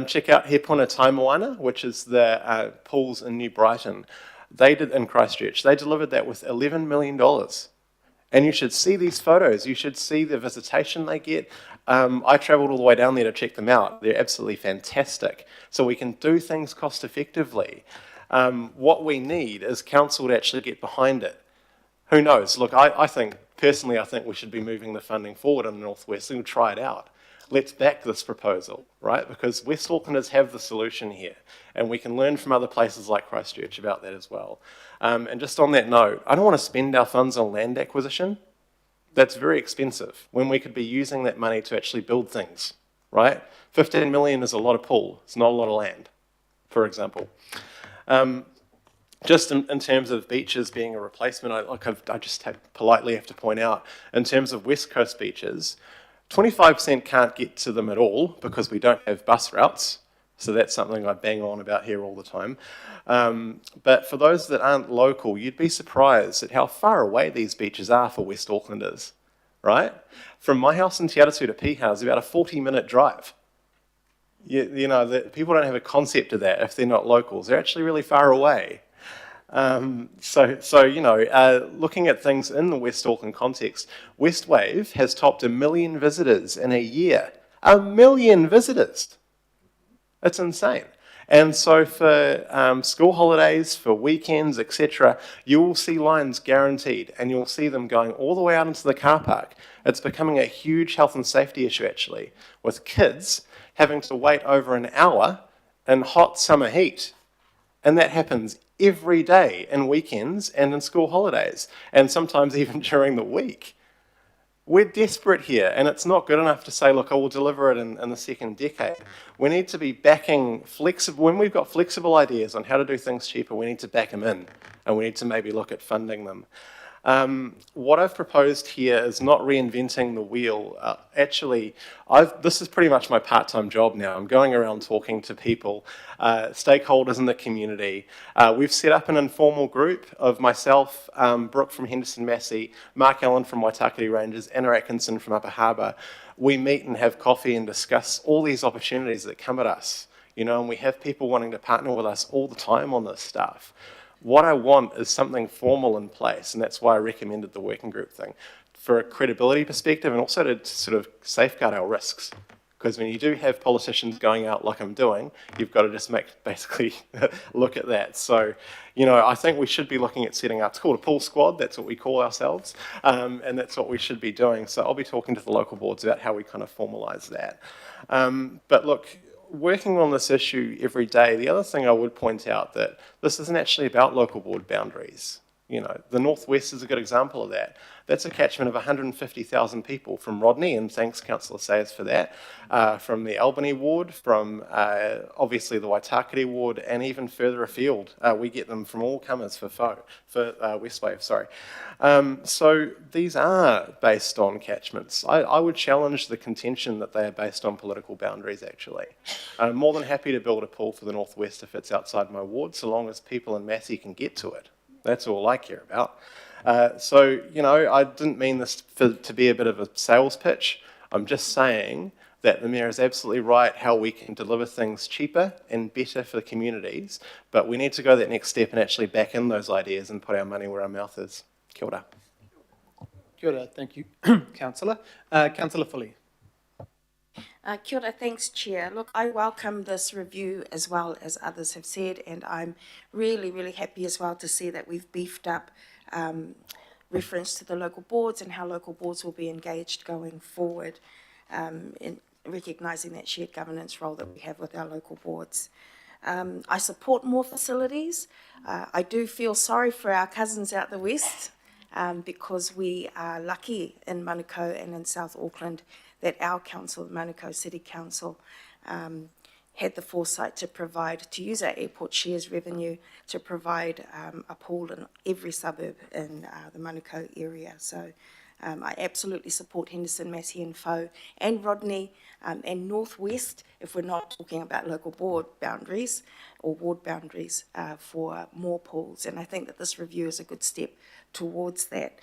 check out He Puna Taimoana, which is the pools in New Brighton. They did in Christchurch. They delivered that with $11 million. And you should see these photos. You should see the visitation they get. I travelled all the way down there to check them out. They're absolutely fantastic. So we can do things cost effectively. What we need is council to actually get behind it. Who knows? Look, personally, I think we should be moving the funding forward in the Northwest and we'll try it out. Let's back this proposal, right? Because West Aucklanders have the solution here, and we can learn from other places like Christchurch about that as well. And just on that note, I don't want to spend our funds on land acquisition. That's very expensive when we could be using that money to actually build things, right? 15 million is a lot of pool. It's not a lot of land, for example. Just in terms of beaches being a replacement, I just politely have to point out, in terms of West Coast beaches, 25% can't get to them at all because we don't have bus routes. So that's something I bang on about here all the time. But for those that aren't local, you'd be surprised at how far away these beaches are for West Aucklanders, right? From my house in Te Aratu to Piha is about a 40-minute drive. You know, people don't have a concept of that if they're not locals. They're actually really far away. So you know, looking at things in the West Auckland context, West Wave has topped 1 million visitors in a year. 1 million visitors! It's insane. And so for school holidays, for weekends, etc., you will see lines guaranteed, and you'll see them going all the way out into the car park. It's becoming a huge health and safety issue, actually, with kids having to wait over an hour in hot summer heat. And that happens every day in weekends and in school holidays, and sometimes even during the week. We're desperate here, and it's not good enough to say, look, I will deliver it in the second decade. We need to be backing flexible, when we've got flexible ideas on how to do things cheaper, we need to back them in, and we need to maybe look at funding them. What I've proposed here is not reinventing the wheel. Actually, this is pretty much my part-time job now. I'm going around talking to people, stakeholders in the community. We've set up an informal group of myself, Brooke from Henderson Massey, Mark Allen from Waitakere Rangers, Anna Atkinson from Upper Harbour. We meet and have coffee and discuss all these opportunities that come at us, you know, and we have people wanting to partner with us all the time on this stuff. What I want is something formal in place, and that's why I recommended the working group thing, for a credibility perspective and also to sort of safeguard our risks. Because when you do have politicians going out like I'm doing, you've got to just basically look at that. So, you know, I think we should be looking at setting up, it's called a pool squad, that's what we call ourselves, and that's what we should be doing. So I'll be talking to the local boards about how we kind of formalise that. But look, working on this issue every day, the other thing I would point out that this isn't actually about local board boundaries. You know, the Northwest is a good example of that. That's a catchment of 150,000 people from Rodney, and thanks Councillor Sayers for that, from the Albany ward, from obviously the Waitakere ward, and even further afield. We get them from all comers for West Wave, sorry. So these are based on catchments. I would challenge the contention that they are based on political boundaries, actually. I'm more than happy to build a pool for the Northwest if it's outside my ward, so long as people in Massey can get to it. That's all I care about. So, you know, I didn't mean this to be a bit of a sales pitch. I'm just saying that the Mayor is absolutely right how we can deliver things cheaper and better for the communities, but we need to go that next step and actually back in those ideas and put our money where our mouth is. Kia ora. Kia ora, thank you, Councillor. Councillor Foley. Kia ora, thanks, Chair. Look, I welcome this review as well as others have said, and I'm really, really happy as well to see that we've beefed up reference to the local boards and how local boards will be engaged going forward in recognising that shared governance role that we have with our local boards. I support more facilities. I do feel sorry for our cousins out the west because we are lucky in Manukau and in South Auckland that our council, the Manukau City Council, had the foresight to use our airport shares revenue to provide a pool in every suburb in the Manukau area. So I absolutely support Henderson, Massey and Fo and Rodney and Northwest, if we're not talking about local board boundaries or ward boundaries, for more pools. And I think that this review is a good step towards that.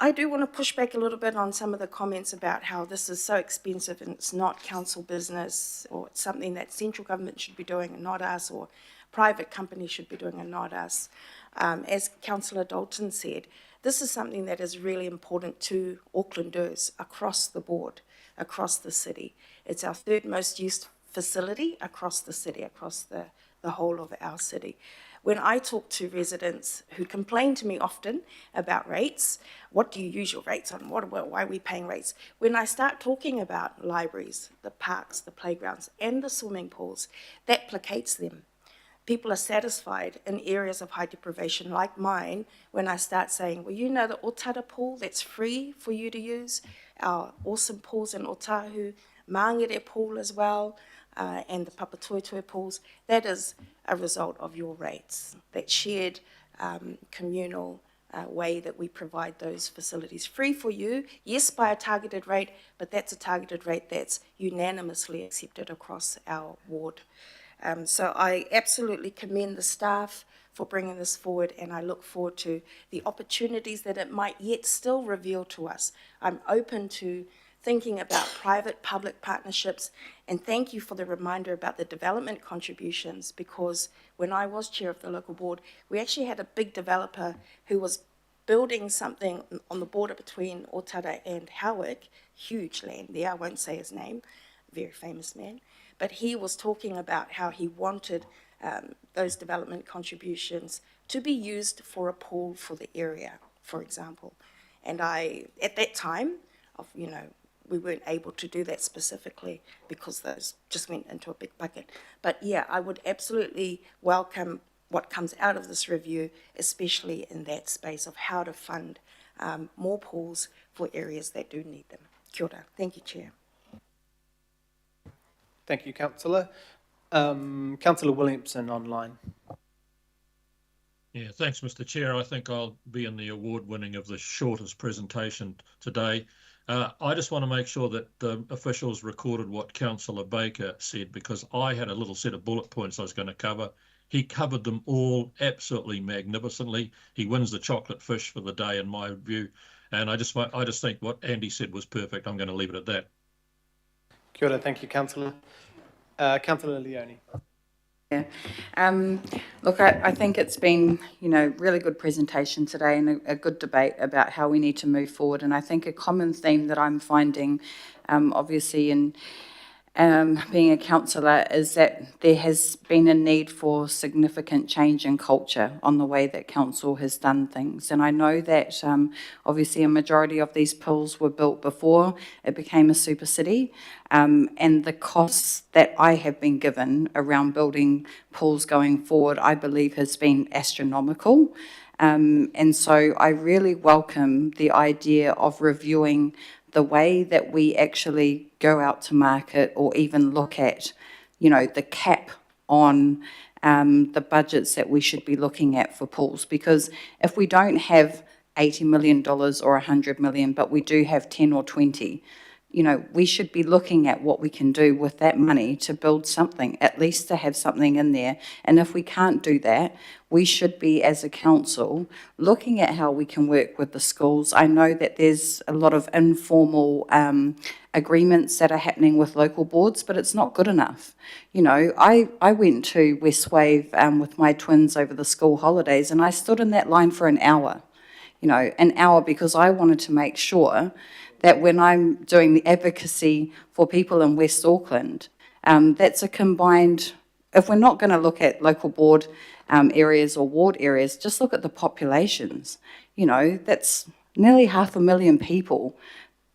I do want to push back a little bit on some of the comments about how this is so expensive and it's not council business, or it's something that central government should be doing and not us, or private companies should be doing and not us. As Councillor Dalton said, this is something that is really important to Aucklanders across the board, across the city. It's our third most used facility across the city, across the whole of our city. When I talk to residents who complain to me often about rates, what do you use your rates on? Why are we paying rates? When I start talking about libraries, the parks, the playgrounds, and the swimming pools, that placates them. People are satisfied in areas of high deprivation like mine when I start saying, well, you know the Otara pool that's free for you to use, our awesome pools in Otahu, Mangere pool as well, and the Papatoetoe pools, that is a result of your rates, that shared communal way that we provide those facilities free for you, yes, by a targeted rate, but that's a targeted rate that's unanimously accepted across our ward. So I absolutely commend the staff for bringing this forward, and I look forward to the opportunities that it might yet still reveal to us. I'm open to thinking about private-public partnerships, and thank you for the reminder about the development contributions, because when I was chair of the local board, we actually had a big developer who was building something on the border between Otara and Howick, huge land there, I won't say his name, very famous man, but he was talking about how he wanted those development contributions to be used for a pool for the area, for example. And I, at that time, of, you know, we weren't able to do that specifically because those just went into a big bucket. But yeah, I would absolutely welcome what comes out of this review, especially in that space of how to fund more pools for areas that do need them. Kia ora. Thank you, Chair. Thank you, Councillor. Councillor Williamson online. Yeah, thanks, Mr. Chair. I think I'll be in the award winning of the shortest presentation today. I just want to make sure that the officials recorded what Councillor Baker said, because I had a little set of bullet points I was going to cover. He covered them all absolutely magnificently. He wins the chocolate fish for the day, in my view. And I just think what Andy said was perfect. I'm going to leave it at that. Kia ora, thank you, Councillor. Councillor Leone. Yeah. Look, I think it's been, really good presentation today and a good debate about how we need to move forward. And I think a common theme that I'm finding, obviously, in being a councillor, is that there has been a need for significant change in culture on the way that council has done things. And I know that obviously a majority of these pools were built before it became a super city, and the costs that I have been given around building pools going forward, I believe, has been astronomical. And so I really welcome the idea of reviewing the way that we actually go out to market, or even look at, the cap on the budgets that we should be looking at for pools. Because if we don't have $80 million or $100 million, but we do have 10 or 20, we should be looking at what we can do with that money to build something, at least to have something in there. And if we can't do that, we should be, as a council, looking at how we can work with the schools. I know that there's a lot of informal agreements that are happening with local boards, but it's not good enough. I went to West Wave with my twins over the school holidays, and I stood in that line for an hour. An hour, because I wanted to make sure that when I'm doing the advocacy for people in West Auckland, that's a combined, if we're not going to look at local board areas or ward areas, just look at the populations. That's nearly 500,000 people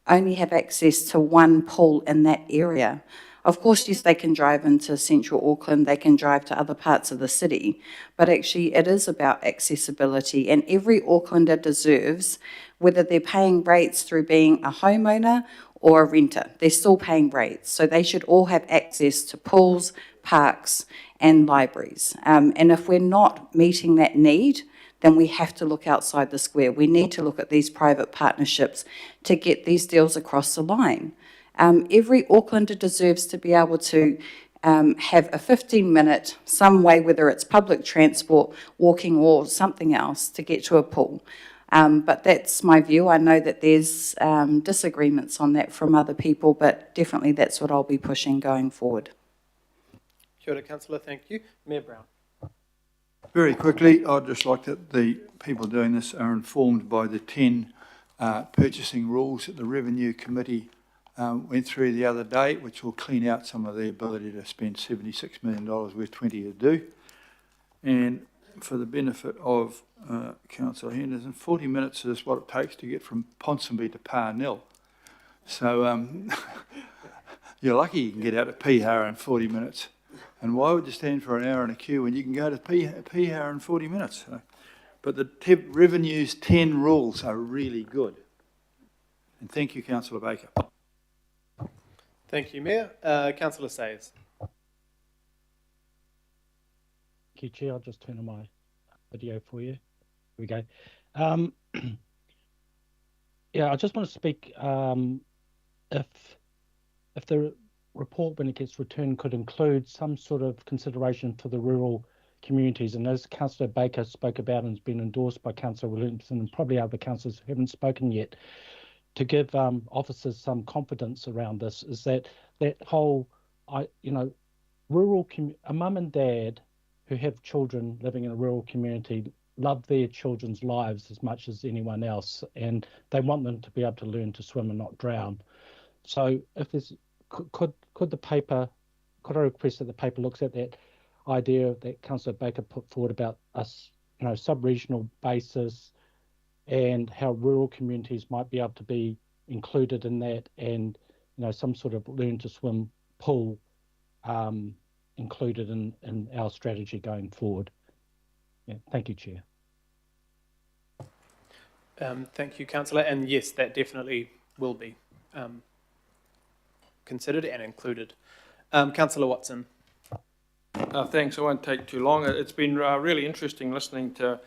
only have access to one pool in that area. Of course, yes, they can drive into central Auckland, they can drive to other parts of the city, but actually it is about accessibility, and every Aucklander deserves, whether they're paying rates through being a homeowner or a renter, they're still paying rates. So they should all have access to pools, parks and libraries. And if we're not meeting that need, then we have to look outside the square. We need to look at these private partnerships to get these deals across the line. Every Aucklander deserves to be able to have a 15-minute, some way, whether it's public transport, walking or something else, to get to a pool. But that's my view. I know that there's disagreements on that from other people, but definitely that's what I'll be pushing going forward. Kia ora, Councillor, thank you. Mayor Brown. Very quickly, I'd just like that the people doing this are informed by the 10 purchasing rules that the Revenue Committee went through the other day, which will clean out some of the ability to spend $76 million where 20 to do. And for the benefit of Councillor Henderson, 40 minutes is what it takes to get from Ponsonby to Parnell. So you're lucky you can get out of Pihara in 40 minutes. And why would you stand for an hour in a queue when you can go to Pihara in 40 minutes? But the Revenue's 10 rules are really good. And thank you, Councillor Baker. Thank you, Mayor. Councillor Sayers. Thank you, Chair. I'll just turn on my video for you. Here we go. Yeah, I just want to speak if the report, when it gets returned, could include some sort of consideration for the rural communities. And as Councillor Baker spoke about and has been endorsed by Councillor Williamson and probably other councillors who haven't spoken yet, to give officers some confidence around this, is that whole, rural, a mum and dad who have children living in a rural community love their children's lives as much as anyone else, and they want them to be able to learn to swim and not drown. So if there's, could I request that the paper looks at that idea that Councillor Baker put forward about us, sub-regional basis, and how rural communities might be able to be included in that, and some sort of learn to swim pool included in our strategy going forward. Yeah, thank you, Chair. Thank you, Councillor. And yes, that definitely will be considered and included. Councillor Watson. Thanks. I won't take too long. It's been really interesting listening to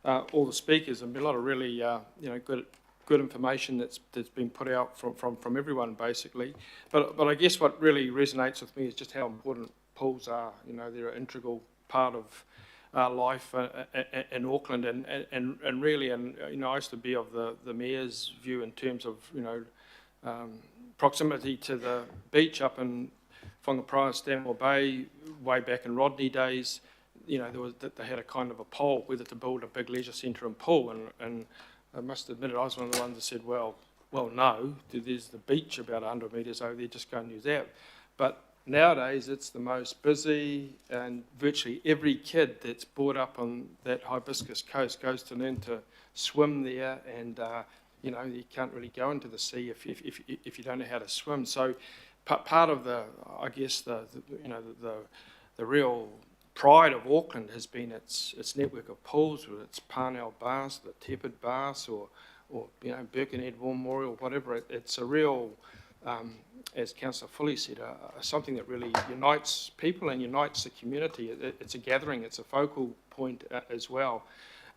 all the speakers. There's been a lot of really, good information that's been put out from everyone, basically. But I guess what really resonates with me is just how important pools are. They're an integral part of life in Auckland, and really, I used to be of the mayor's view in terms of proximity to the beach up in Whangapraia, Stanmore Bay, way back in Rodney days. They had a kind of a poll whether to build a big leisure centre and pool, and I must admit I was one of the ones that said, well, no, there's the beach about 100 metres over there, just go and use that. But nowadays it's the most busy, and virtually every kid that's brought up on that Hibiscus coast goes to learn to swim there, and you can't really go into the sea if you don't know how to swim. So part of the real pride of Auckland has been its network of pools, with its Parnell Baths, the Tepid Baths, or Birkenhead Memorial, whatever. It's a real, as Councillor Foley said, something that really unites people and unites the community. It's a gathering, it's a focal point as well.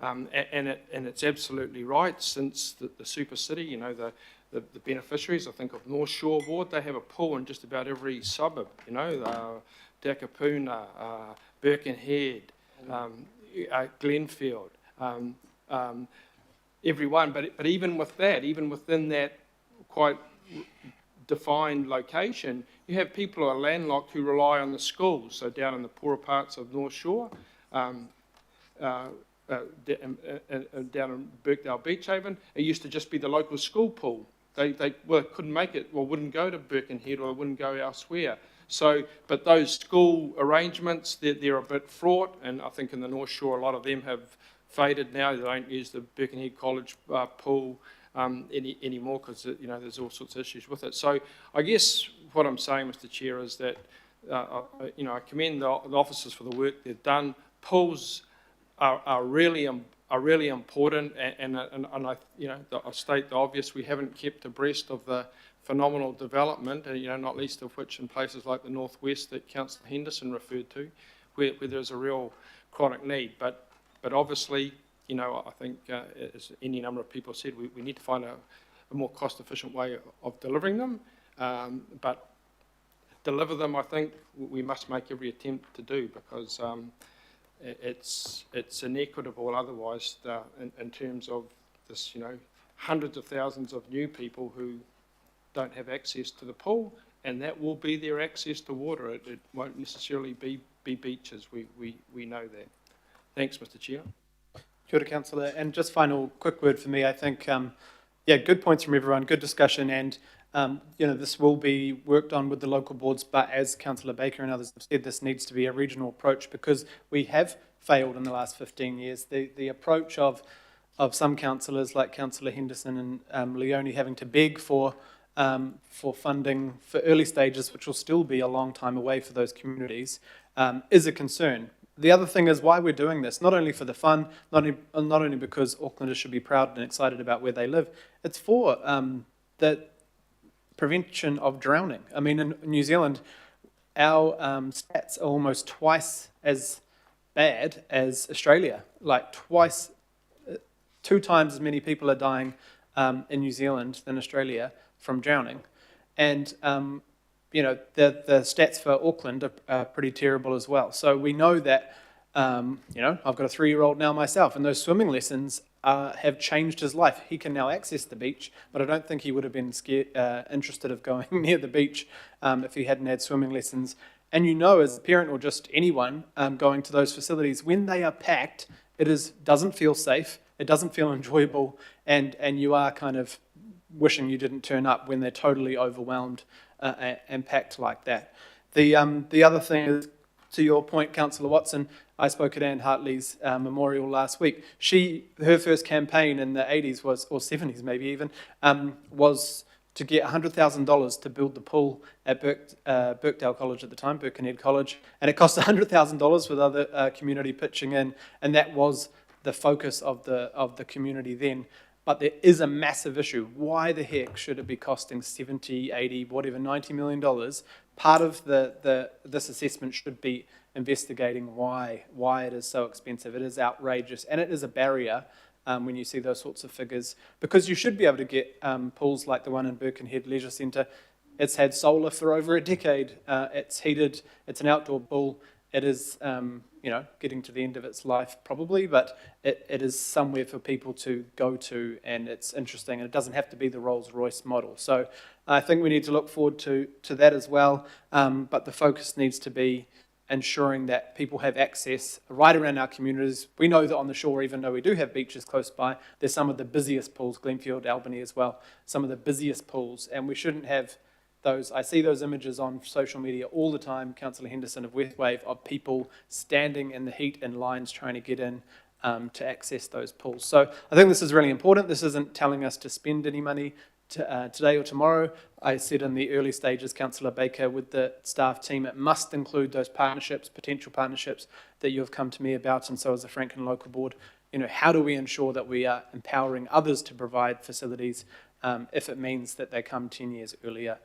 And it's absolutely right. Since the super city, the beneficiaries, I think, of North Shore Ward, they have a pool in just about every suburb. Takapuna, Birkenhead, Glenfield, everyone. But even with that, even within that quite defined location, you have people who are landlocked who rely on the schools. So down in the poorer parts of North Shore, down in Birkdale Beach Haven, it used to just be the local school pool. They couldn't make it, or wouldn't go to Birkenhead, or wouldn't go elsewhere. So, but those school arrangements, they're a bit fraught, and I think in the North Shore, a lot of them have faded now. They don't use the Birkenhead College pool anymore, because there's all sorts of issues with it. So I guess what I'm saying, Mr. Chair, is that I commend the officers for the work they've done. Pools are really important, and I I state the obvious. We haven't kept abreast of the phenomenal development, not least of which in places like the northwest that Councillor Henderson referred to, where there's a real chronic need. But obviously, I think as any number of people said, we need to find a more cost-efficient way of delivering them. But deliver them, I think we must make every attempt to do, because it's inequitable otherwise in terms of this, hundreds of thousands of new people who don't have access to the pool, and that will be their access to water. It won't necessarily be beaches. We know that. Thanks, Mr. Chair. Kia ora, Councillor. And just final quick word for me. I think, good points from everyone, good discussion, and this will be worked on with the local boards, but as Councillor Baker and others have said, this needs to be a regional approach, because we have failed in the last 15 years. The approach of some councillors like Councillor Henderson and Leone having to beg for funding for early stages, which will still be a long time away for those communities, is a concern. The other thing is why we're doing this, not only for the fun, not only because Aucklanders should be proud and excited about where they live, it's for the prevention of drowning. I mean, in New Zealand, our stats are almost twice as bad as Australia, like two times as many people are dying in New Zealand than Australia from drowning. And, the stats for Auckland are pretty terrible as well. So we know that, I've got a 3-year-old now myself, and those swimming lessons have changed his life. He can now access the beach, but I don't think he would have been interested of going near the beach if he hadn't had swimming lessons. And as a parent or just anyone going to those facilities, when they are packed, doesn't feel safe, it doesn't feel enjoyable, and you are kind of wishing you didn't turn up when they're totally overwhelmed and packed like that. The other thing is, to your point, Councillor Watson, I spoke at Anne Hartley's memorial last week. Her first campaign in the 80s was, or 70s maybe even, was to get $100,000 to build the pool at Birkdale College at the time, Birkenhead College, and it cost $100,000 with other community pitching in, and that was the focus of the community then. But there is a massive issue. Why the heck should it be costing 70, 80, whatever, $90 million? Part of this assessment should be investigating why it is so expensive. It is outrageous, and it is a barrier when you see those sorts of figures, because you should be able to get pools like the one in Birkenhead Leisure Centre. It's had solar for over a decade. It's heated. It's an outdoor pool. It is, getting to the end of its life probably, but it is somewhere for people to go to, and it's interesting, and it doesn't have to be the Rolls-Royce model. So I think we need to look forward to that as well, but the focus needs to be ensuring that people have access right around our communities. We know that on the shore, even though we do have beaches close by, there's some of the busiest pools, Glenfield, Albany as well, some of the busiest pools, and we shouldn't have those. I see those images on social media all the time, Councillor Henderson of Westwave, of people standing in the heat in lines trying to get in to access those pools. So I think this is really important. This isn't telling us to spend any money today or tomorrow. I said in the early stages, Councillor Baker, with the staff team, it must include those partnerships, potential partnerships that you have come to me about, and so as the Franklin Local Board. How do we ensure that we are empowering others to provide facilities if it means that they come 10 years earlier?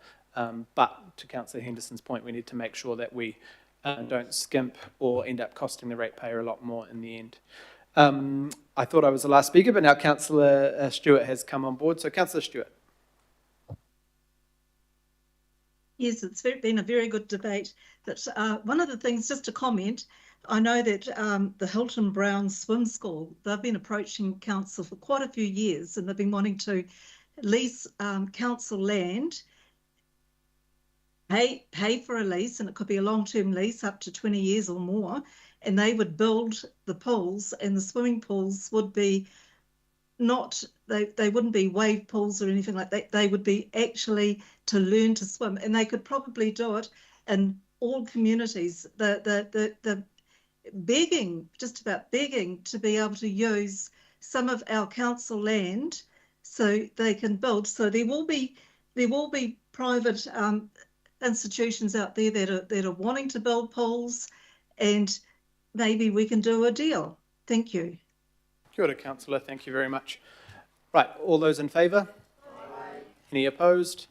But to Councillor Henderson's point, we need to make sure that we don't skimp or end up costing the ratepayer a lot more in the end. I thought I was the last speaker, but now Councillor Stewart has come on board. So Councillor Stewart. Yes, it's been a very good debate. But one of the things, just to comment, I know that the Hilton Brown Swim School, they've been approaching council for quite a few years, and they've been wanting to lease council land, pay for a lease, and it could be a long-term lease up to 20 years or more, and they would build the pools, and the swimming pools would be they wouldn't be wave pools or anything like that. They would be actually to learn to swim, and they could probably do it in all communities. The begging, just about begging, to be able to use some of our council land so they can build. So there will be private institutions out there that are wanting to build pools, and maybe we can do a deal. Thank you. Kia ora, Councillor. Thank you very much. Right, all those in favour? Aye. Any opposed?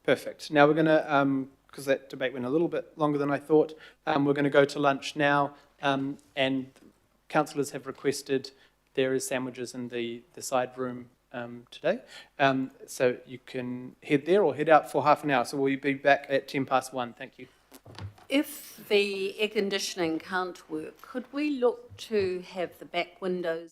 Perfect. Now we're going to, because that debate went a little bit longer than I thought, we're going to go to lunch now, and councillors have requested there is sandwiches in the side room today, so you can head there or head out for half an hour. So we'll be back at 1:10. Thank you. If the air conditioning can't work, could we look to have the back windows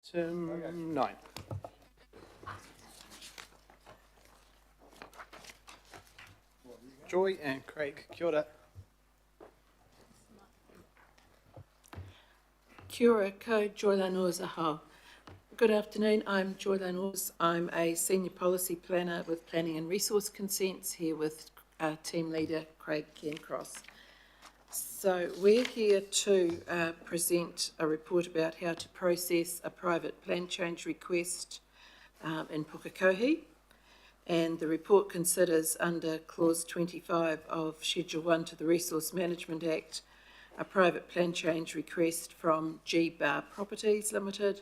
Item 9. Joy and Craig, kia ora. Kia ora, ko Joy Lanois aho. Good afternoon, I'm Joy Lanois. I'm a Senior Policy Planner with Planning and Resource Consents, here with Team Leader Craig Cairncross. So we're here to present a report about how to process a private plan change request in Pukekohe. And the report considers, under Clause 25 of Schedule 1 to the Resource Management Act, a private plan change request from G Bar Properties Limited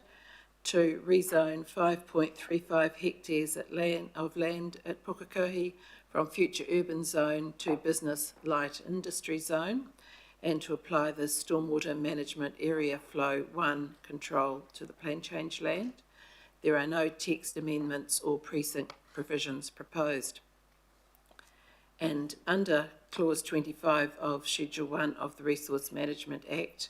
to rezone 5.35 hectares of land at Pukekohe from future urban zone to business light industry zone, and to apply the Stormwater Management Area Flow 1 control to the plan change land. There are no text amendments or precinct provisions proposed. And under Clause 25 of Schedule 1 of the Resource Management Act,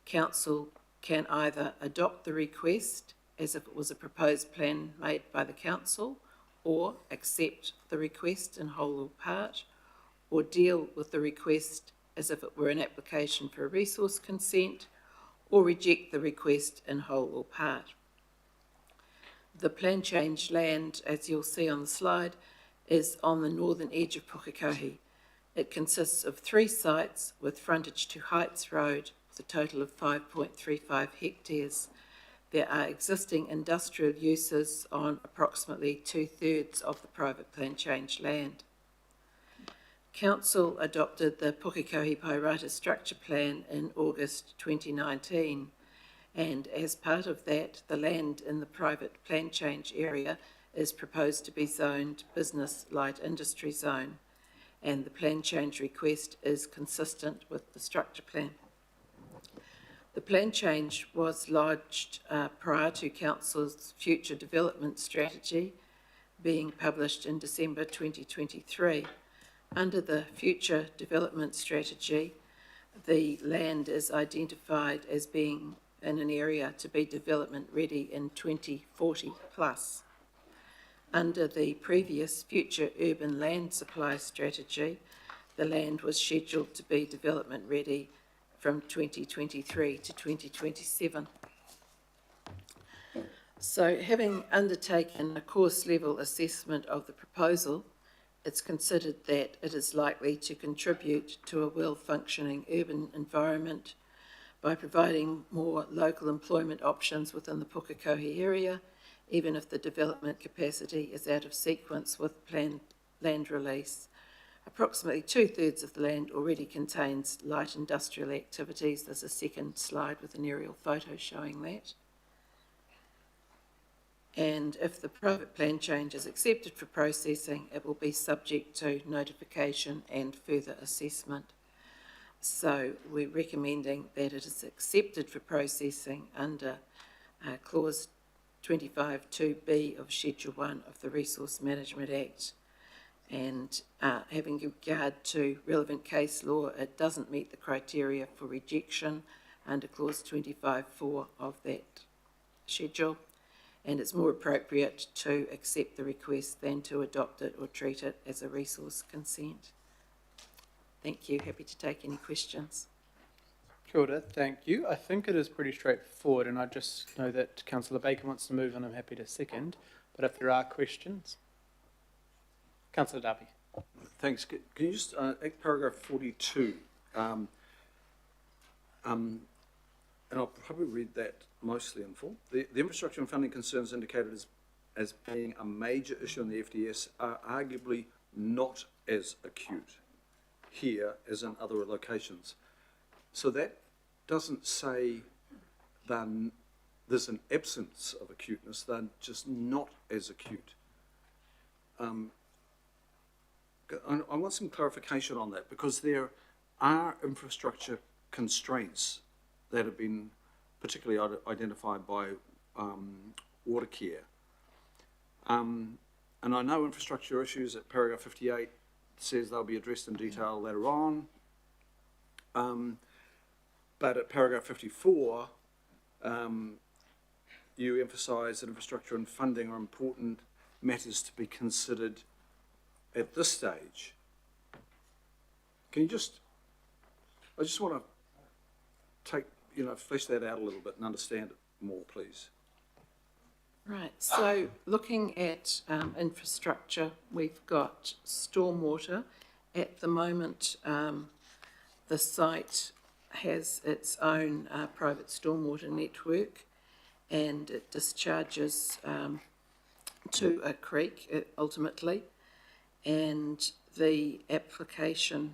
Council can either adopt the request as if it was a proposed plan made by the Council, or accept the request in whole or part, or deal with the request as if it were an application for a resource consent, or reject the request in whole or part. The plan change land, as you'll see on the slide, is on the northern edge of Pukekohe. It consists of 3 sites with frontage to Heights Road with a total of 5.35 hectares. There are existing industrial uses on approximately 2/3 of the private plan change land. Council adopted the Pukekohe Pairata Structure Plan in August 2019. And as part of that, the land in the private plan change area is proposed to be zoned Business Light Industry Zone, and the plan change request is consistent with the structure plan. The plan change was lodged prior to Council's future development strategy being published in December 2023. Under the future development strategy, the land is identified as being in an area to be development ready in 2040 plus. Under the previous future urban land supply strategy, the land was scheduled to be development ready from 2023 to 2027. So, having undertaken a course level assessment of the proposal, it's considered that it is likely to contribute to a well-functioning urban environment by providing more local employment options within the Pukekohe area, even if the development capacity is out of sequence with planned land release. Approximately 2/3 of the land already contains light industrial activities. There's a second slide with an aerial photo showing that. And if the private plan change is accepted for processing, it will be subject to notification and further assessment. So we're recommending that it is accepted for processing under Clause 25(2)(b) of Schedule 1 of the Resource Management Act. And having regard to relevant case law, it doesn't meet the criteria for rejection under Clause 25(4) of that schedule, and it's more appropriate to accept the request than to adopt it or treat it as a resource consent. Thank you. Happy to take any questions. Kia ora, thank you. I think it is pretty straightforward, and I just know that Councillor Baker wants to move, and I'm happy to second. But if there are questions, Councillor Darby. Thanks. Can you just, at paragraph 42, and I'll probably read that mostly in full. The infrastructure and funding concerns indicated as being a major issue in the FDS are arguably not as acute here as in other locations. So that doesn't say then there's an absence of acuteness, they're just not as acute. I want some clarification on that, because there are infrastructure constraints that have been particularly identified by Watercare. And I know infrastructure issues at paragraph 58 says they'll be addressed in detail later on. But at paragraph 54, you emphasise that infrastructure and funding are important matters to be considered at this stage. Can you just, I just want to take, flesh that out a little bit and understand it more, please. Right, so looking at infrastructure, we've got stormwater. At the moment, the site has its own private stormwater network, and it discharges to a creek ultimately, and the application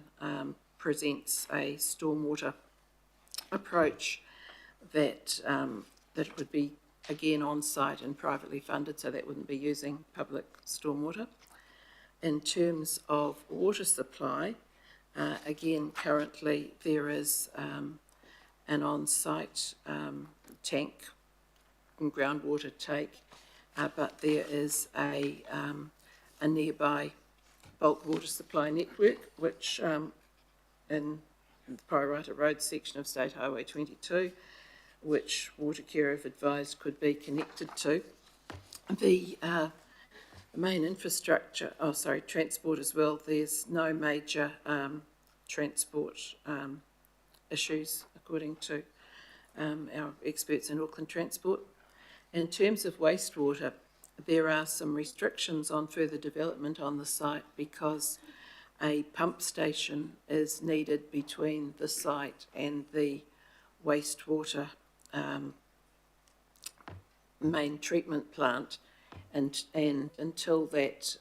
presents a stormwater approach that that would be again on site and privately funded, so that wouldn't be using public stormwater. In terms of water supply, again, currently there is an on-site tank and groundwater take, but there is a nearby bulk water supply network, which in the Pairata Road section of State Highway 22, which Watercare have advised could be connected to. The main infrastructure, transport as well, there's no major transport issues according to our experts in Auckland Transport. In terms of wastewater, there are some restrictions on further development on the site because a pump station is needed between the site and the wastewater main treatment plant, and until that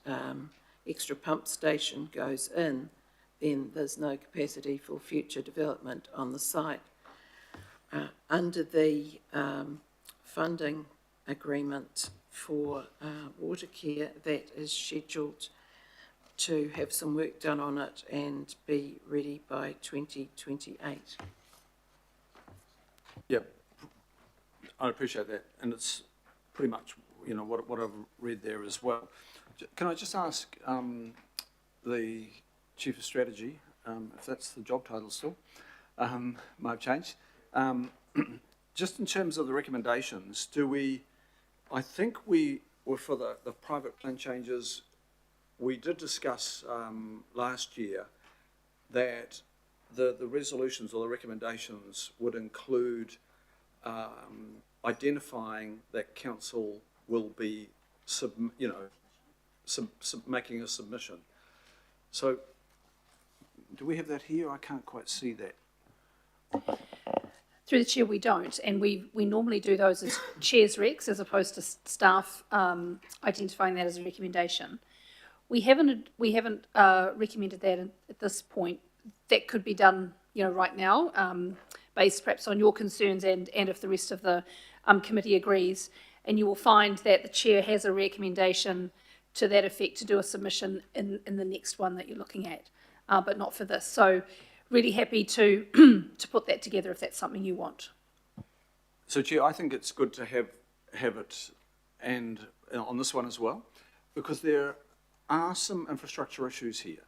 extra pump station goes in, then there's no capacity for future development on the site. Under the funding agreement for Watercare, that is scheduled to have some work done on it and be ready by 2028. Yep, I appreciate that, and it's pretty much what I've read there as well. Can I just ask the Chief of Strategy, if that's the job title still, might have changed. Just in terms of the recommendations, I think we were for the private plan changes, we did discuss last year that the resolutions or the recommendations would include identifying that council will be making a submission. So do we have that here? I can't quite see that. Through the chair, we don't, and we normally do those as chair's recs as opposed to staff identifying that as a recommendation. We haven't recommended that at this point. That could be done, right now, based perhaps on your concerns and if the rest of the committee agrees. And you will find that the chair has a recommendation to that effect to do a submission in the next one that you're looking at, but not for this. So really happy to to put that together if that's something you want. So Chair, I think it's good to have it and on this one as well, because there are some infrastructure issues here,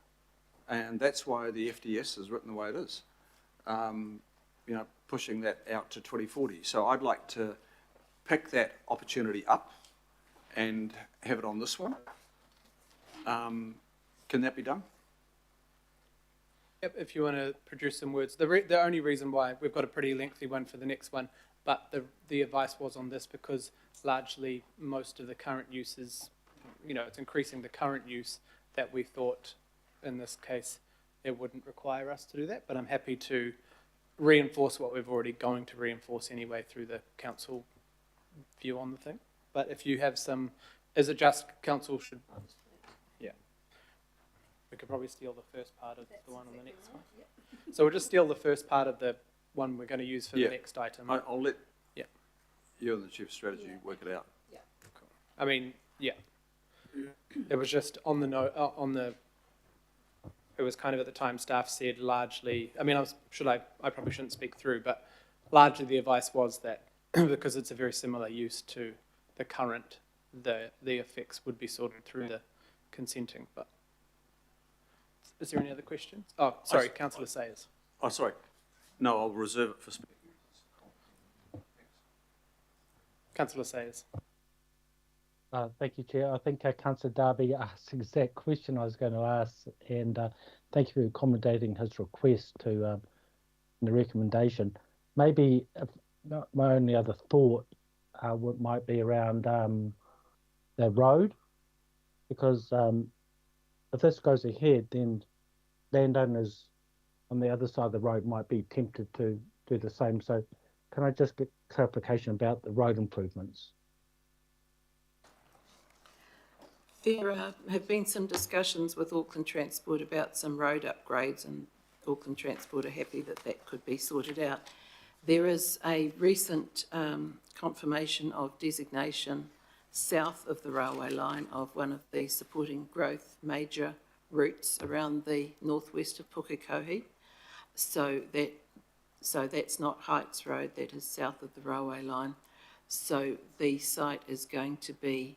and that's why the FDS is written the way it is, pushing that out to 2040. So I'd like to pick that opportunity up and have it on this one. Can that be done? Yep, if you want to produce some words. The only reason why we've got a pretty lengthy one for the next one, but the advice was on this because largely most of the current uses, it's increasing the current use that we thought in this case it wouldn't require us to do that, but I'm happy to reinforce what we've already going to reinforce anyway through the council view on the thing. But if you have some, is it just council should, yeah. We could probably steal the first part of the one on the next one. So we'll just steal the first part of the one we're going to use for the next item. I'll let you and the Chief of Strategy work it out. Yeah. Cool. I mean, yeah. It was just on the note, it was kind of at the time staff said largely, I mean, I probably shouldn't speak through, but largely the advice was that because it's a very similar use to the current, the effects would be sorted through the consenting. But is there any other questions? Oh, sorry, Councillor Sayers. Oh, sorry. No, I'll reserve it for speaking. Councillor Sayers. Thank you, Chair. I think Councillor Darby asked the exact question I was going to ask, and thank you for accommodating his request to the recommendation. Maybe my only other thought might be around the road, because if this goes ahead, then landowners on the other side of the road might be tempted to do the same. So can I just get clarification about the road improvements? There have been some discussions with Auckland Transport about some road upgrades, and Auckland Transport are happy that that could be sorted out. There is a recent confirmation of designation south of the railway line of one of the supporting growth major routes around the northwest of Pukekohe. So that's not Heights Road, that is south of the railway line. So the site is going to be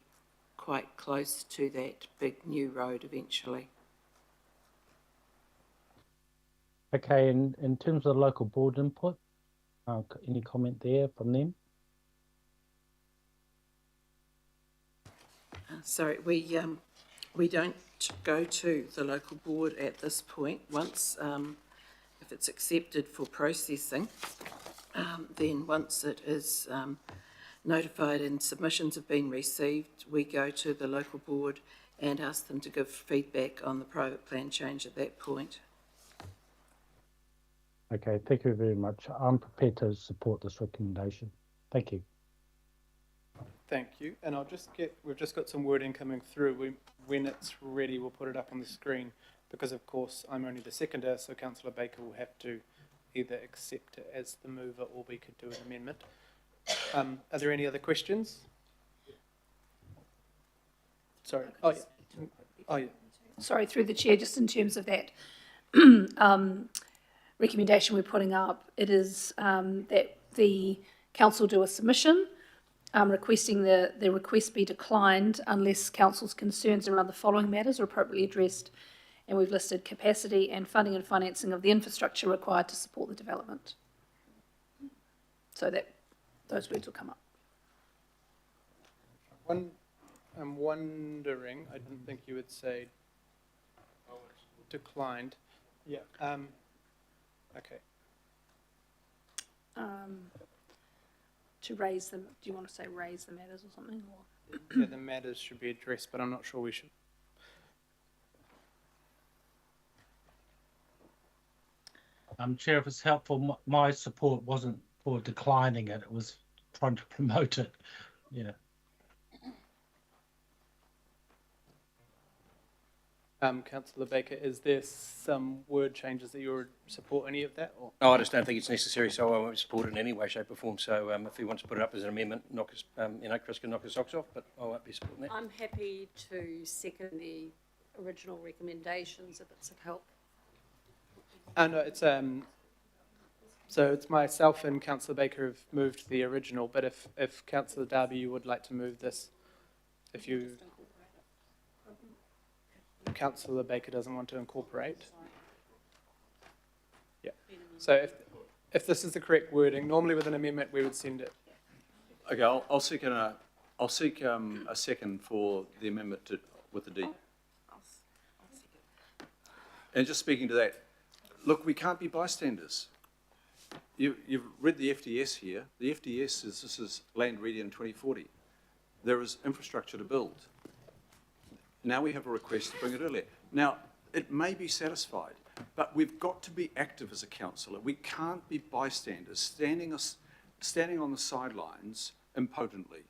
quite close to that big new road eventually. Okay, and in terms of the local board input, any comment there from them? Sorry, we don't go to the local board at this point. Once, if it's accepted for processing, then once it is notified and submissions have been received, we go to the local board and ask them to give feedback on the private plan change at that point. Okay, thank you very much. I'm prepared to support this recommendation. Thank you. Thank you. And we've just got some wording coming through. When it's ready, we'll put it up on the screen, because of course I'm only the seconder, so Councillor Baker will have to either accept it as the mover or we could do an amendment. Are there any other questions? Sorry. Oh, yeah. Oh, yeah. Sorry, through the chair, just in terms of that recommendation we're putting up, it is that the council do a submission requesting the request be declined unless council's concerns around the following matters are appropriately addressed, and we've listed capacity and funding and financing of the infrastructure required to support the development. So that those words will come up. I'm wondering, I didn't think you would say declined. Yeah. Okay. To raise them, do you want to say raise the matters or something? Or? Yeah, the matters should be addressed, but I'm not sure we should. Chair, if it's helpful, my support wasn't for declining it, it was trying to promote it. Yeah. Councillor Baker, is there some word changes that you would support any of that? Or? No, I just don't think it's necessary, so I won't support it in any way, shape or form. So if he wants to put it up as an amendment, Chris can knock his socks off, but I won't be supporting that. I'm happy to second the original recommendations if it's of help. No, it's so it's myself and Councillor Baker have moved the original, but if Councillor Darby, you would like to move this, if you... Councillor Baker doesn't want to incorporate. Yeah. So if this is the correct wording, normally with an amendment we would send it. Okay, I'll seek a second for the amendment with the D. And just speaking to that, look, we can't be bystanders. You've read the FDS here. The FDS is, this is land ready in 2040. There is infrastructure to build. Now we have a request to bring it earlier. Now, it may be satisfied, but we've got to be active as a councillor. We can't be bystanders, standing on the sidelines impotently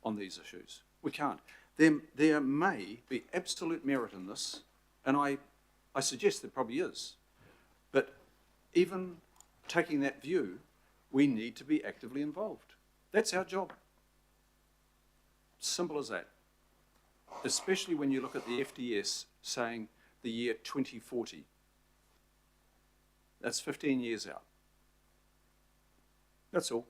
on these issues. We can't. There may be absolute merit in this, and I suggest there probably is. But even taking that view, we need to be actively involved. That's our job. Simple as that. Especially when you look at the FDS saying the year 2040. That's 15 years out. That's all.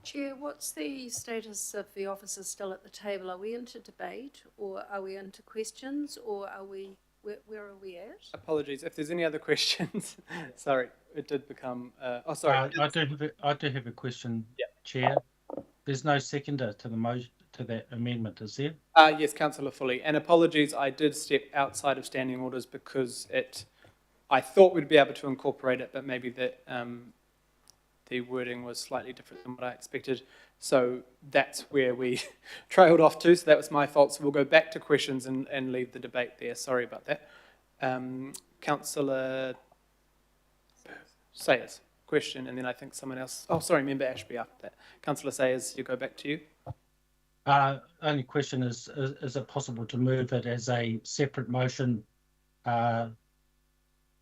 Chair, what's the status of the officers still at the table? Are we into debate, or are we into questions, or are we Where are we at? Apologies. If there's any other questions, sorry, it did become. Sorry. I do have a question, Yeah. Chair. There's no seconder to the motion to that amendment, is there? Yes, Councillor Foley. And apologies, I did step outside of standing orders because I thought we'd be able to incorporate it, but maybe that the wording was slightly different than what I expected. So that's where we trailed off to. So that was my fault. So we'll go back to questions and leave the debate there. Sorry about that. Councillor Sayers, question, and then I think someone else. Oh, sorry, Member Ashby after that. Councillor Sayers, you go back to you. Only question is it possible to move it as a separate motion to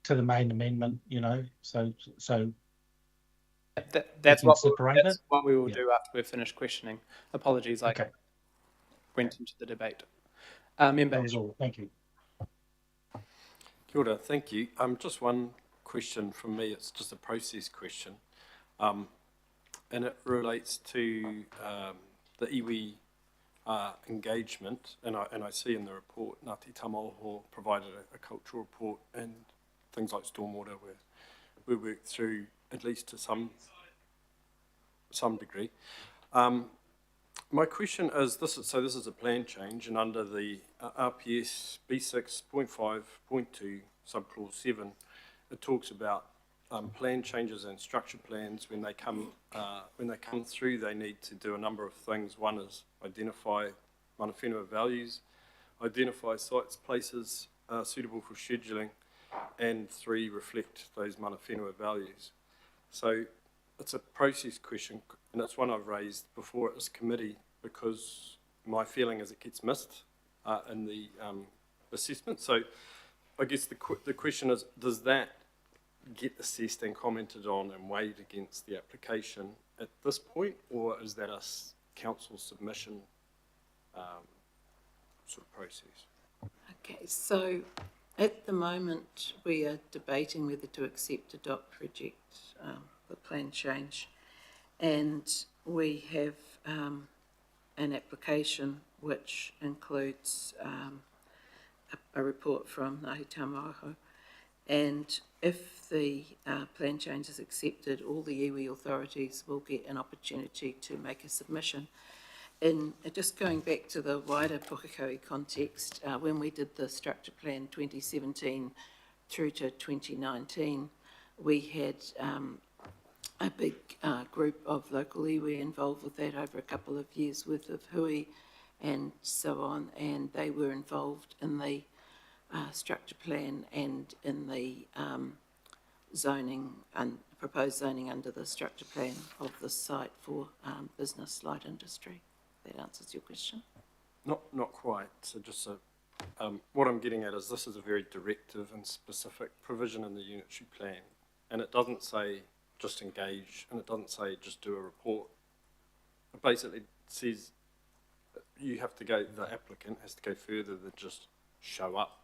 the main amendment, you know, so that's what we will Yeah. do after we've finished questioning. Apologies, I went into the debate. Member Ashby. Thank you. Kia ora, thank you. Just one question from me. It's just a process question, and it relates to the iwi engagement. And I see in the report Ngāti Tamaoho provided a cultural report and things like stormwater where we worked through at least to some degree. My question is, this is a plan change, and under the RPS B6.5.2 subclause 7, it talks about plan changes and structure plans. When they come through, they need to do a number of things. One is identify mana whenua values, identify sites, places suitable for scheduling, and 3, reflect those mana whenua values. So it's a process question, and it's one I've raised before at this committee because my feeling is it gets missed in the assessment. So I guess the question is, does that get assessed and commented on and weighed against the application at this point, or is that a council submission sort of process? Okay, so at the moment we are debating whether to accept, adopt, reject the plan change, and we have an application which includes a report from Ngāti Tamaoho, and if the plan change is accepted, all the iwi authorities will get an opportunity to make a submission. And just going back to the wider Pukekohe context, when we did the structure plan 2017 through to 2019, we had a big group of local iwi involved with that over a couple of years worth of hui and so on, and they were involved in the structure plan and in the zoning and proposed zoning under the structure plan of the site for business light industry. That answers your question. Not quite. So just what I'm getting at is this is a very directive and specific provision in the unitary plan, and it doesn't say just engage, and it doesn't say just do a report. It basically says you have to go, the applicant has to go further than just show up,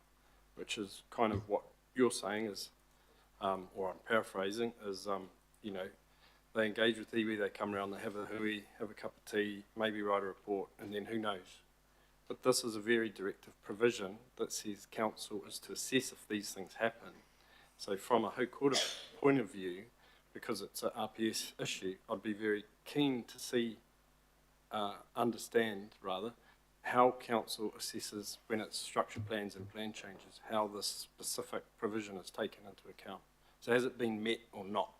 which is kind of what you're saying is, or I'm paraphrasing, is, you know, they engage with iwi, they come around, they have a hui, have a cup of tea, maybe write a report, and then who knows. But this is a very directive provision that says council is to assess if these things happen. So from a haukura point of view, because it's an RPS issue, I'd be very keen to see, understand rather, how council assesses when it's structure plans and plan changes, how this specific provision is taken into account. So has it been met or not?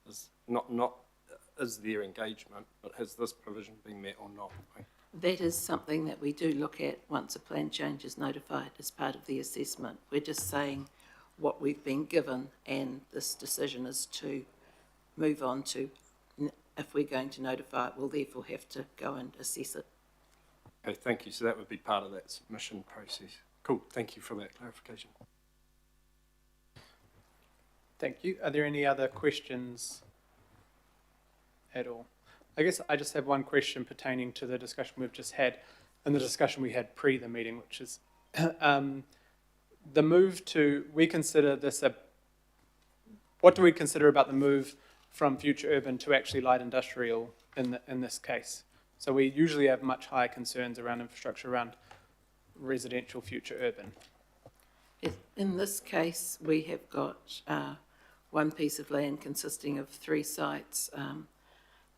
Is there engagement, but has this provision been met or not? That is something that we do look at once a plan change is notified as part of the assessment. We're just saying what we've been given, and this decision is to move on to, if we're going to notify it, we'll therefore have to go and assess it. Okay, thank you. So that would be part of that submission process. Cool, thank you for that clarification. Thank you. Are there any other questions at all? I guess I just have one question pertaining to the discussion we've just had and the discussion we had pre the meeting, which is the move to, we consider this what do we consider about the move from future urban to actually light industrial in this case? So we usually have much higher concerns around infrastructure, around residential future urban. In this case, we have got one piece of land consisting of 3 sites.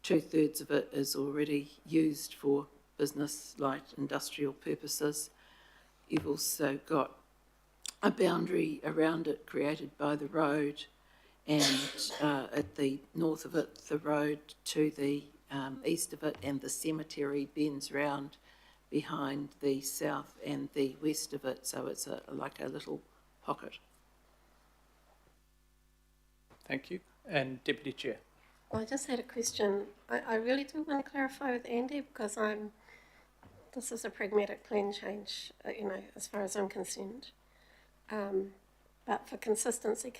2/3 of it is already used for business, light industrial purposes. You've also got a boundary around it created by the road, and at the north of it, the road to the east of it, and the cemetery bends round behind the south and the west of it, so it's like a little pocket. Thank you. And Deputy Chair. Well, I just had a question. I really do want to clarify with Andy, because this is a pragmatic plan change, as far as I'm concerned. But for consistency,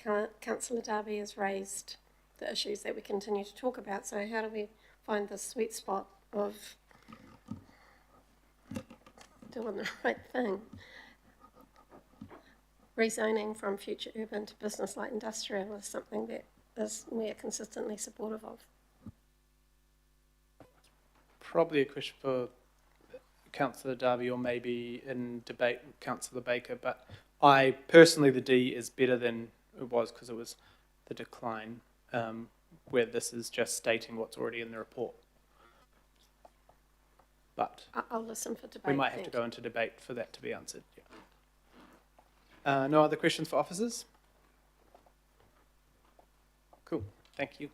Councillor Darby has raised the issues that we continue to talk about. So how do we find the sweet spot of doing the right thing? Rezoning from future urban to business light industrial is something that we are consistently supportive of. Probably a question for Councillor Darby, or maybe in debate with Councillor Baker, but I personally, the D is better than it was, because it was the decline, where this is just stating what's already in the report. But I'll listen for debate. we might have to go into debate for that to be answered. Yeah. No other questions for officers? Cool, thank you.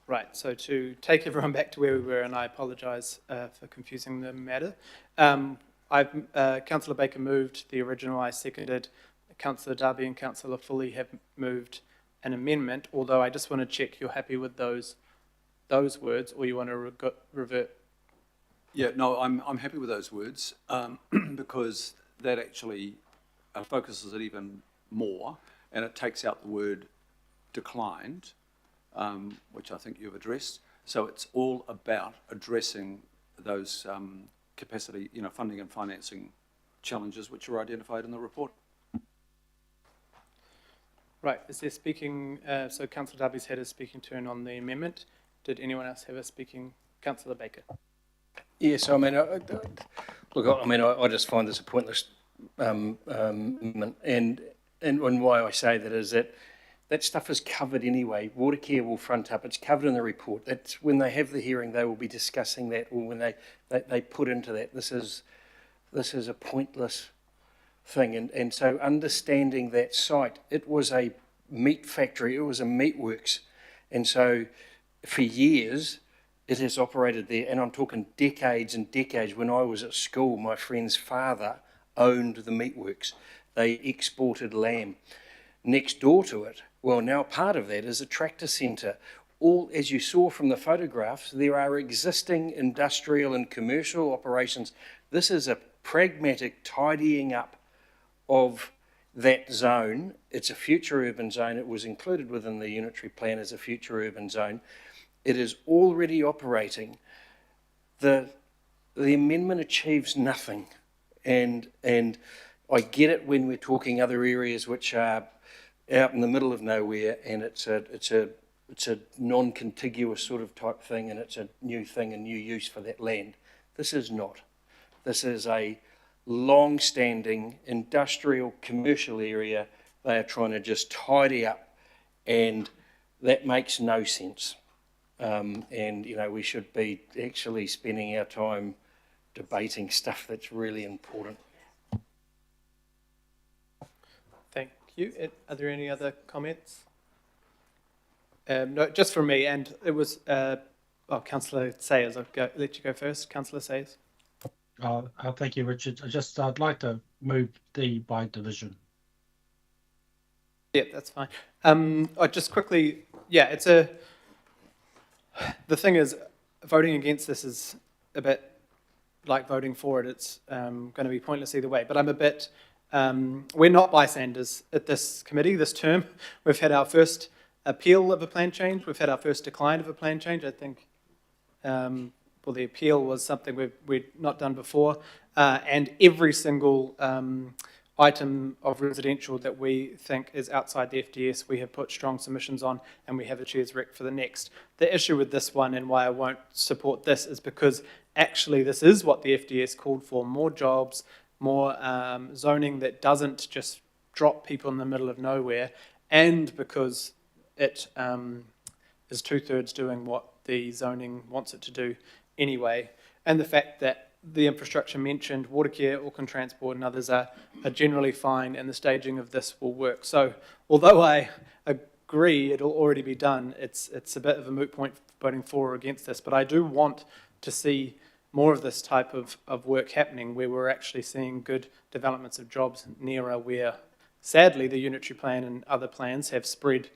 Right, so to take everyone back to where we were, and I apologise for confusing the matter. Councillor Baker moved the original, I seconded. Councillor Darby and Councillor Foley have moved an amendment, although I just want to check you're happy with those words, or you want to revert? Yeah, no, I'm happy with those words because that actually focuses it even more, and it takes out the word declined, which I think you've addressed. So it's all about addressing those capacity, funding and financing challenges which are identified in the report. Right, is there speaking, so Councillor Darby's had a speaking turn on the amendment. Did anyone else have a speaking? Councillor Baker. Yes, I mean, I just find this a pointless amendment, and why I say that is that stuff is covered anyway. Watercare will front up, it's covered in the report. That's when they have the hearing, they will be discussing that, or when they put into that. This is a pointless thing, and so understanding that site, it was a meat factory, it was a meat works, and so for years it has operated there, and I'm talking decades and decades. When I was at school, my friend's father owned the meatworks. They exported lamb. Next door to it, well, now part of that is a tractor centre. All, as you saw from the photographs, there are existing industrial and commercial operations. This is a pragmatic tidying up of that zone. It's a future urban zone. It was included within the unitary plan as a future urban zone. It is already operating. The amendment achieves nothing, and I get it when we're talking other areas which are out in the middle of nowhere, and it's a non-contiguous sort of type thing, and it's a new thing and new use for that land. This is not. This is a long-standing industrial commercial area. They are trying to just tidy up, and that makes no sense. And we should be actually spending our time debating stuff that's really important. Thank you. Are there any other comments? No, just from me, and it was, Councillor Sayers, I'll let you go first. Councillor Sayers. Thank you, Richard. I'd like to move D by division. Yeah, that's fine. Just quickly, the thing is, voting against this is a bit like voting for it. It's going to be pointless either way. But I'm a bit, we're not bystanders at this committee this term. We've had our first appeal of a plan change. We've had our first decline of a plan change. I think, the appeal was something we'd not done before. And every single item of residential that we think is outside the FDS, we have put strong submissions on, and we have a chair's rec for the next. The issue with this one and why I won't support this is because actually this is what the FDS called for: more jobs, more zoning that doesn't just drop people in the middle of nowhere, and because it is 2/3 doing what the zoning wants it to do anyway, and the fact that the infrastructure mentioned, Watercare, Auckland Transport and others are generally fine, and the staging of this will work. So although I agree it'll already be done, it's a bit of a moot point voting for or against this, but I do want to see more of this type of work happening where we're actually seeing good developments of jobs nearer where, sadly, the unitary plan and other plans have spread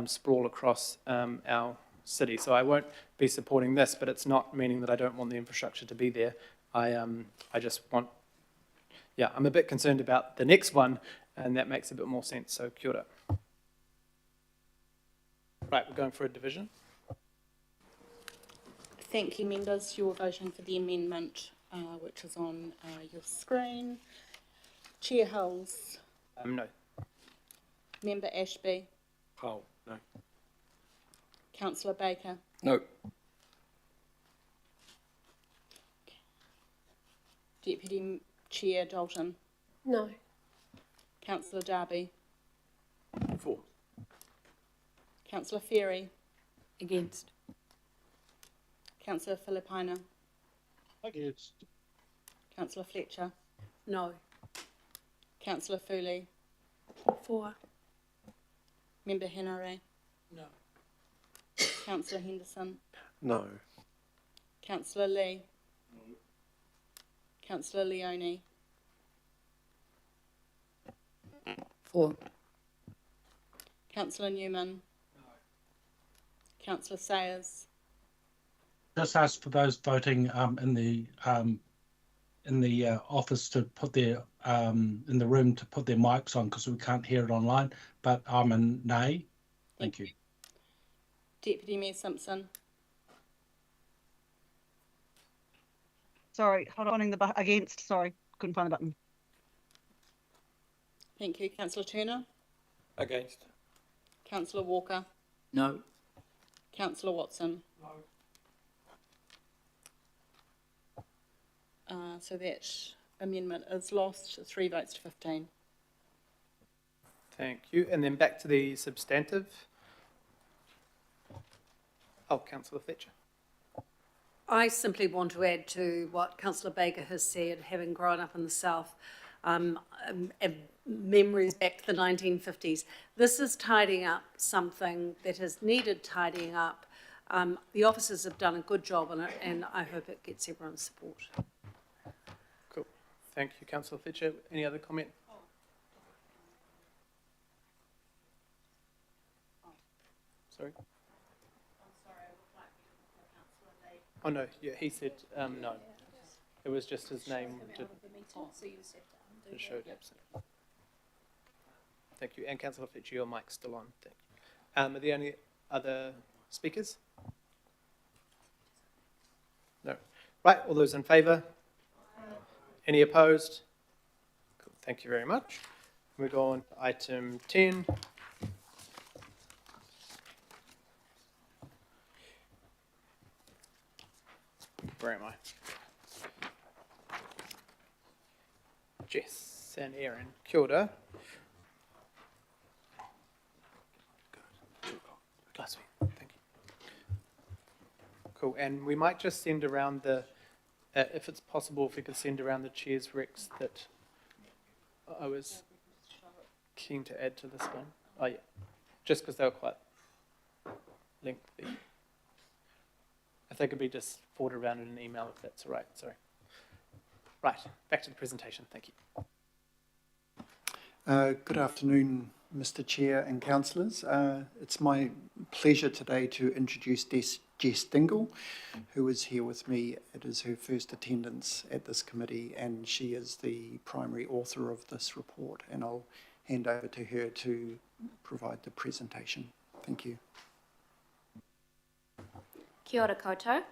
sprawl across our city. So I won't be supporting this, but it's not meaning that I don't want the infrastructure to be there. I just want, I'm a bit concerned about the next one, and that makes a bit more sense, so kia ora. Right, we're going for a division. Thank you, members. Your voting for the amendment, which is on your screen. Chair Hulls. No. Member Ashby. Hull, no. Councillor Baker. No. Deputy Chair Dalton. No. Councillor Darby. For. Councillor Ferry. Against. Councillor Filipina. Against. Councillor Fletcher. No. Councillor Foley. For. Member Henare. No. Councillor Henderson. No. Councillor Lee. No. Councillor Leone. For. Councillor Newman. No. Councillor Sayers. Just ask for those voting in the office to put their in the room to put their mics on because we can't hear it online. But I'm a nay. Thank you. Deputy Mayor Simpson. Sorry, hold on, the against. Sorry, couldn't find the button. Thank you. Councillor Turner. Against. Councillor Walker. No. Councillor Watson. No. So that amendment is lost. 3 votes to 15. Thank you. And then back to the substantive. Oh, Councillor Fletcher. I simply want to add to what Councillor Baker has said, having grown up in the South, memories back to the 1950s. This is tidying up something that has needed tidying up. The officers have done a good job on it, and I hope it gets everyone's support. Cool. Thank you, Councillor Fletcher. Any other comment? Sorry? Oh no, yeah, he said no. It was just his name that showed absent. Thank you. And Councillor Fletcher, your mic's still on. Thank you. Are there any other speakers? No. Right, all those in favour? Any opposed? Cool. Thank you very much. We go on to item 10. Where am I? Jess and Aaron. Kia ora. Last week. Thank you. Cool. And we might just send around the, if it's possible, if we could send around the chair's recs that I was keen to add to this one. Oh yeah, just because they were quite lengthy. If they could be just forwarded around in an email, if that's all right. Sorry. Right, back to the presentation. Thank you. Good afternoon, Mr. Chair and councillors. It's my pleasure today to introduce Jess Dingle, who is here with me. It is her first attendance at this committee, and she is the primary author of this report, and I'll hand over to her to provide the presentation. Thank you. Kia ora koutou.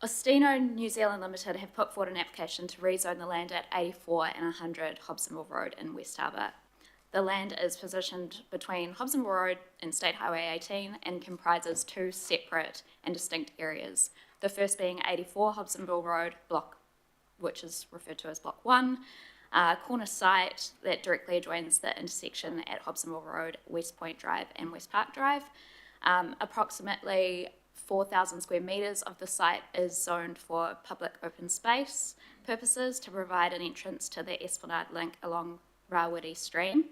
Ostino New Zealand Limited have put forward an application to rezone the land at 84 and 100 Hobsonville Road in West Harbour. The land is positioned between Hobsonville Road and State Highway 18 and comprises two separate and distinct areas. The first being 84 Hobsonville Road, which is referred to as Block 1, corner site that directly adjoins the intersection at Hobsonville Road, West Point Drive and West Park Drive. Approximately 4,000 square metres of the site is zoned for public open space purposes to provide an entrance to the Esplanade link along Rawiri Stream.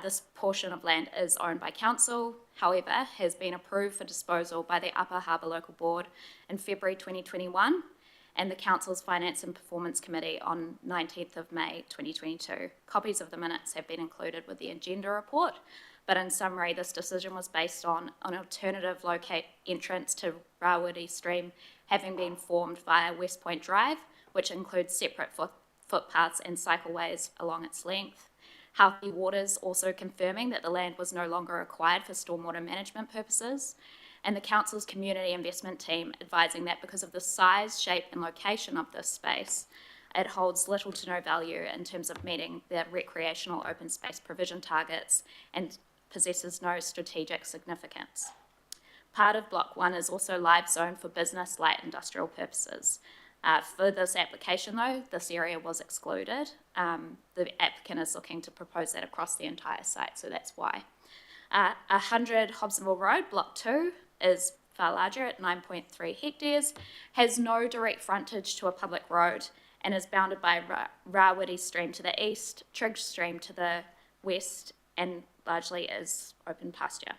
This portion of land is owned by council, however, has been approved for disposal by the Upper Harbour Local Board in February 2021 and the Council's Finance and Performance Committee on 19th of May 2022. Copies of the minutes have been included with the agenda report, but in summary, this decision was based on an alternative entrance to Rawiri Stream having been formed via West Point Drive, which includes separate footpaths and cycleways along its length. Healthy Waters also confirming that the land was no longer required for stormwater management purposes, and the Council's community investment team advising that because of the size, shape and location of this space, it holds little to no value in terms of meeting the recreational open space provision targets and possesses no strategic significance. Part of Block 1 is also live zone for business, light industrial purposes. For this application though, this area was excluded. The applicant is looking to propose that across the entire site, so that's why. 100 Hobsonville Road, Block 2, is far larger at 9.3 hectares, has no direct frontage to a public road and is bounded by Rawiri Stream to the east, Trigg Stream to the west, and largely is open pasture.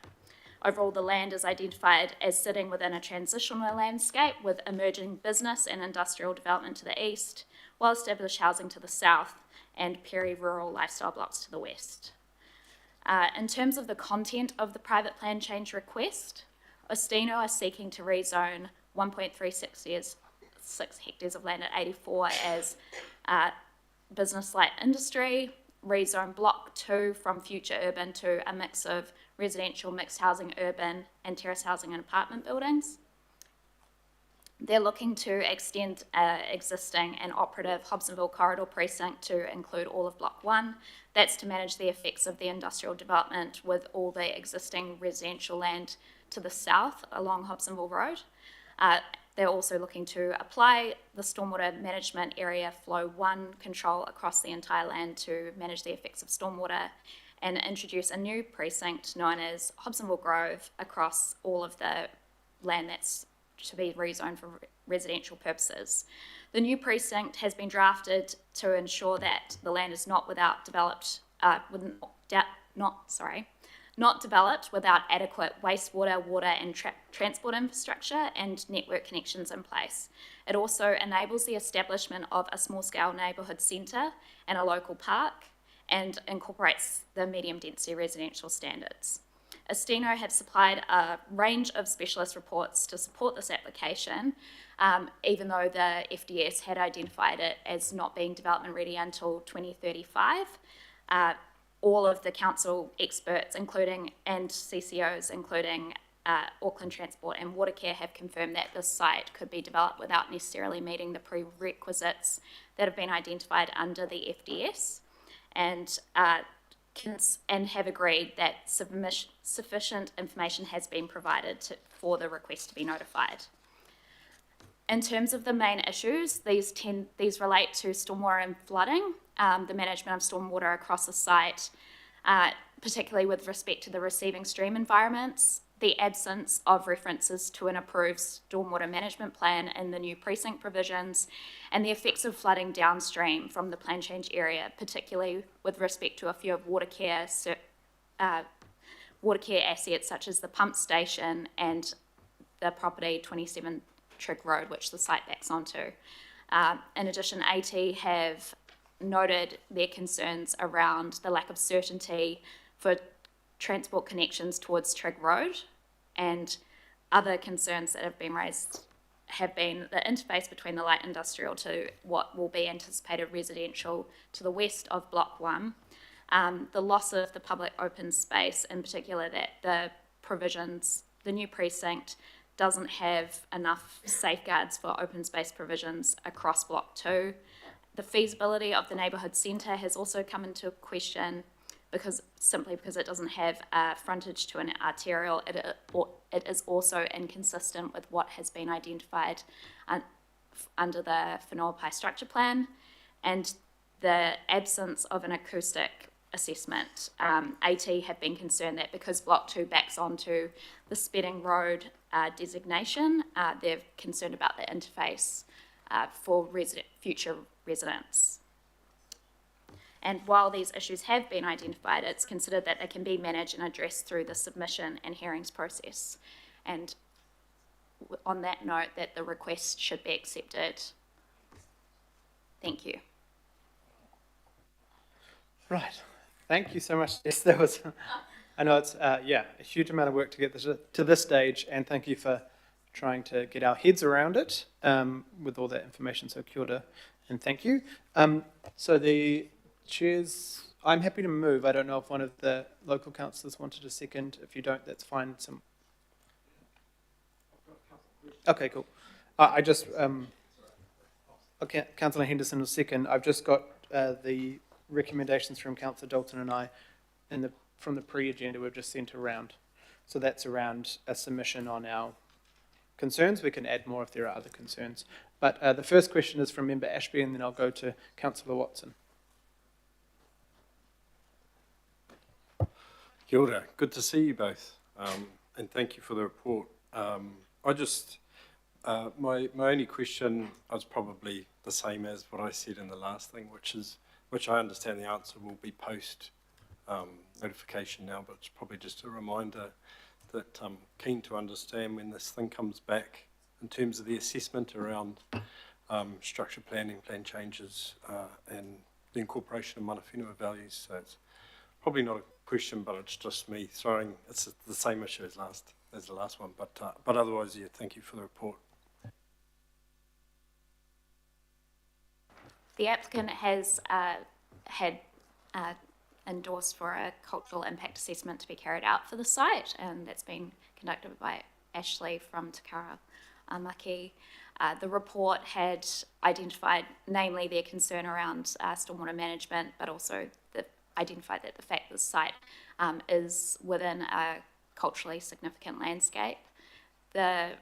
Overall, the land is identified as sitting within a transitional landscape with emerging business and industrial development to the east, well-established housing to the south, and peri-rural lifestyle blocks to the west. In terms of the content of the private plan change request, Ostino are seeking to rezone 1.36 hectares of land at 84 as business light industry, rezone Block 2 from future urban to a mix of residential, mixed housing, urban and terrace housing and apartment buildings. They're looking to extend existing and operative Hobsonville Corridor Precinct to include all of Block 1. That's to manage the effects of the industrial development with all the existing residential land to the south along Hobsonville Road. They're also looking to apply the stormwater management area flow 1 control across the entire land to manage the effects of stormwater and introduce a new precinct known as Hobsonville Grove across all of the land that's to be rezoned for residential purposes. The new precinct has been drafted to ensure that the land is not developed without adequate wastewater, water and transport infrastructure and network connections in place. It also enables the establishment of a small-scale neighbourhood centre and a local park and incorporates the medium density residential standards. Ostino have supplied a range of specialist reports to support this application, even though the FDS had identified it as not being development ready until 2035. All of the council experts, and CCOs, including Auckland Transport and Watercare, have confirmed that this site could be developed without necessarily meeting the prerequisites that have been identified under the FDS, and have agreed that sufficient information has been provided for the request to be notified. In terms of the main issues, these relate to stormwater and flooding, the management of stormwater across the site, particularly with respect to the receiving stream environments, the absence of references to an approved stormwater management plan in the new precinct provisions, and the effects of flooding downstream from the plan change area, particularly with respect to a few of Watercare assets such as the pump station and the property 27 Trigg Road, which the site backs onto. In addition, AT have noted their concerns around the lack of certainty for transport connections towards Trigg Road, and other concerns that have been raised have been the interface between the light industrial to what will be anticipated residential to the west of Block 1, the loss of the public open space, in particular that the provisions, the new precinct doesn't have enough safeguards for open space provisions across Block 2. The feasibility of the neighbourhood centre has also come into question simply because it doesn't have frontage to an arterial. It is also inconsistent with what has been identified under the Whenuapai structure plan, and the absence of an acoustic assessment. AT have been concerned that because Block 2 backs onto the Spedding Road designation, they're concerned about the interface for future residents. And while these issues have been identified, it's considered that they can be managed and addressed through the submission and hearings process. And on that note, that the request should be accepted. Thank you. Right. Thank you so much. Yes, that was, I know it's, a huge amount of work to get this to this stage, and thank you for trying to get our heads around it with all that information. So kia ora, and thank you. So the chairs, I'm happy to move. I don't know if one of the local councillors wanted a second. If you don't, that's fine. Okay, cool. I just, okay, Councillor Henderson was second. I've just got the recommendations from Councillor Dalton and I from the pre-agenda we've just sent around. So that's around a submission on our concerns. We can add more if there are other concerns. But the first question is from Member Ashby, and then I'll go to Councillor Watson. Kia ora. Good to see you both, and thank you for the report. I just, my only question was probably the same as what I said in the last thing, which I understand the answer will be post notification now, but it's probably just a reminder that I'm keen to understand when this thing comes back in terms of the assessment around structure planning, plan changes, and the incorporation of mana whenua values. So it's probably not a question, but it's just me throwing, it's the same issue as the last one, but otherwise, yeah, thank you for the report. The applicant has had endorsed for a cultural impact assessment to be carried out for the site, and that's been conducted by Ashley from Takara Maki. The report had identified, namely, their concern around stormwater management, but also identified that the fact that the site is within a culturally significant landscape. The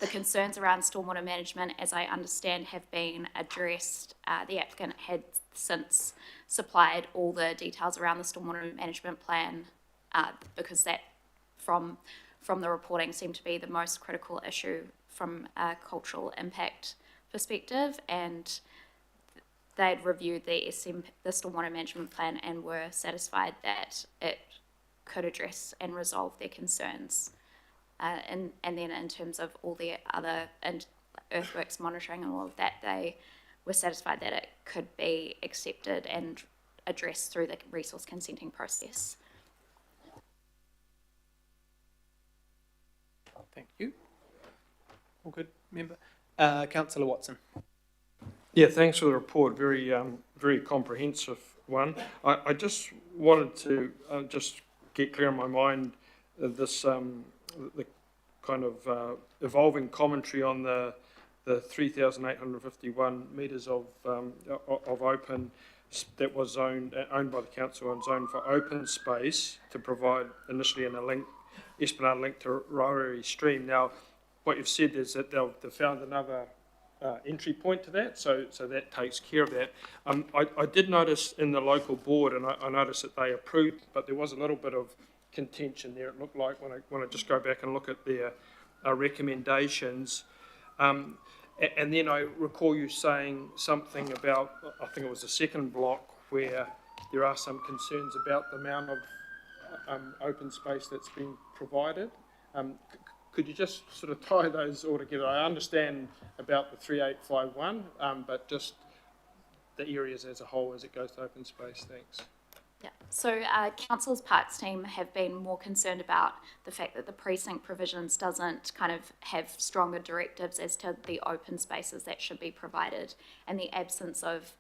concerns around stormwater management, as I understand, have been addressed. The applicant had since supplied all the details around the stormwater management plan because that, from the reporting, seemed to be the most critical issue from a cultural impact perspective, and they'd reviewed the stormwater management plan and were satisfied that it could address and resolve their concerns. And then in terms of all the other earthworks monitoring and all of that, they were satisfied that it could be accepted and addressed through the resource consenting process. Thank you. All good, member. Councillor Watson. Yeah, thanks for the report. Very comprehensive one. I just wanted to just get clear in my mind this the kind of evolving commentary on the 3,851 metres of open that was owned by the council and zoned for open space to provide initially in a link, Esplanade link to Rauere Stream. Now, what you've said is that they've found another entry point to that, so that takes care of that. I did notice in the local board, and I noticed that they approved, but there was a little bit of contention there. It looked like when I just go back and look at their recommendations, and then I recall you saying something about, I think it was the second block, where there are some concerns about the amount of open space that's been provided. Could you just sort of tie those all together? I understand about the 3851, but just the areas as a whole as it goes to open space. Thanks. Yeah, so Council's Parks team have been more concerned about the fact that the precinct provisions doesn't kind of have stronger directives as to the open spaces that should be provided, and the absence of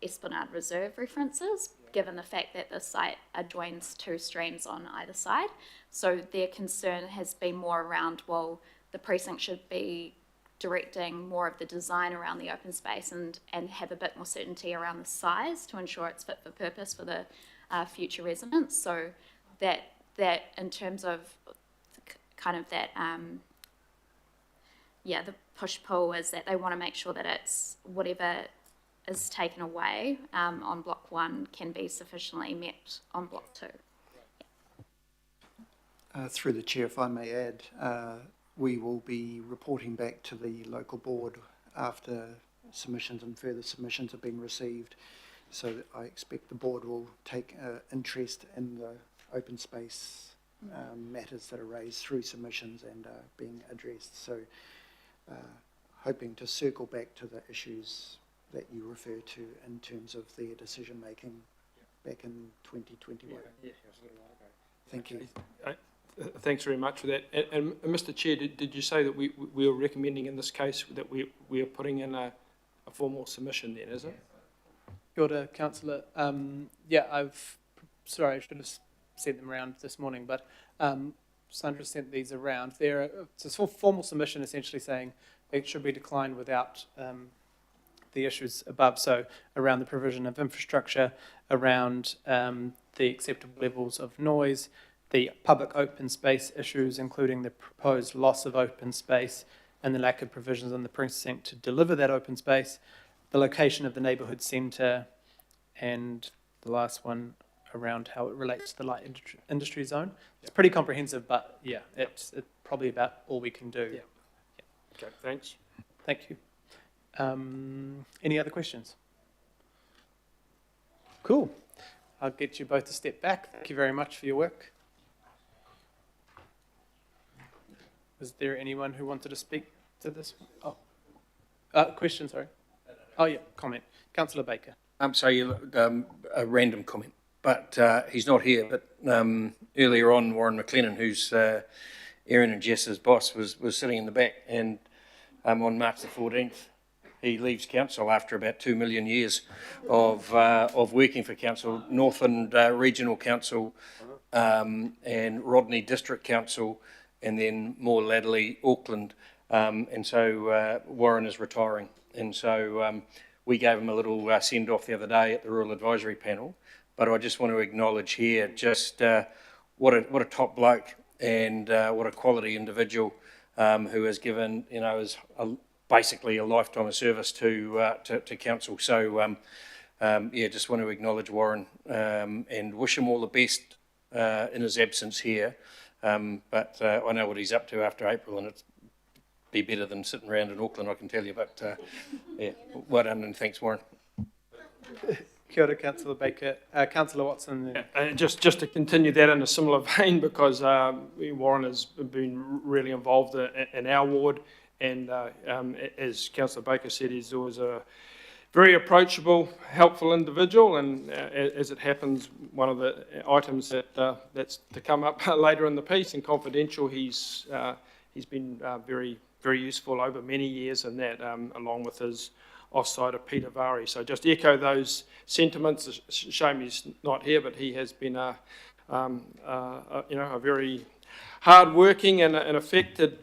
Esplanade Reserve references. Yeah. given the fact that the site adjoins two streams on either side. So their concern has been more around, well, the precinct should be directing more of the design around the open space and have a bit more certainty around the size to ensure it's fit for purpose for the future residents. So that in terms of kind of that, the push-pull is that they want to make sure that it's whatever is taken away on block 1 can be sufficiently met on block 2. Through the chair, if I may add, we will be reporting back to the local board after submissions and further submissions have been received. So I expect the board will take interest in the open space matters that are raised through submissions and are being addressed. So hoping to circle back to the issues that you refer to in terms of their decision making back in 2021. Thank you. Thanks very much for that. And Mr. Chair, did you say that we are recommending in this case that we are putting in a formal submission then, is it? Kia ora, Councillor. Sorry, I should have sent them around this morning, but Sandra sent these around. It's a formal submission essentially saying it should be declined without the issues above, so around the provision of infrastructure, around the acceptable levels of noise, the public open space issues, including the proposed loss of open space and the lack of provisions in the precinct to deliver that open space, the location of the neighbourhood centre, and the last one around how it relates to the light industry zone. It's pretty comprehensive, but yeah, it's probably about all we can do. Yeah. Okay, thanks. Thank you. Any other questions? Cool. I'll get you both a step back. Thank you very much for your work. Is there anyone who wanted to speak to this? Question, sorry. Oh, yeah, comment. Councillor Baker. I'm sorry, a random comment, but he's not here. But earlier on, Warren McLennan, who's Erin and Jess's boss, was sitting in the back, and on March the 14th, he leaves council after about 2 million years of working for council, Northland Regional Council, and Rodney District Council, and then more latterly Auckland. And so Warren is retiring. And so we gave him a little send-off the other day at the Rural Advisory Panel. But I just want to acknowledge here just what a top bloke and what a quality individual who has given, basically a lifetime of service to council. So just want to acknowledge Warren and wish him all the best in his absence here. But I know what he's up to after April, and it'd be better than sitting around in Auckland, I can tell you. But well done, and thanks, Warren. Kia ora, Councillor Baker. Councillor Watson. Just to continue that in a similar vein, because Warren has been really involved in our ward, and as Councillor Baker said, he's always a very approachable, helpful individual, and as it happens, one of the items that's to come up later in the piece, and confidential, he's been very, very useful over many years in that, along with his offside of Peter Vary. So just echo those sentiments. It's a shame he's not here, but he has been a very hard-working and an effective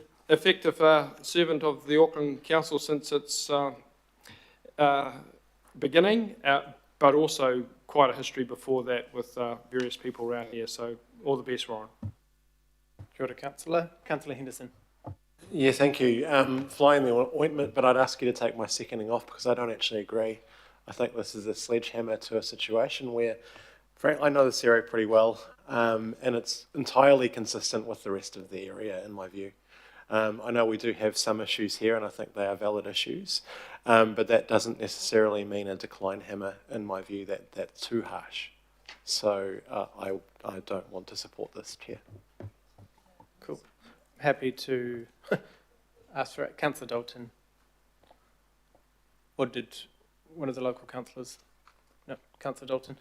servant of the Auckland Council since its beginning, but also quite a history before that with various people around here. So all the best, Warren. Kia ora, Councillor. Councillor Henderson. Yeah, thank you. Fly in the ointment, but I'd ask you to take my seconding off because I don't actually agree. I think this is a sledgehammer to a situation where, frankly, I know this area pretty well, and it's entirely consistent with the rest of the area, in my view. I know we do have some issues here, and I think they are valid issues, but that doesn't necessarily mean a decline hammer, in my view. That's too harsh. So I don't want to support this, Chair. Cool. Happy to ask for it. Councillor Dalton. Or did one of the local councillors? No, Councillor Dalton.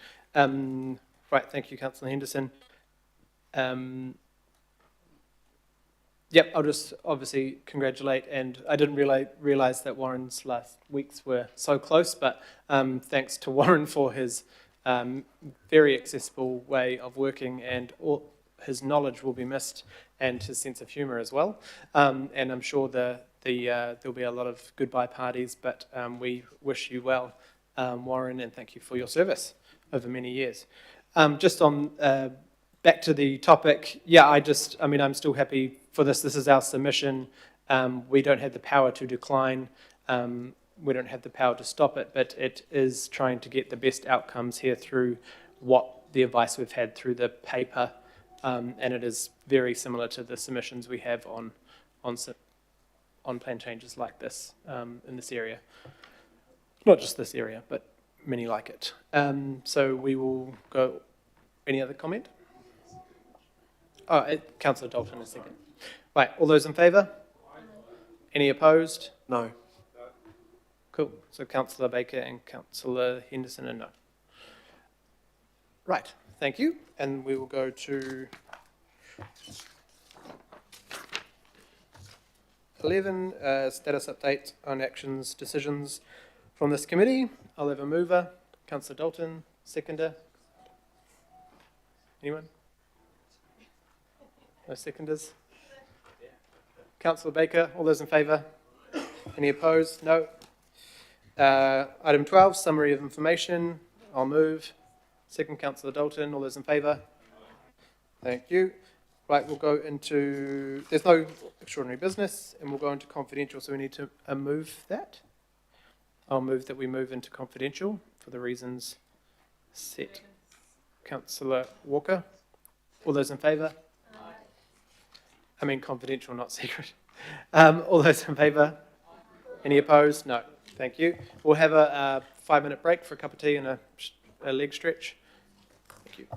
Right, thank you, Councillor Henderson. Yep, I'll just obviously congratulate, and I didn't realise that Warren's last weeks were so close, but thanks to Warren for his very accessible way of working, and all his knowledge will be missed, and his sense of humour as well. And I'm sure there'll be a lot of goodbye parties, but we wish you well, Warren, and thank you for your service over many years. Just on back to the topic, yeah, I'm still happy for this. This is our submission. We don't have the power to decline. We don't have the power to stop it, but it is trying to get the best outcomes here through what the advice we've had through the paper, and it is very similar to the submissions we have on plan changes like this in this area. Not just this area, but many like it. So we will go. Any other comment? Oh, Councillor Dalton, a second. Right, all those in favour? Any opposed? No. Cool. So Councillor Baker and Councillor Henderson are no. Right, thank you. And we will go to 11, status update on actions, decisions from this committee. I'll have a mover. Councillor Dalton, seconder. Anyone? No seconders? Councillor Baker, all those in favour? Any opposed? No. Item 12, summary of information. I'll move. Second, Councillor Dalton, all those in favour? Thank you. Right, we'll go into, there's no extraordinary business, and we'll go into confidential, so we need to move that. I'll move that we move into confidential for the reasons set. Councillor Walker, all those in favour? I mean confidential, not secret. All those in favour? Any opposed? No. Thank you. We'll have a 5-minute break for a cup of tea and a leg stretch. Thank you.